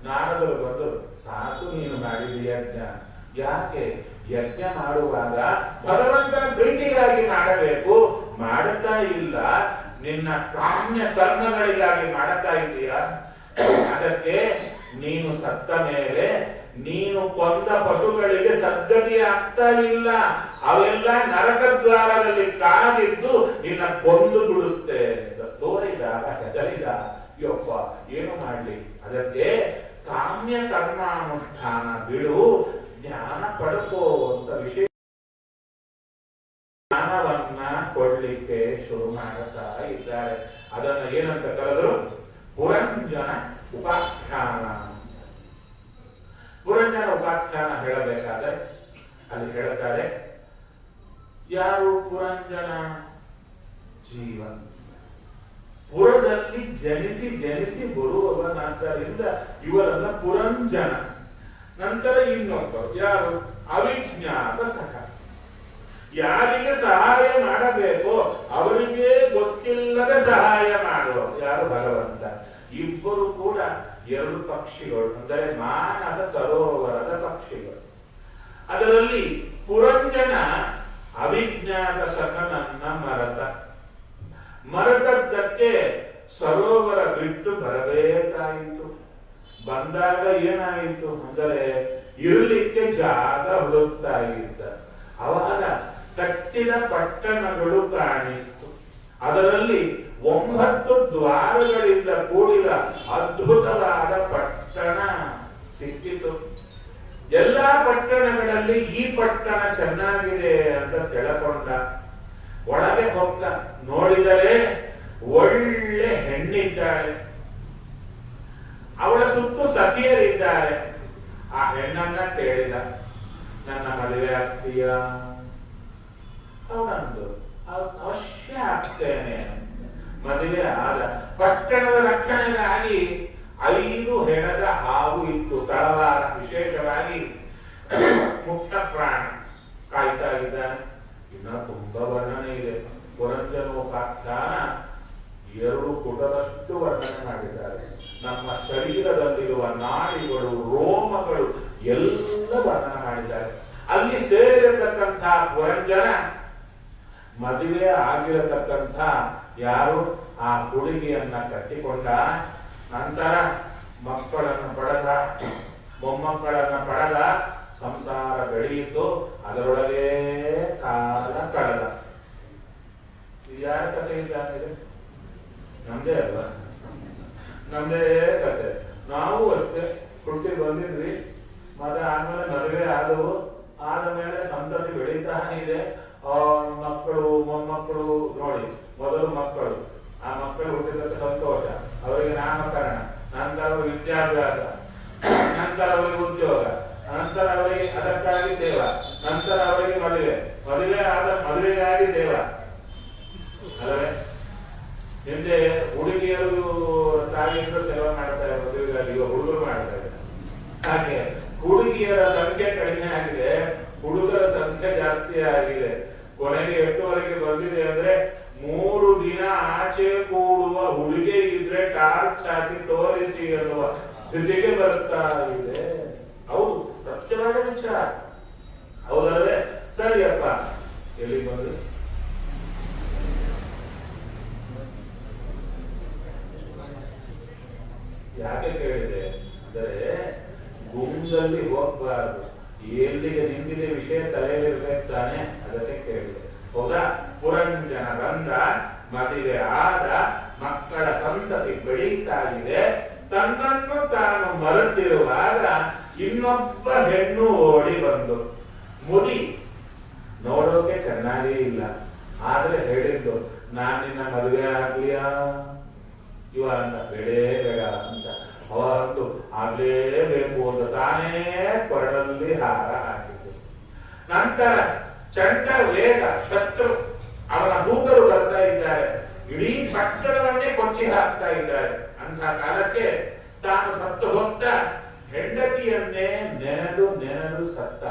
ನಾರದರು ಬಂದರು, ಸಾಕು ನೀನು ಮಾಡಿದ ಯಜ್ಞ. ಯಾಕೆ? ಯಜ್ಞ ಮಾಡುವಾಗ ಭಗವಂತನ ಪ್ರೀತಿಗಾಗಿ ಮಾಡಬೇಕು, ಮಾಡುತ್ತಾ ಇಲ್ಲ. ನಿನ್ನ ಕಾಮ್ಯ ಕರ್ಮಗಳಿಗಾಗಿ ಮಾಡುತ್ತಾ ಇದೀಯಾ? ಅದಕ್ಕೆ ನೀನು ಸತ್ತ ಮೇಲೆ ನೀನು ಕೊಂದ ಪಶುಗಳಿಗೆ ಸದ್ಗತಿ ಆಗ್ತಾ ಇಲ್ಲ. ಅವೆಲ್ಲ ನರಕ ದ್ವಾರದಲ್ಲಿ ಕಾದಿದ್ದು ನಿನ್ನ ಕೊಂದು ಬಿಡುತ್ತೆ. ತೋರಿದಾಗ ಹೆದರಿದ, ಯಪ್ಪ ಏನು ಮಾಡ್ಲಿ? ಅದಕ್ಕೆ ಕಾಮ್ಯ ಕರ್ಮಾನುಷ್ಠಾನ ಬಿಡು, ಜ್ಞಾನ ಪಡ್ಕೋ ಅಂತ ವಿಷಯ ಜ್ಞಾನವನ್ನ ಕೊಡ್ಲಿಕ್ಕೆ ಶುರು ಮಾಡುತ್ತಾ ಇದ್ದಾರೆ. ಅದನ್ನ ಏನಂತ ಕರೆದ್ರು? ಪುರಂಜನ ಉಪಾಖ್ಯಾನ. ಪುರಂಜನ ಉಪಾಖ್ಯಾನ ಹೇಳಬೇಕಾದ್ರೆ ಅಲ್ಲಿ ಹೇಳುತ್ತಾರೆ, ಯಾರು ಪುರಂಜನ? ಜೀವ. ಪುರದಲ್ಲಿ ಜನಿಸಿ ಜನಿಸಿ ಬರುವವನಾದ್ದರಿಂದ ಇವರನ್ನ ಪುರಂಜನ. ನಂತರ ಇನ್ನೊಬ್ಬರು ಯಾರು? ಅವಿಜ್ಞಾತ ಸಖ. ಯಾರಿಗೆ ಸಹಾಯ ಮಾಡಬೇಕೋ ಅವರಿಗೆ ಗೊತ್ತಿಲ್ಲದೆ ಸಹಾಯ ಮಾಡುವ ಯಾರು? ಭಗವಂತ. ಇಬ್ಬರು ಕೂಡ ಎರಡು ಪಕ್ಷಿಗಳು, ಅಂದರೆ ಮಾನಸ ಸರೋವರದ ಪಕ್ಷಿಗಳು. ಅದರಲ್ಲಿ ಪುರಂಜನ ಅವಿಜ್ಞಾತ ಸಖನನ್ನ ಮರೆತದ್ದಕ್ಕೆ ಸರೋವರ ಬಿಟ್ಟು ಬರಬೇಕಾಯಿತು. ಬಂದಾಗ ಏನಾಯಿತು ಅಂದರೆ ಇರಲಿಕ್ಕೆ ಜಾಗ ಹುಡುಕ್ತಾ ಇದ್ದ. ಅವಾಗ ಕಟ್ಟಿದ ಪಟ್ಟಣಗಳು ಕಾಣಿಸ್ತು. ಅದರಲ್ಲಿ 9 ದ್ವಾರಗಳಿಂದ ಕೂಡಿದ ಅದ್ಭುತವಾದ ಪಟ್ಟಣ ಸಿಕ್ಕಿತು. ಎಲ್ಲಾ ಪಟ್ಟಣಗಳಲ್ಲಿ ಈ ಪಟ್ಟಣ ಚೆನ್ನಾಗಿದೆ ಅಂತ ತಿಳ್ಕೊಂಡ. ಒಳಗೆ ಹೋಗ್ತ ನೋಡಿದರೆ ಒಳ್ಳೆ ಹೆಣ್ಣಿದ್ದಾಳೆ, ಅವಳ ಸುತ್ತು ಸಖಿಯರಿದ್ದಾರೆ. ಆ ಹೆಣ್ಣನ್ನ ಕೇಳಿದ, ನನ್ನ ಮದುವೆ ಆಗ್ತೀಯ? ಅವನಂದು ಅವಶ್ಯ ಆಗ್ತೇನೆ. ಮದುವೆ ಆದ. ಪಟ್ಟಣದ ರಕ್ಷಣೆಗಾಗಿ 5 ಹೆಣದ ಹಾವು ಇತ್ತು, ತಳವಾರ. ವಿಶೇಷವಾಗಿ ಮುಕ್ತ ಪ್ರಾಣ ಕಾಯ್ತಾ ಇದ್ದಾನೆ. ಇನ್ನ ತುಂಬಾ ವರ್ಣನೆ ಇದೆ. ಪುರಂಜನೋಪಾಖ್ಯಾನ 2 ಪುಟದಷ್ಟು ವರ್ಣನೆ ಮಾಡಿದ್ದಾರೆ. ನಮ್ಮ ಶರೀರದಲ್ಲಿರುವ ನಾಡಿಗಳು, ರೋಮಗಳು ಎಲ್ಲ ವರ್ಣನೆ ಮಾಡಿದ್ದಾರೆ. ಅಲ್ಲಿ ಸೇರಿರತಕ್ಕಂಥ ಪುರಂಜನ ಮದುವೆ ಆಗಿರತಕ್ಕಂಥ ಯಾರು? ಆ ಹುಡುಗಿಯನ್ನ ಕಟ್ಟಿಕೊಂಡ. ನಂತರ ಮಕ್ಕಳನ್ನು ಪಡೆದ, ಮೊಮ್ಮಕ್ಕಳನ್ನ ಪಡೆದ. ಸಂಸಾರ ಬೆಳೆಯಿತು. ಅದರೊಳಗೆ ಕಾಲ ಕಳೆದ. ಯಾರ ಕಥೆ ಇದ್ದಾಗಿದೆ? ನಮ್ದೇ ಅಲ್ವಾ? ನಮ್ದೇ ಕಥೆ. ನಾವು ಅಷ್ಟೇ ಹುಟ್ಟಿ ಬಂದಿದ್ವಿ. ಮತ್ತೆ ಆದ್ಮೇಲೆ ಮದುವೆ ಆದವು. ಆದ ಮೇಲೆ ಸಂತತಿ ಬೆಳೀತಾ ಇದೆ. ಮಕ್ಕಳು, ಮೊಮ್ಮಕ್ಕಳು. ನೋಡಿ, ಮೊದಲು ಮಕ್ಕಳು, ಆ ಮಕ್ಕಳು ಹುಟ್ಟಿದ ಸಂತೋಷ, ಅವರಿಗೆ ನಾಮಕರಣ, ನಂತರ ಅವರಿಗೆ ವಿದ್ಯಾಭ್ಯಾಸ, ನಂತರ ಅವರಿಗೆ ಉದ್ಯೋಗ, ನಂತರ ಅವರಿಗೆ ಅದಕ್ಕಾಗಿ ಸೇವಾ, ನಂತರ ಅವರಿಗೆ ಮದುವೆ, ಮದುವೆ ಆದ ಮದುವೆಗಾಗಿ ಸೇವಾ ಅಲ್ಲವೇ? ಹಿಂದೆ ಹುಡುಗಿಯರು ತಾಯಿಯಿಂದ ಸೇವಾ ಮಾಡ್ತಾರೆ, ಮದುವೆಗಾಗಿ. ಈಗ ಹುಡುಗರು ಮಾಡ್ತಾರೆ. ಹಾಗೆ ಹುಡುಗಿಯರ ಸಂಖ್ಯೆ ಕಡಿಮೆ ಆಗಿದೆ, ಹುಡುಗರ ಸಂಖ್ಯೆ ಜಾಸ್ತಿ ಆಗಿದೆ. ಕೊನೆಗೆ ಎಷ್ಟುವರೆಗೆ ಬಂದಿದೆ ಅಂದ್ರೆ 3 ದಿನ ಆಚೆ ಕೂಡುವ ಹುಡುಗಿ ಇದ್ರೆ ಟಾರ್ಚ್ ಹಾಕಿ ತೋರಿಸಿ ಅನ್ನುವ ಸ್ಥಿತಿಗೆ ಬರ್ತಾ ಇದೆ. ಹೌದು, ಸತ್ಯವಾದ ವಿಚಾರ. ಹೌದಲ್ವೇ? ಸರಿಯಪ್ಪ. ಎಲ್ಲಿ ಬಂದು ಯಾಕೆ ಕೇಳಿದೆ ಅಂದರೆ, ಗುಂದಲ್ಲಿ ಹೋಗ್ಬಾರ್ದು. ಎಲ್ಲಿಗೆ ನಿಂತಿದೆ ವಿಷಯ ತಲೆಯಲ್ಲಿರ್ಬೇಕು ತಾನೆ, ಅದಕ್ಕೆ ಕೇಳಿದೆ. ಹೌದಾ? ಪುರಂಜನ ಬಂದ, ಮದುವೆ ಆದ, ಮಕ್ಕಳ ಸಂತತಿ ಬೆಳೀತಾ ಇದೆ. ತನ್ನನ್ನು ತಾನು ಮರೆತಿರುವಾಗ ಇನ್ನೊಬ್ಬ ಹೆಣ್ಣು ಓಡಿ ಬಂದು, ಮುದಿ ನೋಡೋಕೆ ಚೆನ್ನಾಗೇ ಇಲ್ಲ, ಆದ್ರೆ ಹೇಳಿದ್ದು, ನಾನ್ ನಿನ್ನ ಮದುವೆ ಆಗ್ಲಿಯಾ? ಇವ ಅಂತ ಬೇಡೇ ಬೇಡ ಅಂತ. ಅವರಂತೂ ಆಗ್ಲೇಬೇಕು ಅಂತ ತಾನೇ ಕೊರಳಲ್ಲಿ ಹಾರ ಹಾಕಿದ್ದು. ನಂತರ ಚಂಡ ವೇಗ ಶತ್ರು ಅವನ ದೂತರು ಬರ್ತಾ ಇದ್ದಾರೆ. ಇಡೀ ಪಟ್ಟಣವನ್ನೇ ಕೊಚ್ಚಿ ಹಾಕ್ತಾ ಇದ್ದಾರೆ. ಅಂತ ಕಾಲಕ್ಕೆ ತಾನು ಸತ್ತು ಹೋಗ್ತ ಹೆಂಡತಿಯನ್ನೇ ನೆನೆದು ನೆನೆದು ಸತ್ತ.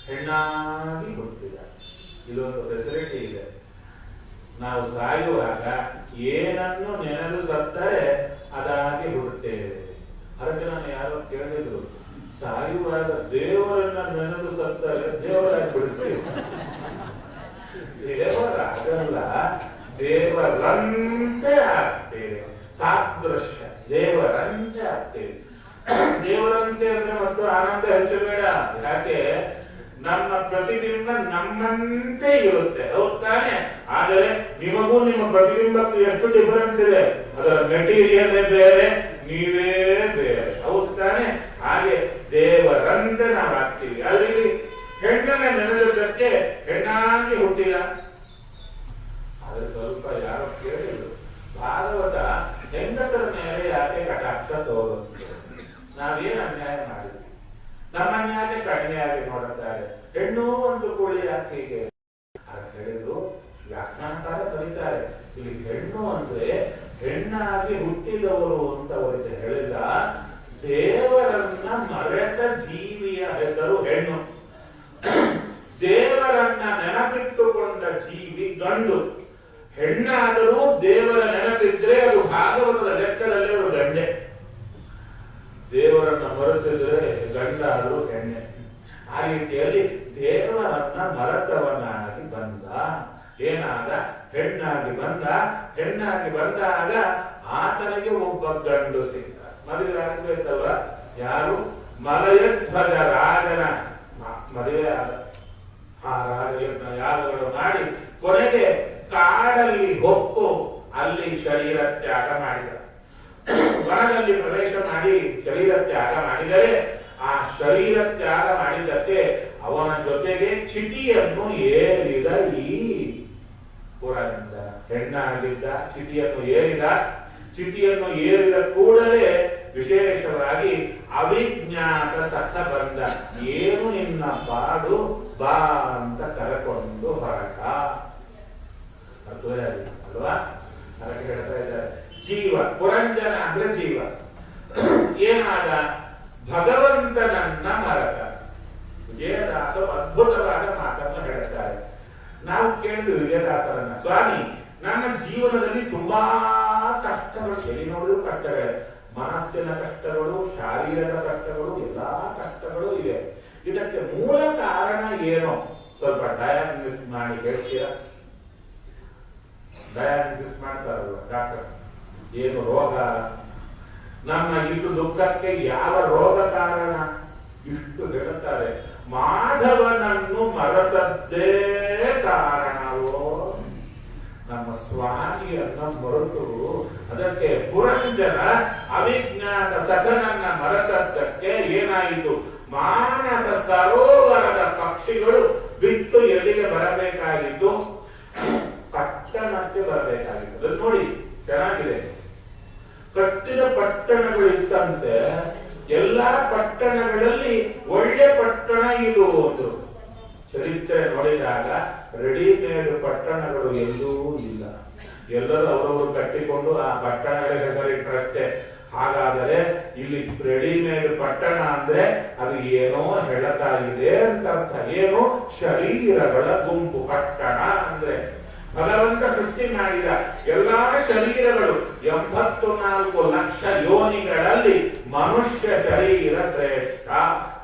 ಹೆಣ್ಣಾಗಿ ಹುಟ್ಟಿದ. ಇದೊಂದು ಫೆಸಿಲಿಟಿ ಇದೆ. ನಾವು ಸಾಯುವಾಗ ಏನನ್ನು ನೆನೆದು ಸತ್ತರೆ ಅದಾಗಿ ಹುಟ್ಟುತ್ತೇವೆ. ಅದಕ್ಕೆ ನಾನು ಯಾರೋ ಕೇಳಿದ್ರು, ಸಾಯುವಾಗ ದೇವರನ್ನ ನೆನೆದು ಸತ್ತರೆ ದೇವರಾಗಿ ಬಿಡುತ್ತೇವೆ. ದೇವರಾಗಲ್ಲ, ದೇವರಂತೆ ಆಗ್ತೇವೆ. ಸಾದೃಶ್ಯ, ದೇವರಂತೆ ಆಗ್ತೇವೆ. ದೇವರಂತೆ ಅಂದ್ರೆ ಮತ್ತು ಆನಂದ ಹೆಚ್ಚಬೇಡ. ಯಾಕೆ? ನಮ್ಮ ಪ್ರತಿಬಿಂಬ ನಮ್ಮಂತೆ ಇರುತ್ತೆ, ಹೌದ್ ತಾನೆ? ಆದರೆ ನಿಮಗೂ ನಿಮ್ಮ ಪ್ರತಿಬಿಂಬಕ್ಕೂ ಎಷ್ಟು ಡಿಫರೆನ್ಸ್ ಇದೆ. ಅದರ ಮೆಟೀರಿಯಲ್ ಬೇರೆ, ನೀವೇ ಬೇರೆ. ಅದರಂತೆ ನಾವು ಆಗ್ತೀವಿ. ಅಲ್ಲಿ ಹೆಣ್ಣನ್ನ ನೆನೆದಕ್ಕೆ ಹೆಣ್ಣಾಗಿ ಹುಟ್ಟಿದ. ಅದು ಸ್ವಲ್ಪ ಯಾರೋ ಕೇಳಿದ್ರು, ಭಾಗವತ ಹೆಂಗಸರ ಮೇಲೆ ಯಾಕೆ ಕಟಾಕ್ಷ ತೋರಿಸ್ತದೆ? ನಾವೇನು ಅನ್ಯಾಯ ಮಾಡಿದ್ವಿ? ನಮ್ಮ ಅನ್ಯಾಯ ಕಡಿಮೆಯಾಗಿ ನೋಡುತ್ತಾರೆ. ಹೆಣ್ಣು ಒಂದು ಕೋಳಿ ಯಾಕೆ ಹೀಗೆ ಹೇಳಿದ್ರು? ವ್ಯಾಖ್ಯಾನಕಾರ ಕರೀತಾರೆ, ಇಲ್ಲಿ ಹೆಣ್ಣು ಅಂದ್ರೆ ಹೆಣ್ಣಾಗಿ ಹುಟ್ಟಿದವರು ಅಂತ ಅವರಿಗೆ ಹೇಳಿದ. ದೇವರನ್ನ ಮರೆತ ಜೀವಿಯ ಹೆಸರು ಹೆಣ್ಣು. ದೇವರನ್ನ ನೆನಪಿಟ್ಟುಕೊಂಡ ಜೀವಿ ಗಂಡು. ಹೆಣ್ಣಾದರೂ ದೇವರ ನೆನಪಿದ್ರೆ ಅದು ಭಾಗವತದ ಲೆಕ್ಕದಲ್ಲಿ ಅವರು ಗಂಡೆ. ದೇವರನ್ನ ಮರೆತಿದ್ರೆ ಗಂಡ ಆದರೂ ಹೆಣ್ಣೆ. ಆ ರೀತಿಯಲ್ಲಿ ದೇವರನ್ನ ಮರೆತವನಾಗಿ ಬಂದ. ಏನಾದ? ಹೆಣ್ಣಾಗಿ ಬಂದ. ಹೆಣ್ಣಾಗಿ ಬಂದಾಗ ಆತನಿಗೆ ಒಬ್ಬ ಗಂಡು ಸಿಕ್ಕ. ಮದುವೆ ಆಗ್ಬೇಕಲ್ವ? ಯಾರು? ಮಲಯಧ್ವಜ ರಾಜನ ಮದುವೆ ಆದ. ಆ ರಾಜಯಜ್ಞ ಯಾಗಗಳು ಮಾಡಿ ಕೊನೆಗೆ ಕಾಡಲ್ಲಿ ಹೊಕ್ಕು ಅಲ್ಲಿ ಶರೀರ ತ್ಯಾಗ ಮಾಡಿದ. ವನದಲ್ಲಿ ಪ್ರವೇಶ ಮಾಡಿ ಶರೀರ ತ್ಯಾಗ ಮಾಡಿದರೆ ಆ ಶರೀರ ತ್ಯಾಗ ಮಾಡಿದ್ದಕ್ಕೆ ಅವನ ಜೊತೆಗೆ ಚಿಟಿಯನ್ನು ಏರಿದ ಈ ಪುರಂದ. ಹೆಣ್ಣಾಗಿದ್ದ ಚಿಟಿಯನ್ನು ಏರಿದ. ಚಿಟಿಯನ್ನು ಏರಿದ ಕೂಡಲೇ ವಿಶೇಷವಾಗಿ ಅವಿಜ್ಞಾತ ಸತ್ತ ಬಂದ. ಏನು ನಿನ್ನ ಪಾಡು ಬಾ ಅಂತ ಕರೆಕೊಂಡು ಹೊರಟ. ಅಲ್ವಾ? ಅದಕ್ಕೆ ಹೇಳ್ತಾ ಇದ್ದಾರೆ, ಜೀವ ಪುರಂಜನ ಅಂದ್ರೆ ಜೀವ. ಏನಾದ? ಭಗವಂತನನ್ನ ಮರೆತ. ವಿಜಯದಾಸರು ಅದ್ಭುತವಾದ ಮಾತನ್ನು ಹೇಳ್ತಾರೆ. ನಾವು ಕೇಳಿದ್ವಿ ವಿಜಯದಾಸರನ್ನ, ಸ್ವಾಮಿ ನನ್ನ ಜೀವನದಲ್ಲಿ ತುಂಬಾ ಕಷ್ಟಗಳು, ಎಲ್ಲಿ ನೋಡಿದ್ರು ಕಷ್ಟಗಳೇ. ಮನಸ್ಸಿನ ಕಷ್ಟಗಳು, ಶಾರೀರಿಕ ಕಷ್ಟಗಳು, ಎಲ್ಲಾ ಕಷ್ಟಗಳು ಇವೆ. ಇದಕ್ಕೆ ಮೂಲ ಕಾರಣ ಏನು? ಸ್ವಲ್ಪ ಡಯಾಗ್ನೋಸಿಸ್ ಮಾಡಿ ಹೇಳ್ತೀರಾ? ಡಯಾಗ್ನೋಸಿಸ್ ಮಾಡ್ತಾರಲ್ವ ಡಾಕ್ಟರ್, ಏನು ರೋಗ, ನಮ್ಮ ಇಷ್ಟು ದುಃಖಕ್ಕೆ ಯಾವ ರೋಗ ಕಾರಣ? ಇಷ್ಟು ಹೇಳುತ್ತಾರೆ. ಮಾಧವನನ್ನು ಮರೆತದ್ದೇ ಕಾರಣವೋ. ನಮ್ಮ ಸ್ವಾಮಿಯನ್ನ ಮರೆತು ಅದಕ್ಕೆ ಪುರಂಜನ ಅವಿಜ್ಞಾತ ಸಖನನ್ನ ಮರೆತದ್ದಕ್ಕೆ ಏನಾಯಿತು? ಮಾನಸ ಸರೋವರದ ಪಕ್ಷಿಗಳು ಬಿಟ್ಟು ಎಲ್ಲಿಗೆ ಬರಬೇಕಾಗಿತ್ತು? ಪಟ್ಟಣಕ್ಕೆ ಬರಬೇಕಾಗಿತ್ತು. ನೋಡಿ ಚೆನ್ನಾಗಿದೆ. ಕಟ್ಟಿದ ಪಟ್ಟಣಗಳು ಇತ್ತಂತೆ. ಎಲ್ಲಾ ಪಟ್ಟಣಗಳಲ್ಲಿ ಒಳ್ಳೆ ಪಟ್ಟಣ ಇದು ಒಂದು ಚರಿತ್ರೆ ನೋಡಿದಾಗ ರೆಡಿಮೇಡ್ ಪಟ್ಟಣಗಳು ಎಲ್ಲೂ ಇಲ್ಲ. ಎಲ್ಲರೂ ಅವರವರು ಕಟ್ಟಿಕೊಂಡು ಆ ಪಟ್ಟಣಗಳ ಹೆಸರಿಟ್ಟರಷ್ಟೇ. ಹಾಗಾದರೆ ಇಲ್ಲಿ ರೆಡಿಮೇಡ್ ಪಟ್ಟಣ ಅಂದ್ರೆ ಅದು ಏನೋ ಹೇಳ್ತಾ ಇದೆ ಅಂತ ಅರ್ಥ. ಏನು? ಶರೀರಗಳ ಗುಂಪು ಪಟ್ಟಣ ಅಂದ್ರೆ. ಭಗವಂತ ಸೃಷ್ಟಿ ಮಾಡಿದ ಎಲ್ಲಾ ಶರೀರಗಳು 84 ಲಕ್ಷ ಯೋನಿಗಳಲ್ಲಿ ಮನುಷ್ಯ ಶರೀರ ಶ್ರೇಷ್ಠ.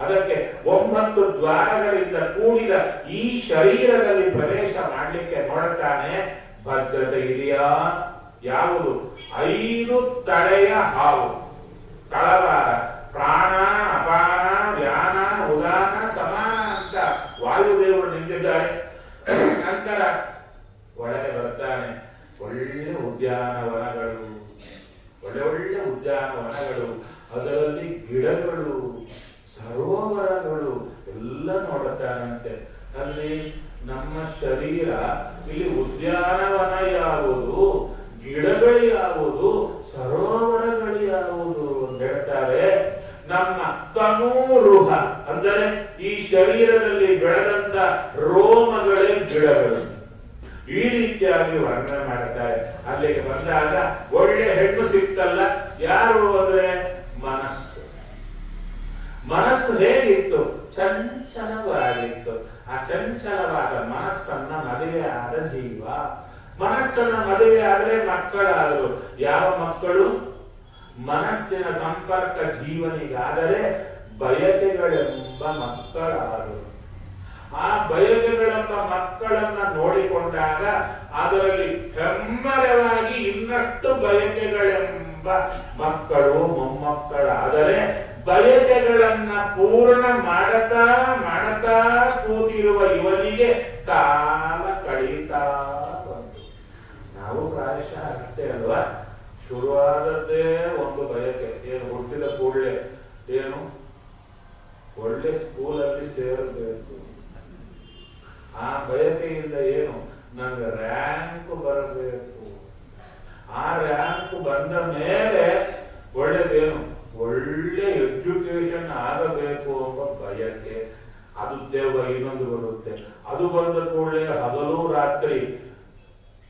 ಅದಕ್ಕೆ 9 ದ್ವಾರಗಳಿಂದ ಕೂಡಿದ ಈ ಶರೀರದಲ್ಲಿ ಪ್ರವೇಶ ಮಾಡಲಿಕ್ಕೆ ನೋಡುತ್ತಾನೆ. ಭದ್ರತೆ ಇದೆಯಾ? ಯಾವುದು? 5 ತಲೆಯ ಹಾವು, ಕಳವಾರ, ಪ್ರಾಣ, ಅಪಾನ, ವ್ಯಾನ, ಉದಾನ, ಸಮಾನ ಅಂತ ವಾಯುದೇವರು ನಿಂತಿದ್ದಾರೆ. ನಂತರ ಒಳಗೆ ಬರ್ತಾನೆ. ಒಳ್ಳೆ ಉದ್ಯಾನವನಗಳು, ಒಳ್ಳೆ ಒಳ್ಳೆ ಉದ್ಯಾನವನಗಳು, ಅದರಲ್ಲಿ ಗಿಡಗಳು, ಸರೋವರಗಳು ಎಲ್ಲ ನೋಡುತ್ತಾನಂತೆ. ಅಲ್ಲಿ ನಮ್ಮ ಶರೀರ, ಇಲ್ಲಿ ಉದ್ಯಾನವನ ಯಾವುದು, ಗಿಡಗಳು ಯಾವುದು, ಸರೋವರಗಳು ಯಾವುದು ಅಂತ ಹೇಳ್ತಾರೆ. ನಮ್ಮ ತನೂರುಹ ಅಂದರೆ ಈ ಶರೀರದಲ್ಲಿ ಬೆಳೆದಂತ ರೋಮಗಳೇ ಗಿಡಗಳು. ಈ ರೀತಿಯಾಗಿ ವರ್ಣನೆ ಮಾಡುತ್ತಾರೆ. ಅಲ್ಲಿಗೆ ಬಂದಾಗ ಒಳ್ಳೆ ಹೆಣ್ಣು ಸಿಕ್ತಲ್ಲ. ಯಾರು ಅಂದ್ರೆ ಮನಸ್ಸು. ಮನಸ್ಸು ಹೇಗಿತ್ತು? ಚಂಚಲವಾಗಿತ್ತು. ಆ ಚಂಚಲವಾದ ಮನಸ್ಸನ್ನ ಮದುವೆ ಆದ ಜೀವ. ಮನಸ್ಸನ್ನ ಮದುವೆ ಆದರೆ ಮಕ್ಕಳಾದರು. ಯಾವ ಮಕ್ಕಳು? ಮನಸ್ಸಿನ ಸಂಪರ್ಕ ಜೀವನಿಗಾದರೆ ಬಯಕೆಗಳೆಂಬ ಮಕ್ಕಳಾದರು. ಆ ಬಯಕೆಗಳೆಂಬ ಮಕ್ಕಳನ್ನ ನೋಡಿಕೊಂಡಾಗ ಅದರಲ್ಲಿ ಹೆಮ್ಮರವಾಗಿ ಇನ್ನಷ್ಟು ಬಯಕೆಗಳೆಂಬ ಮಕ್ಕಳು ಮೊಮ್ಮಕ್ಕಳಾದರೆ ಬಯಕೆಗಳನ್ನ ಪೂರ್ಣ ಮಾಡತಾ ಮಾಡತಾ ಕೂತಿರುವ ಇವನಿಗೆ ಕಾಲ ಕಳೀತಾ ಬಂತು. ನಾವು ಪ್ರಾಯಶಃ ಅಷ್ಟೇ ಅಲ್ವಾ? ಶುರುವಾದದ್ದೇ ಒಂದು ಬಯಕೆ. ಏನು? ಹುಟ್ಟಿದ ಕೂಡಲೇ ಏನು ಒಳ್ಳೆ ಸ್ಕೂಲಲ್ಲಿ ಸೇರಬೇಕು. ಆ ಬಯಕೆಯಿಂದ ಏನು, ನಂಗೆ ರ್ಯಾಂಕ್ ಬರಬೇಕು. ಆ ರ್ಯಾಂಕ್ ಬಂದ ಮೇಲೆ ಒಳ್ಳೇದೇನು, ಒಳ್ಳೆ ಎಜುಕೇಶನ್ ಆಗಬೇಕು ಎಂಬ ಬಯಕೆ. ಅದು ದೇವ ಇನ್ನೊಂದು ಬರುತ್ತೆ. ಅದು ಬಂದ ಕೂಡಲೇ ಹಗಲು ರಾತ್ರಿ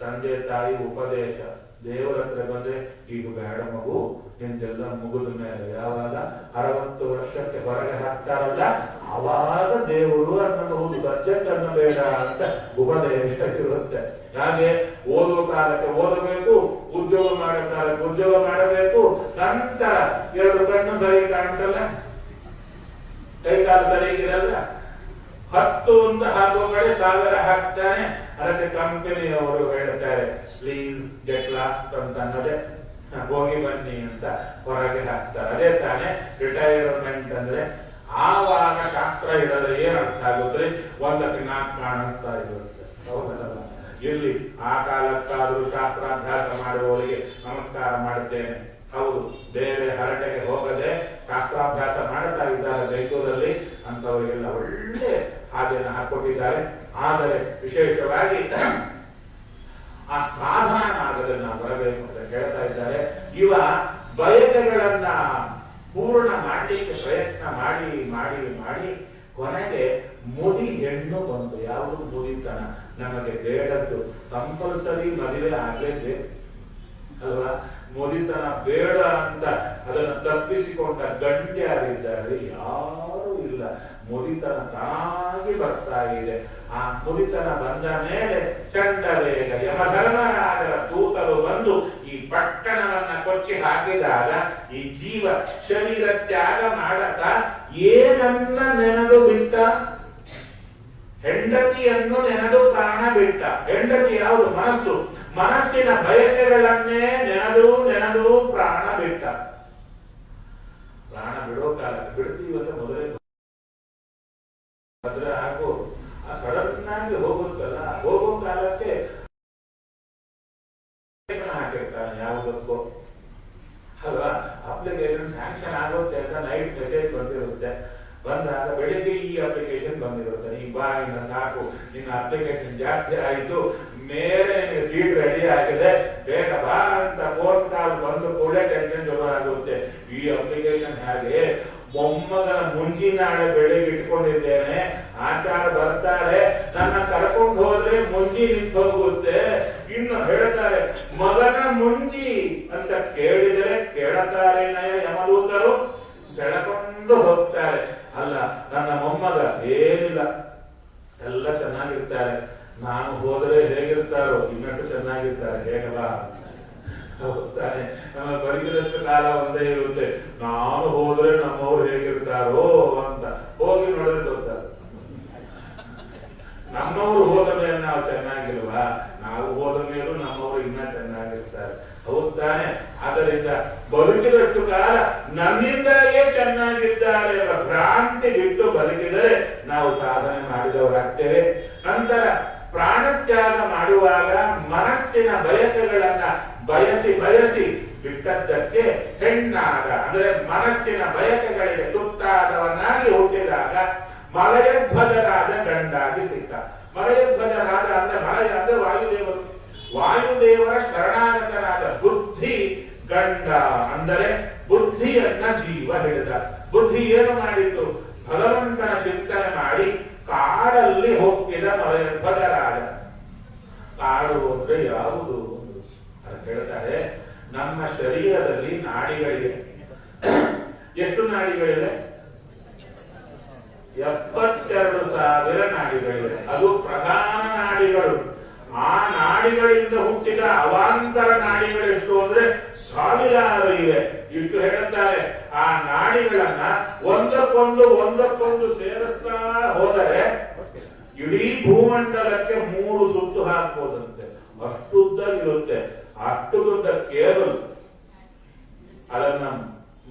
ತಂದೆ ತಾಯಿ ಉಪದೇಶ. ದೇವರ ಹತ್ರ ಬಂದ್ರೆ ಈಗ ಬೇಡ ಮಗು, ನಿಂದೆಲ್ಲ ಮುಗಿದ ಮೇಲೆ ಯಾವಾಗ 60 ವರ್ಷಕ್ಕೆ ಹೊರಗೆ ಹಾಕ್ತಾರಲ್ಲ ಅವಾಗ ದೇವರು ಅನ್ನಬಹುದು, ಬಜೆಟ್ ಅನ್ನಬೇಡ ಅಂತ ಉಪದೇಶ ಇರುತ್ತೆ. ಹಾಗೆ ಓದುವ ಕಾಲಕ್ಕೆ ಓದಬೇಕು, ಉದ್ಯೋಗ ಮಾಡೋ ಕಾಲಕ್ಕೆ ಉದ್ಯೋಗ ಮಾಡಬೇಕು. ನಂತರ 2 ಕಣ್ಣು ಸರಿ ಕಾಣಿಸಲ್ಲ, ಕೈಕಾಲು ಸರಿಗಿರಲ್ಲ, 10 ಒಂದು ಹಾಕುವ ಕಡೆ 1000 ಹಾಕ್ತಾನೆ. ಅದಕ್ಕೆ ಕಂಪನಿಯವರು ಹೇಳ್ತಾರೆ ಪ್ಲೀಸ್ ಗೆಟ್ ಲಾಸ್ಟ್ ಅಂತ ಅನ್ನೋದೇ, ಹೋಗಿ ಬನ್ನಿ ಅಂತ ಹೊರಗೆ ಹಾಕ್ತಾರೆ. ಅದೇ ತಾನೇ ರಿಟೈರ್ಮೆಂಟ್ ಅಂದ್ರೆ. ಆವಾಗ ಶಾಸ್ತ್ರ ಇಡೋದು ಏನ್ ಅರ್ಥ ಆಗುತ್ತೆ, 1ಕ್ಕೆ 4 ಕಾಣಿಸ್ತಾ ಇರುತ್ತೆ. ಹೌದಲ್ಲ? ಇಲ್ಲಿ ಆ ಕಾಲಕ್ಕಾದ್ರೂ ಶಾಸ್ತ್ರಾಭ್ಯಾಸ ಮಾಡುವವರಿಗೆ ನಮಸ್ಕಾರ ಮಾಡುತ್ತೇನೆ. ಹೌದು, ಬೇರೆ ಹರಟೆಗೆ ಹೋಗದೆ ಶಾಸ್ತ್ರಾಭ್ಯಾಸ ಮಾಡ್ತಾ ಇದ್ದಾರೆ ಮೈಸೂರಲ್ಲಿ, ಅಂತವರಿಗೆಲ್ಲ ಒಳ್ಳೆ ಹಾಗೆಯನ್ನು ಹಾಕೊಟ್ಟಿದ್ದಾರೆ. ಆದರೆ ವಿಶೇಷವಾಗಿ ಆ ಸಾಧನ ಆಗದೆ ನಾವು ಬರಬೇಕು ಅಂತ ಹೇಳ್ತಾ ಇದ್ದಾರೆ. ಇವ ಬಯಕೆಗಳನ್ನ ಪೂರ್ಣ ಮಾಡಲಿಕ್ಕೆ ಪ್ರಯತ್ನ ಮಾಡಿ ಮಾಡಿ ಮಾಡಿ ಕೊನೆಗೆ ಮುದಿ ಹೆಣ್ಣು ಬಂತು. ಯಾವುದು ಮುದಿತನ ನಮಗೆ ಬೇಡದ್ದು. ಕಂಪಲ್ಸರಿ ಮದುವೆ ಆಗಲೇಬೇಕು ಅಲ್ವಾ? ಮುದಿತನ ಬೇಡ ಅಂತ ಅದನ್ನು ತಪ್ಪಿಸಿಕೊಂಡ ಗಂಟೆ ಯಾರಿದ್ದಾರೆ? ಯಾರು ಇಲ್ಲ. ಮುದಿತನ ತಾನಾಗಿ ಬರ್ತಾ ಇದೆ. ಆ ಮುದಿತನ ಬಂದ ಮೇಲೆ ಚಂಡವೇಗ ಯಮಧರ್ಮರಾಜರ ದೂತರು ಬಂದು ಈ ಪಟ್ಟಣವನ್ನ ಕೊಚ್ಚಿ ಹಾಕಿದಾಗ ಈ ಜೀವ ಶರೀರ ತ್ಯಾಗ ಮಾಡತಾ ಏನನ್ನ ನೆನೆದು ಬಿಟ್ಟ? ಹೆಂಡತಿಯನ್ನು ನೆನೆದು ಪ್ರಾಣ ಬಿಟ್ಟ. ಹೆಂಡತಿ ಯಾವುದು? ಮನಸ್ಸು. ಮನಸ್ಸಿನ ಬಯಕೆಗಳನ್ನೇ ನೆನೆದು ನೆನೆದು ಪ್ರಾಣ ಬಿಟ್ಟ. ಪ್ರಾಣ ಬಿಡೋ ಕಾಲಕ್ಕೆ ಬಿಡ್ತೀವಂತ ಮೊದಲೇ ಆದ್ರೆ ಹಾಗೂ ಆ ಸಡನ್ ಆಗಿ ಹೋಗುತ್ತಲ್ಲ, ಹೋಗೋ ಕಾಲಕ್ಕೆ ಹಾಕಿರ್ತಾನೆ ಯಾವುದಕ್ಕೋ ಅಲ್ವಾ? ಅಪ್ಲಿಕೇಶನ್ ಸ್ಯಾಂಕ್ಷನ್ ಆಗುತ್ತೆ ಅಂತ ನೈಟ್ ಮೆಸೇಜ್ ಬಂದಿರುತ್ತೆ. ಬಂದಾಗ ಬೆಳಿಗ್ಗೆ ಈ ಅಪ್ಲಿಕೇಶನ್ ಬಂದಿರುತ್ತೆ, ನೀ ಬಾ ಇನ್ನ ಸಾಕು, ನಿನ್ನ ಅಪ್ಲಿಕೇಶನ್ ಜಾಸ್ತಿ ಆಯಿತು, ಮೇಲೆ ನಿನಗೆ ಸೀಟ್ ರೆಡಿ ಆಗಿದೆ, ಬೇಗ ಬಾ ಅಂತ ಫೋನ್ ಕಾಲ್ ಬಂದು ಕೂಡ ಟೆನ್ಷನ್ ಶುರು ಆಗುತ್ತೆ. ಈ ಅಪ್ಲಿಕೇಶನ್ ಹೇಗೆ ಮೊಮ್ಮಗನ ಮುಂಜಿನಾಳೆ ಬೆಳಿಗ್ಗೆ ಇಟ್ಕೊಂಡಿದ್ದೇನೆ, ಆಚಾರ ಬರ್ತಾರೆ, ನನ್ನ ಕರ್ಕೊಂಡು ಹೋದ್ರೆ ಮುಂಜಿ ನಿಂತು ಹೋಗುತ್ತೆ. ಇನ್ನು ಹೇಳ್ತಾರೆ ಮಗನ ಮುಂಜಿ ಅಂತ ಕೇಳಿದರೆ ಕೇಳತಾರೆ ನಯ ಯಮದೂತರು, ಸೆಳೆಕೊಂಡು ಹೋಗ್ತಾರೆ. ಅಲ್ಲ ನನ್ನ ಮೊಮ್ಮಗ ಏನಿಲ್ಲ, ಎಲ್ಲ ಚೆನ್ನಾಗಿರ್ತಾರೆ, ನಾನು ಹೋದರೆ ಹೇಗಿರ್ತಾರೋ ಇನ್ನಷ್ಟು ಚೆನ್ನಾಗಿರ್ತಾರೆ, ಹೇಗಲ್ಲ ಹೋಗ್ತಾನೆ. ನಮ್ಮ ಬದುಕಿದಷ್ಟು ಕಾಲ ಒಂದೇ ಇರುತ್ತೆ, ನಾನು ಹೋದ್ರೆ ನಮ್ಮವ್ರು ಹೇಗಿರ್ತಾರೋ ಅಂತ ಹೋಗಿ ನೋಡಿದ್ರೆ ಗೊತ್ತಾರೆ. ನಮ್ಮವ್ರು ಹೋದ ಮೇಲೆ ನಾವು ಚೆನ್ನಾಗಿಲ್ವಾ? ನಾವು ಹೋದ ಮೇಲೂ ನಮ್ಮವರು ಇನ್ನ ಚೆನ್ನಾಗಿರ್ತಾರೆ. ಹೌದಾನೆ? ಆದ್ದರಿಂದ ಬದುಕಿದಷ್ಟು ಕಾಲ ನನ್ನಿಂದಾಗೇ ಚೆನ್ನಾಗಿದ್ದಾರೆ ಎಂಬ ಭ್ರಾಂತಿ ಬಿಟ್ಟು ಬದುಕಿದರೆ ನಾವು ಸಾಧನೆ ಮಾಡಿದವರಾಗ್ತೇವೆ. ನಂತರ ಪ್ರಾಣತ್ಯಾಗ ಮಾಡುವಾಗ ಮನಸ್ಸಿನ ಬಯಕೆಗಳನ್ನ ಬಯಸಿ ಬಯಸಿ ಬಿಟ್ಟದ್ದಕ್ಕೆ ಹೆಣ್ಣಾದ, ಅಂದ್ರೆ ಮನಸ್ಸಿನ ಬಯಕೆಗಳಿಗೆ ತುತ್ತಾದವನಾಗಿ ಹುಟ್ಟಿದಾಗ ಮಲಯಧ್ವಜರಾದ ಗಂಡಾಗಿ ಸಿಕ್ಕ. ಮಲಯಧ್ವಜರಾದ ಅಂದ್ರೆ ಮಲಯ ಅಂದ್ರೆ ವಾಯುದೇವರು, ವಾಯುದೇವರ ಶರಣಾಗತನಾದ ಬುದ್ಧಿ ಗಂಡ. ಅಂದರೆ ಬುದ್ಧಿಯನ್ನ ಜೀವ ಹಿಡಿದ. ಬುದ್ಧಿ ಏನು ಮಾಡಿತ್ತು? ಭಗವಂತನ ಚಿಂತನೆ ಮಾಡಿ ಕಾಡಲ್ಲಿ ಹೋಗಿದ ಮಲಯಧ್ವಜರಾದ. ಕಾಡು ಅಂದ್ರೆ ಯಾವುದು ಅಂತ ಹೇಳ್ತಾರೆ. ನಮ್ಮ ಶರೀರದಲ್ಲಿ ನಾಡಿಗಳಿವೆ. ಎಷ್ಟು ನಾಡಿಗಳಿವೆ? 72,000 ನಾಡಿಗಳಿವೆ. ಅದು ಪ್ರಧಾನ ನಾಡಿಗಳು. ಆ ನಾಡಿಗಳಿಂದ ಹುಟ್ಟಿದ ಅವಾಂತರ ನಾಡಿಗಳೆಷ್ಟು ಅಂದ್ರೆ 1000 ಇವೆ. ಇಷ್ಟು ಹೇಳುತ್ತಾರೆ. ಆ ನಾಡಿಗಳನ್ನ ಒಂದಕ್ಕೊಂದು ಸೇರಿಸ್ತಾ ಹೋದರೆ ಇಡೀ ಭೂಮಂಡಲಕ್ಕೆ 3 ಸುತ್ತು ಹಾಕಬಹುದಂತೆ. ಅಷ್ಟುದ್ದ ಇರುತ್ತೆ. ಅಷ್ಟುದ್ದ ಕೇಬಲ್ ಅದನ್ನ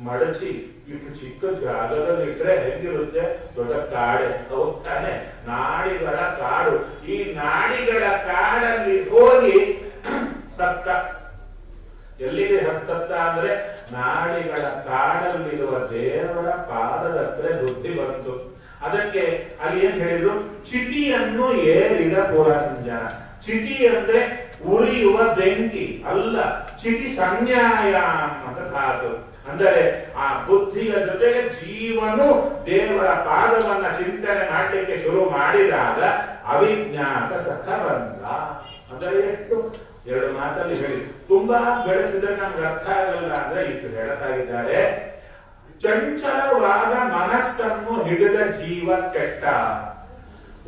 ಮಡಚಿ ಇಷ್ಟು ಚಿಕ್ಕ ಜಾಗದಲ್ಲಿ ಇಟ್ರೆ ಹೇಗಿರುತ್ತೆ? ದೊಡ್ಡ ಕಾಡೆ. ಹೋಗ್ತಾನೆ ನಾಡಿಗಳ ಕಾಡು. ಈ ನಾಡಿಗಳ ಕಾಡಲ್ಲಿ ಹೋಗಿ ಸತ್ತ. ಎಲ್ಲಿಗೆ ಹತ್ತತ್ತ ಅಂದ್ರೆ ನಾಡಿಗಳ ಕಾಡಲ್ಲಿರುವ ದೇವರ ಪಾದದ ಹತ್ರ ಬುದ್ಧಿ ಬಂತು. ಅದಕ್ಕೆ ಅಲ್ಲಿ ಏನ್ ಹೇಳಿದ್ರು, ಚಿತಿಯನ್ನು ಏರಿದ ಪುರಂಜನ. ಚಿತಿ ಅಂದ್ರೆ ಉರಿಯುವ ಬೆಂಕಿ ಅಲ್ಲ, ಚಿತಿ ಸಂಜ್ಞಾಯ ಅಂತ ಧಾತು. ಅಂದರೆ ಆ ಬುದ್ಧಿಯ ಜೊತೆಗೆ ಜೀವನು ದೇವರ ಪಾದವನ್ನ ಚಿಂತನೆ ಮಾಡಲಿಕ್ಕೆ ಶುರು ಮಾಡಿದಾಗ ಅವಿಜ್ಞಾತ ಸಖ ಬಂದ. ಅಂದರೆ ಎಷ್ಟು ಎರಡು ಮಾತಲ್ಲಿ ಹೇಳಿ, ತುಂಬಾ ಬೆಳೆಸಿದ್ರೆ ನಮ್ಗೆ ಅರ್ಥ ಆಗಲ್ಲ ಅಂದ್ರೆ ಇಷ್ಟು ಹೇಳ್ತಾ ಇದ್ದಾರೆ. ಚಂಚಲವಾದ ಮನಸ್ಸನ್ನು ಹಿಡಿದ ಜೀವ ಕೆಟ್ಟ,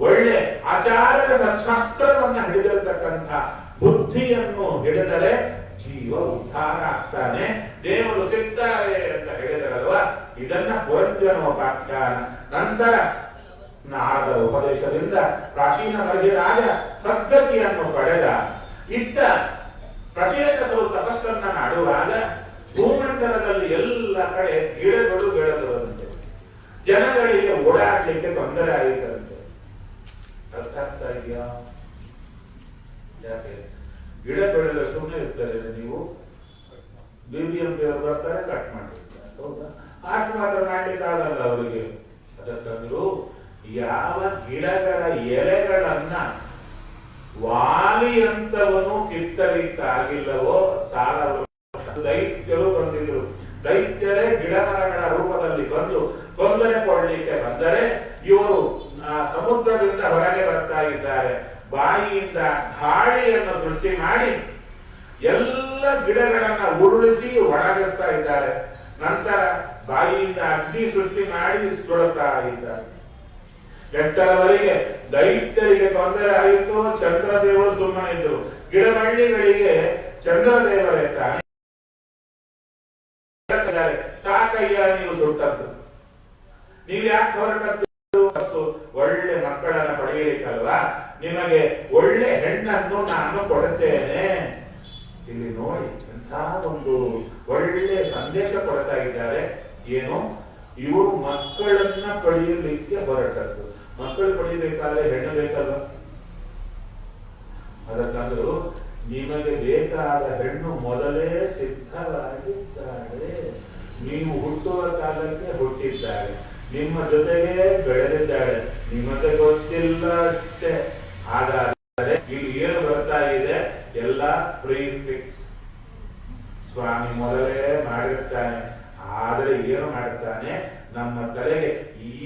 ಒಳ್ಳೆ ಆಚಾರದ ಶಾಸ್ತ್ರವನ್ನ ಹಿಡಿದಿರ್ತಕ್ಕಂಥ ಬುದ್ಧಿಯನ್ನು ಹಿಡಿದರೆ ಜೀವ ಉದ್ಧಾರ ಆಗ್ತಾನೆ. ದೇವರು ಸಿಗ್ತಾರೆ ಅಂತ ಹೇಳಿದರಲ್ವಾ, ಇದನ್ನ ಪುರಂಜನೋಪಾಖ್ಯಾನ. ನಂತರ ನಾರದ ಉಪದೇಶದಿಂದ ಪ್ರಾಚೀನ ರಾಜ ಸದ್ಗತಿಯನ್ನು ಪಡೆದ. ಇತ್ತ ಪ್ರಚೇತಸರು ತಪಸ್ಸನ್ನ ಮಾಡುವಾಗ ಭೂಮಂಡಲದಲ್ಲಿ ಎಲ್ಲ ಕಡೆ ಗಿಡಗಳು ಬೆಳೆದವಂತೆ, ಜನಗಳಿಗೆ ಓಡಾಡ್ಲಿಕ್ಕೆ ತೊಂದರೆ ಆಯಿತಂತೆ. ಅರ್ಥ ಆಗ್ತಾ ಇದೆಯಾ? ಯಾಕೆ ಗಿಡ ಬೆಳೆದ ಸುಮ್ಮನೆ ಇರ್ತಾರೆ? ನೀವು BBMP ಅವರು ಬರ್ತಾರೆ, ಕಟ್ ಮಾಡಿರ್ತಾರೆ. ಹೌದಾ? ಆಟ ಮಾತ್ರ ಮಾಡ್ಲಿಕ್ಕಾಗಲ್ಲ ಅವರಿಗೆ. ಅದಕ್ಕಂದ್ರು ಯಾವ ಗಿಡಗಳ ಎಲೆಗಳನ್ನ ವಾಲಿಯಂತವನು ಕಿತ್ತಲಿಕ್ಕಾಗಿಲ್ಲವೋ ಸಾಲ. ದೈತ್ಯರು ಬಂದಿದ್ರು, ದೈತ್ಯರೇ ಗಿಡ ಮರಗಳ ರೂಪದಲ್ಲಿ ಬಂದು ತೊಂದರೆ ಕೊಡಲಿಕ್ಕೆ ಬಂದರೆ ಇವರು ಸಮುದ್ರದಿಂದ ಹೊರಗೆ ಬರ್ತಾ ಇದ್ದಾರೆ. ಬಾಯಿಯಿಂದ ಗಾಳಿಯನ್ನು ಸೃಷ್ಟಿ ಮಾಡಿ ಎಲ್ಲ ಗಿಡಗಳನ್ನ ಉರುಳಿಸಿ ಒಣಗಿಸ್ತಾ ಇದ್ದಾರೆ. ನಂತರ ಬಾಯಿಯಿಂದ ಅಗ್ನಿ ಸೃಷ್ಟಿ ಮಾಡಿ ಸುಡುತ್ತಾ ಇದ್ದಾರೆ. ಎಷ್ಟರವರೆಗೆ ದೈತ್ಯರಿಗೆ ತೊಂದರೆ ಆಯಿತು, ಚಂದ್ರದೇವರು ಸುಮ್ಮನೆ ಇದ್ರು. ಗಿಡಮಳ್ಳಿಗಳಿಗೆ ಚಂದ್ರದೇವರೇ ತಾನೆ ಸಾಕಯ್ಯ ನೀವು ಸುಟ್ಟದ್ದು, ನೀವು ಯಾಕೆ ಹೊರಟದ್ದು? ಒಳ್ಳೆ ಮಕ್ಕಳನ್ನ ಪಡೆಯಲಿಕ್ಕಲ್ವಾ, ನಿಮಗೆ ಒಳ್ಳೆ ಹೆಣ್ಣನ್ನು ನಾನು ಕೊಡುತ್ತೇನೆ. ಇಲ್ಲಿ ನೋಡಿ ಎಂಥ ಒಂದು ಒಳ್ಳೆ ಸಂದೇಶ ಕೊಡ್ತಾ ಇದ್ದಾರೆ. ಏನು, ಇವರು ಮಕ್ಕಳನ್ನ ಪಡೆಯಲಿಕ್ಕೆ ಹೊರಟದ್ದು. ಮಕ್ಕಳು ಪಡೆಯಬೇಕಾದ್ರೆ ಹೆಣ್ಣು ಬೇಕಲ್ವ? ಅದಕ್ಕಂದ್ರು ನಿಮಗೆ ಬೇಕಾದ ಹೆಣ್ಣು ಮೊದಲೇ ಸಿದ್ಧವಾಗಿದ್ದಾಳೆ. ನೀವು ಹುಟ್ಟುವ ಕಾಲಕ್ಕೆ ಹುಟ್ಟಿದ್ದಾಳೆ, ನಿಮ್ಮ ಜೊತೆಗೆ ಬೆಳೆದಿದ್ದಾಳೆ, ನಿಮಗೆ ಗೊತ್ತಿಲ್ಲ ಅಷ್ಟೇ. ಹಾಗಾದರೆ ಇಲ್ಲಿ ಏನು ಬರ್ತಾ ಇದೆ, ಎಲ್ಲ ಪ್ರೀಫಿಕ್ಸ್. ಸ್ವಾಮಿ ಮೊದಲೇ ಮಾಡಿರ್ತಾನೆ, ಆದರೆ ಏನು ಮಾಡ್ತಾನೆ, ನಮ್ಮ ತಲೆಗೆ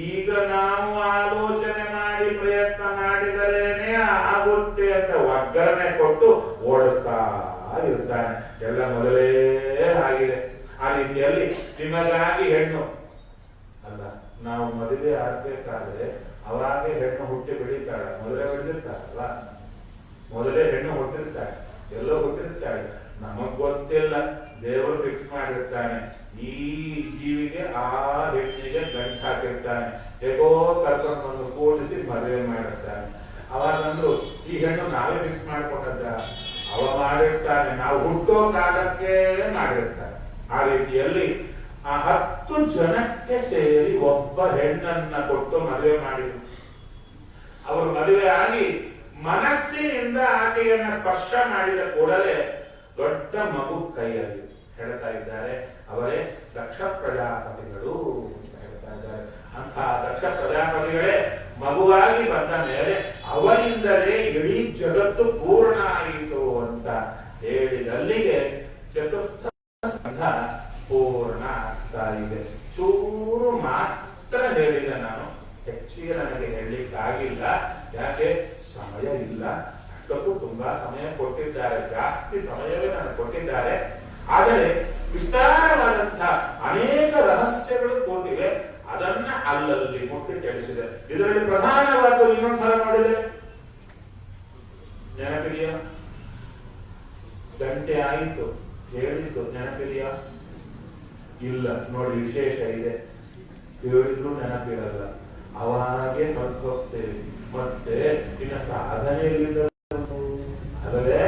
ಈಗ ನಾವು ಆಲೋಚನೆ ಮಾಡಿ ಪ್ರಯತ್ನ ಮಾಡಿದರೇನೆ ಆಗುತ್ತೆ ಅಂತ ಒಗ್ಗರಣೆ ಕೊಟ್ಟು ಓಡಿಸ್ತಾ ಇರ್ತಾನೆ. ಎಲ್ಲ ಮೊದಲೇ ಆಗಿದೆ. ಆ ರೀತಿಯಲ್ಲಿ ನಿಮಗಾಗಿ ಹೆಣ್ಣು ಅಲ್ಲ, ನಾವು ಮದುವೆ ಆಗ್ಬೇಕಾದ್ರೆ ಅವಾಗೆ ಹೆಣ್ಣು ಹುಟ್ಟಿ ಬೆಳೀತಾಳೆ. ಮೊದಲೇ ಬೆಳೆದಿರ್ತಾಳಲ್ಲ, ಮೊದಲೇ ಹೆಣ್ಣು ಹುಟ್ಟಿರ್ತಾಳೆ, ಎಲ್ಲೋ ಹುಟ್ಟಿರ್ತಾಳೆ. ನಮಗ್ ಗೊತ್ತಿಲ್ಲ, ದೇವರು ಫಿಕ್ಸ್ ಮಾಡಿರ್ತಾನೆ. ಈ ಜೀವಿಗೆ ಆ ಹೆಣ್ಣಿಗೆ ಗಂಟು ಹಾಕಿರ್ತಾನೆ, ಹೇಗೋ ಕರ್ಕೊಂಡು ಬಂದು ಕೂಡಿಸಿ ಮದುವೆ ಮಾಡಿರ್ತಾನೆ. ಅವಾಗಂದ್ರು ಈ ಹೆಣ್ಣು ನಾವೇ ಫಿಕ್ಸ್ ಮಾಡಿಕೊಟ್ಟದ್ದ? ಅವ ಮಾಡಿರ್ತಾನೆ, ನಾವು ಹುಟ್ಟೋ ಕಾಲಕ್ಕೆ ಮಾಡಿರ್ತಾನೆ. ಆ ರೀತಿಯಲ್ಲಿ ಆ 10 ಜನಕ್ಕೆ ಸೇರಿ ಒಬ್ಬ ಹೆಣ್ಣನ್ನ ಕೊಟ್ಟು ಮದುವೆ ಮಾಡಿದ್ರು. ಅವರು ಮದುವೆ ಆಗಿ ಮನಸ್ಸಿನಿಂದ ಆಕೆಯನ್ನ ಸ್ಪರ್ಶ ಮಾಡಿದ ಕೂಡಲೇ ದೊಡ್ಡ ಮಗು ಕೈಯಲ್ಲಿ. ಹೇಳ್ತಾ ಇದ್ದಾರೆ ಅವರೇ ದಕ್ಷ ಪ್ರಜಾಪತಿಗಳು ಅಂತ ಹೇಳ್ತಾ ಇದ್ದಾರೆ. ಅಂತಹ ದಕ್ಷ ಪ್ರಜಾಪತಿಗಳೇ ಮಗುವಾಗಿ ಬಂದ ಮೇಲೆ ಅವರಿಂದಲೇ ಇಡೀ ಜಗತ್ತು ಪೂರ್ಣ ಆಯಿತು ಅಂತ ಹೇಳಿದಲ್ಲಿಗೆ ಚತುರ್ಥ ಸಂಘ ಪೂರ್ಣ ಆಗ್ತಾ ಇದೆ. ಚೂರು ಮಾತ್ರ ಹೇಳಿದೆ ನಾನು, ಹೆಚ್ಚಿಗೆ ನನಗೆ ಹೇಳಲಿಕ್ಕಾಗಿಲ್ಲ. ಯಾಕೆ? ಸಮಯ ಇಲ್ಲ. ಅಷ್ಟಕ್ಕೂ ತುಂಬಾ ಸಮಯ ಕೊಟ್ಟಿದ್ದಾರೆ, ಜಾಸ್ತಿ ಸಮಯವೇ ನನಗೆ ಕೊಟ್ಟಿದ್ದಾರೆ. ಆದರೆ ವಿಸ್ತಾರವಾದಂತಹ ಅನೇಕ ರಹಸ್ಯಗಳು ಕೂತಿವೆ, ಅದನ್ನ ಅಲ್ಲಲ್ಲಿ ಮುಟ್ಟಿ ತಿಳಿಸಿದೆ. ಇದರಲ್ಲಿ ಪ್ರಧಾನವಾದ ಇನ್ನೊಂದ್ಸಲ ನೋಡಿದೆ, ನೆನಪಿದೆಯಾ? ಗಂಟೆ ಆಯಿತು ಹೇಳಿದ್ದು ನೆನಪಿದೆಯಾ? ಇಲ್ಲ ನೋಡಿ, ವಿಶೇಷ ಇದೆ. ಹೇಳಿದ್ರು ನೆನಪಿರಲ್ಲ, ಅವಾಗೆ ಮರ್ತು ಹೋಗ್ತೇವೆ. ಮತ್ತೆ ಇನ್ನ ಸಾಧನೆ ಇಲ್ಲಿಂದ ಅಲ್ಲದೆ.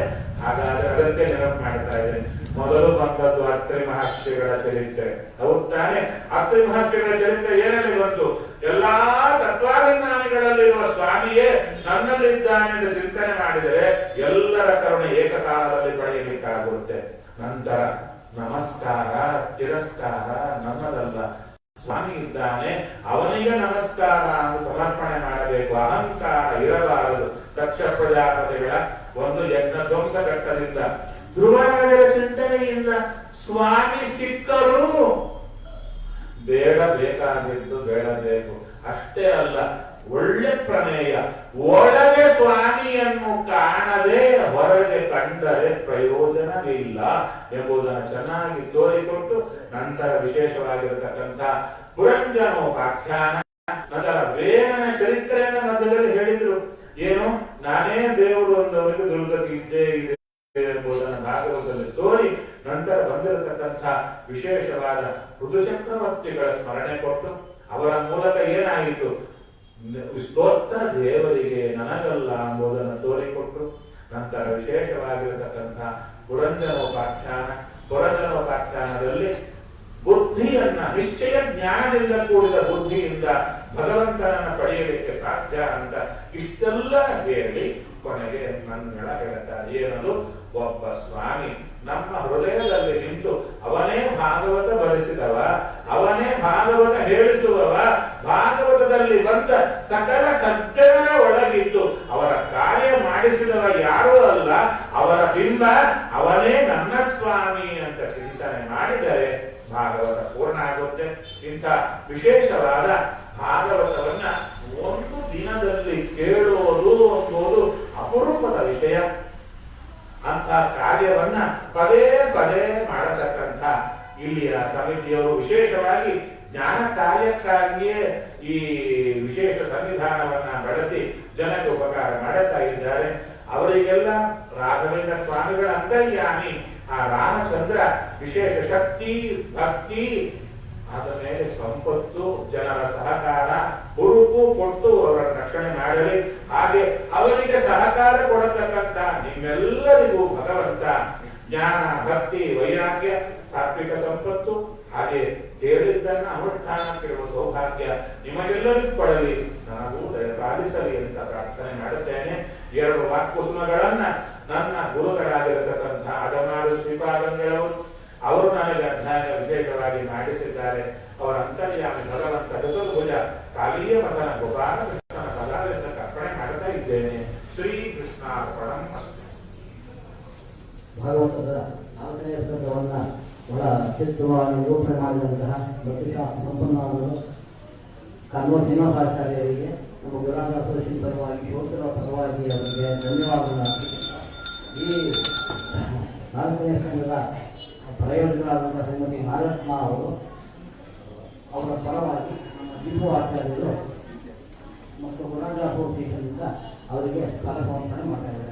ಹಾಗಾದ್ರೆ ಅದಕ್ಕೆ ನೆನಪು ಮಾಡ್ತಾ ಇದ್ದೇನೆ. ಮೊದಲು ಬಂದದ್ದು ಅತ್ರಿ ಮಹರ್ಷಿಗಳ ಚರಿತ್ರೆ, ಹೌದು ತಾನೆ? ಅತ್ರಿ ಮಹರ್ಷಿಗಳ ಚರಿತ್ರೆ ಏನಲ್ಲಿ ಬಂತು? ಎಲ್ಲಾ ತತ್ವಾಭಿಮಾನಿಗಳಲ್ಲಿರುವ ಸ್ವಾಮಿಯೇ ನನ್ನಲ್ಲಿದ್ದಾನೆ ಎಂದು ಚಿಂತನೆ ಮಾಡಿದರೆ ಎಲ್ಲರ ಕರುಣೆ ಏಕಕಾಲದಲ್ಲಿ ಪಡೆಯಲಿಕ್ಕಾಗುತ್ತೆ. ನಂತರ ಧ್ವಂಸಘಟ್ಟದಿಂದ ಧ್ರುವರಾಜರ ಚಿಂತನೆಯಿಂದ ಸ್ವಾಮಿ ಸಿಕ್ಕರು. ಬೇಡ ಬೇಕಾಗಿದ್ದು ಬೇಡಬೇಕು ಅಷ್ಟೇ ಅಲ್ಲ, ಒಳ್ಳೆ ಪ್ರಮೇಯ. ಒಳಗೆ ಸ್ವಾಮಿಯನ್ನು ಕಾಣದೆ ಹೊರಗೆ ಕಂಡರೆ ಪ್ರಯೋಜನವಿಲ್ಲ ಎಂಬುದನ್ನು ಚೆನ್ನಾಗಿ ತೋರಿಕೊಟ್ಟು ನಂತರ ವಿಶೇಷವಾಗಿರತಕ್ಕಂಥ ಪುರಂಜನೋಪಾಖ್ಯಾನ, ನಂತರ ವೇಮನ ಚರಿತ್ರೆಯನ್ನು ಮಧ್ಯದಲ್ಲಿ ಹೇಳಿದ್ರು. ಏನು, ನಾನೇ ದೇವರು ಅಂದವರಿಗೆ ದುರ್ಗತಿ ಇದ್ದೇ ಇದೆ ಎಂಬುದನ್ನು ಭಾಗವತದಲ್ಲಿ ತೋರಿ ನಂತರ ಬಂದಿರತಕ್ಕಂಥ ವಿಶೇಷವಾದ ಋತುಚಕ್ರವರ್ತಿಗಳ ಸ್ಮರಣೆ ಕೊಟ್ಟು ಅವರ ಮೂಲಕ ಏನಾಯಿತು, ಸ್ತೋತ್ರ ದೇವರಿಗೆ ನನಗಲ್ಲ ಎಂಬುದನ್ನು ತೋರಿಕೊಟ್ಟು ನಂತರ ವಿಶೇಷವಾಗಿರತಕ್ಕಂಥ ಪುರಂಜನೋಪಾಖ್ಯಾನದಲ್ಲಿ ಬುದ್ಧಿಯನ್ನ, ನಿಶ್ಚಯ ಜ್ಞಾನದಿಂದ ಕೂಡಿದ ಬುದ್ಧಿಯಿಂದ ಭಗವಂತನನ್ನು ಪಡೆಯಲಿಕ್ಕೆ ಸಾಧ್ಯ ಅಂತ ಇಷ್ಟೆಲ್ಲ ಹೇಳಿ ಕೊನೆಗೆ ನನ್ನ ಹೇಳ್ತಾರೆ ಏನದು, ಒಬ್ಬ ಸ್ವಾಮಿ ನಮ್ಮ ಹೃದಯದಲ್ಲಿ ನಿಂತು ಅವನೇ ಭಾಗವತ ಬರೆಸಿದವ, ಅವನೇ ಭಾಗವತ ಹೇಳಿಸುವವ, ಭಾಗವತದಲ್ಲಿ ಬಂದ ಸಕಲ ಸಜ್ಜನರ ಒಳಗಿದ್ದು ಅವರ ಕಾರ್ಯ ಮಾಡಿಸಿದವ ಯಾರೂ ಅಲ್ಲ, ಅವರ ಬಿಂಬ ಅವನೇ ನನ್ನ ಸ್ವಾಮಿ ಅಂತ ಚಿಂತನೆ ಮಾಡಿದರೆ ಭಾಗವತ ಪೂರ್ಣ ಆಗುತ್ತೆ. ಇಂಥ ವಿಶೇಷವಾದ ಭಾಗವತವನ್ನ ಒಂದು ದಿನದಲ್ಲಿ ಕೇಳುವುದು ಅನ್ನೋದು ಅಪರೂಪದ ವಿಷಯ. ಅಂತ ಕಾರ್ಯವನ್ನ ಪದೇ ಪದೇ ಮಾಡತಕ್ಕಂಥ ಇಲ್ಲಿಯ ಸಮಿತಿಯವರು ವಿಶೇಷವಾಗಿ ಜ್ಞಾನ ಕಾರ್ಯಕ್ಕಾಗಿಯೇ ಈ ವಿಶೇಷ ಸಂವಿಧಾನವನ್ನ ಬಳಸಿ ಜನಕ್ಕೆ ಉಪಕಾರ ಮಾಡುತ್ತಾ ಇದ್ದಾರೆ. ಅವರಿಗೆಲ್ಲ ರಾಘವೇಂದ್ರ ಸ್ವಾಮಿಗಳ ಅಂತರ್ಯಾಮಿ ಆ ರಾಮಚಂದ್ರ ವಿಶೇಷ ಶಕ್ತಿ, ಭಕ್ತಿ, ಆದ ಮೇಲೆ ಸಂಪತ್ತು, ಜನರ ಸಹಕಾರ, ಹುರುಪು ಕೊಟ್ಟು ಅವರ ರಕ್ಷಣೆ ಮಾಡಲಿ. ಹಾಗೆ ಅವರಿಗೆ ಸಹಕಾರ ಕೊಡತಕ್ಕಂಥ ನಿಮ್ಮೆಲ್ಲರಿಗೂ ಭಗವಂತ ಜ್ಞಾನ, ಭಕ್ತಿ, ವೈರಾಗ್ಯ, ಸಾತ್ವಿಕ ಸಂಪತ್ತು, ಹಾಗೆ ಕೇಳಿದ್ದನ್ನ ಅನುಷ್ಠಾನಕ್ಕಿರುವ ಸೌಭಾಗ್ಯ ನಿಮಗೆಲ್ಲರಿಗೂ ಕೊಡಲಿ, ನನಗೂ ಪಾಲಿಸಲಿ ಅಂತ ಪ್ರಾರ್ಥನೆ ಮಾಡುತ್ತೇನೆ. 2 ವಾಕ್ಕುಸುಮಗಳನ್ನ ನನ್ನ ಗುರುಗಳಾಗಿರತಕ್ಕಂಥ ಅದಮಾರು ಶ್ರೀಪಾದಂಗಳವರು ಅವರು ನನಗೆ ಅಧ್ಯಯನ ವಿಶೇಷವಾಗಿ ಮಾಡಿಸಿದ್ದಾರೆ. ಅವರ ಅಂತರ್ಯಾಮಿ ಭಗವಂತ ಚತುರ್ಭುಜ ಕಾಲಿಯ ಮತನ ಗೋಪಾಲ ಕೃಷ್ಣನ ಪದಾರ್ಥಕ್ಕೆ ಅರ್ಪಣೆ ಮಾಡುತ್ತಾ ಇದ್ದೇನೆ. ಶ್ರೀಕೃಷ್ಣಾರ್ಪಣಮಸ್ತು. ಭಾಗವತದ 4ನೇ ಸ್ಕಂದವನ್ನ ಬಹಳ ಅತ್ಯುತ್ತಮವಾಗಿ ನಿರೂಪಣೆ ಮಾಡಿದಂತಹ ಪ್ರತಿಶಾಸ್ತ್ರ ಸಂಪನ್ನರು ಕನ್ನೂರು ಶ್ರೀನಿವಾಸಾಚಾರ್ಯರಿಗೆ ನಮ್ಮ ಗುರುನಾಥ ಅಸೋಸಿಯೇಷನ್ ಪರವಾಗಿ, ಶ್ರೋತೃಗಳ ಪರವಾಗಿ ಅವರಿಗೆ ಧನ್ಯವಾದಗಳು. ಈ 4ನೇ ಸ್ಕಂದದ ಪ್ರಯೋಜನಗಳಾದಂಥ ಶ್ರೀಮತಿ ಮಹಾಲಕ್ಷ್ಮ ಅವರು ಅವರ ಪರವಾಗಿ ನಮ್ಮ ದೀಪು ಆಚಾರ್ಯರು ಮತ್ತು ಗುರುನಾಥ ಅಸೋಸಿಯೇಷನ್ನಿಂದ ಅವರಿಗೆ ಫಲ ಸಮರ್ಪಣೆ ಮಾಡ್ತಾರೆ.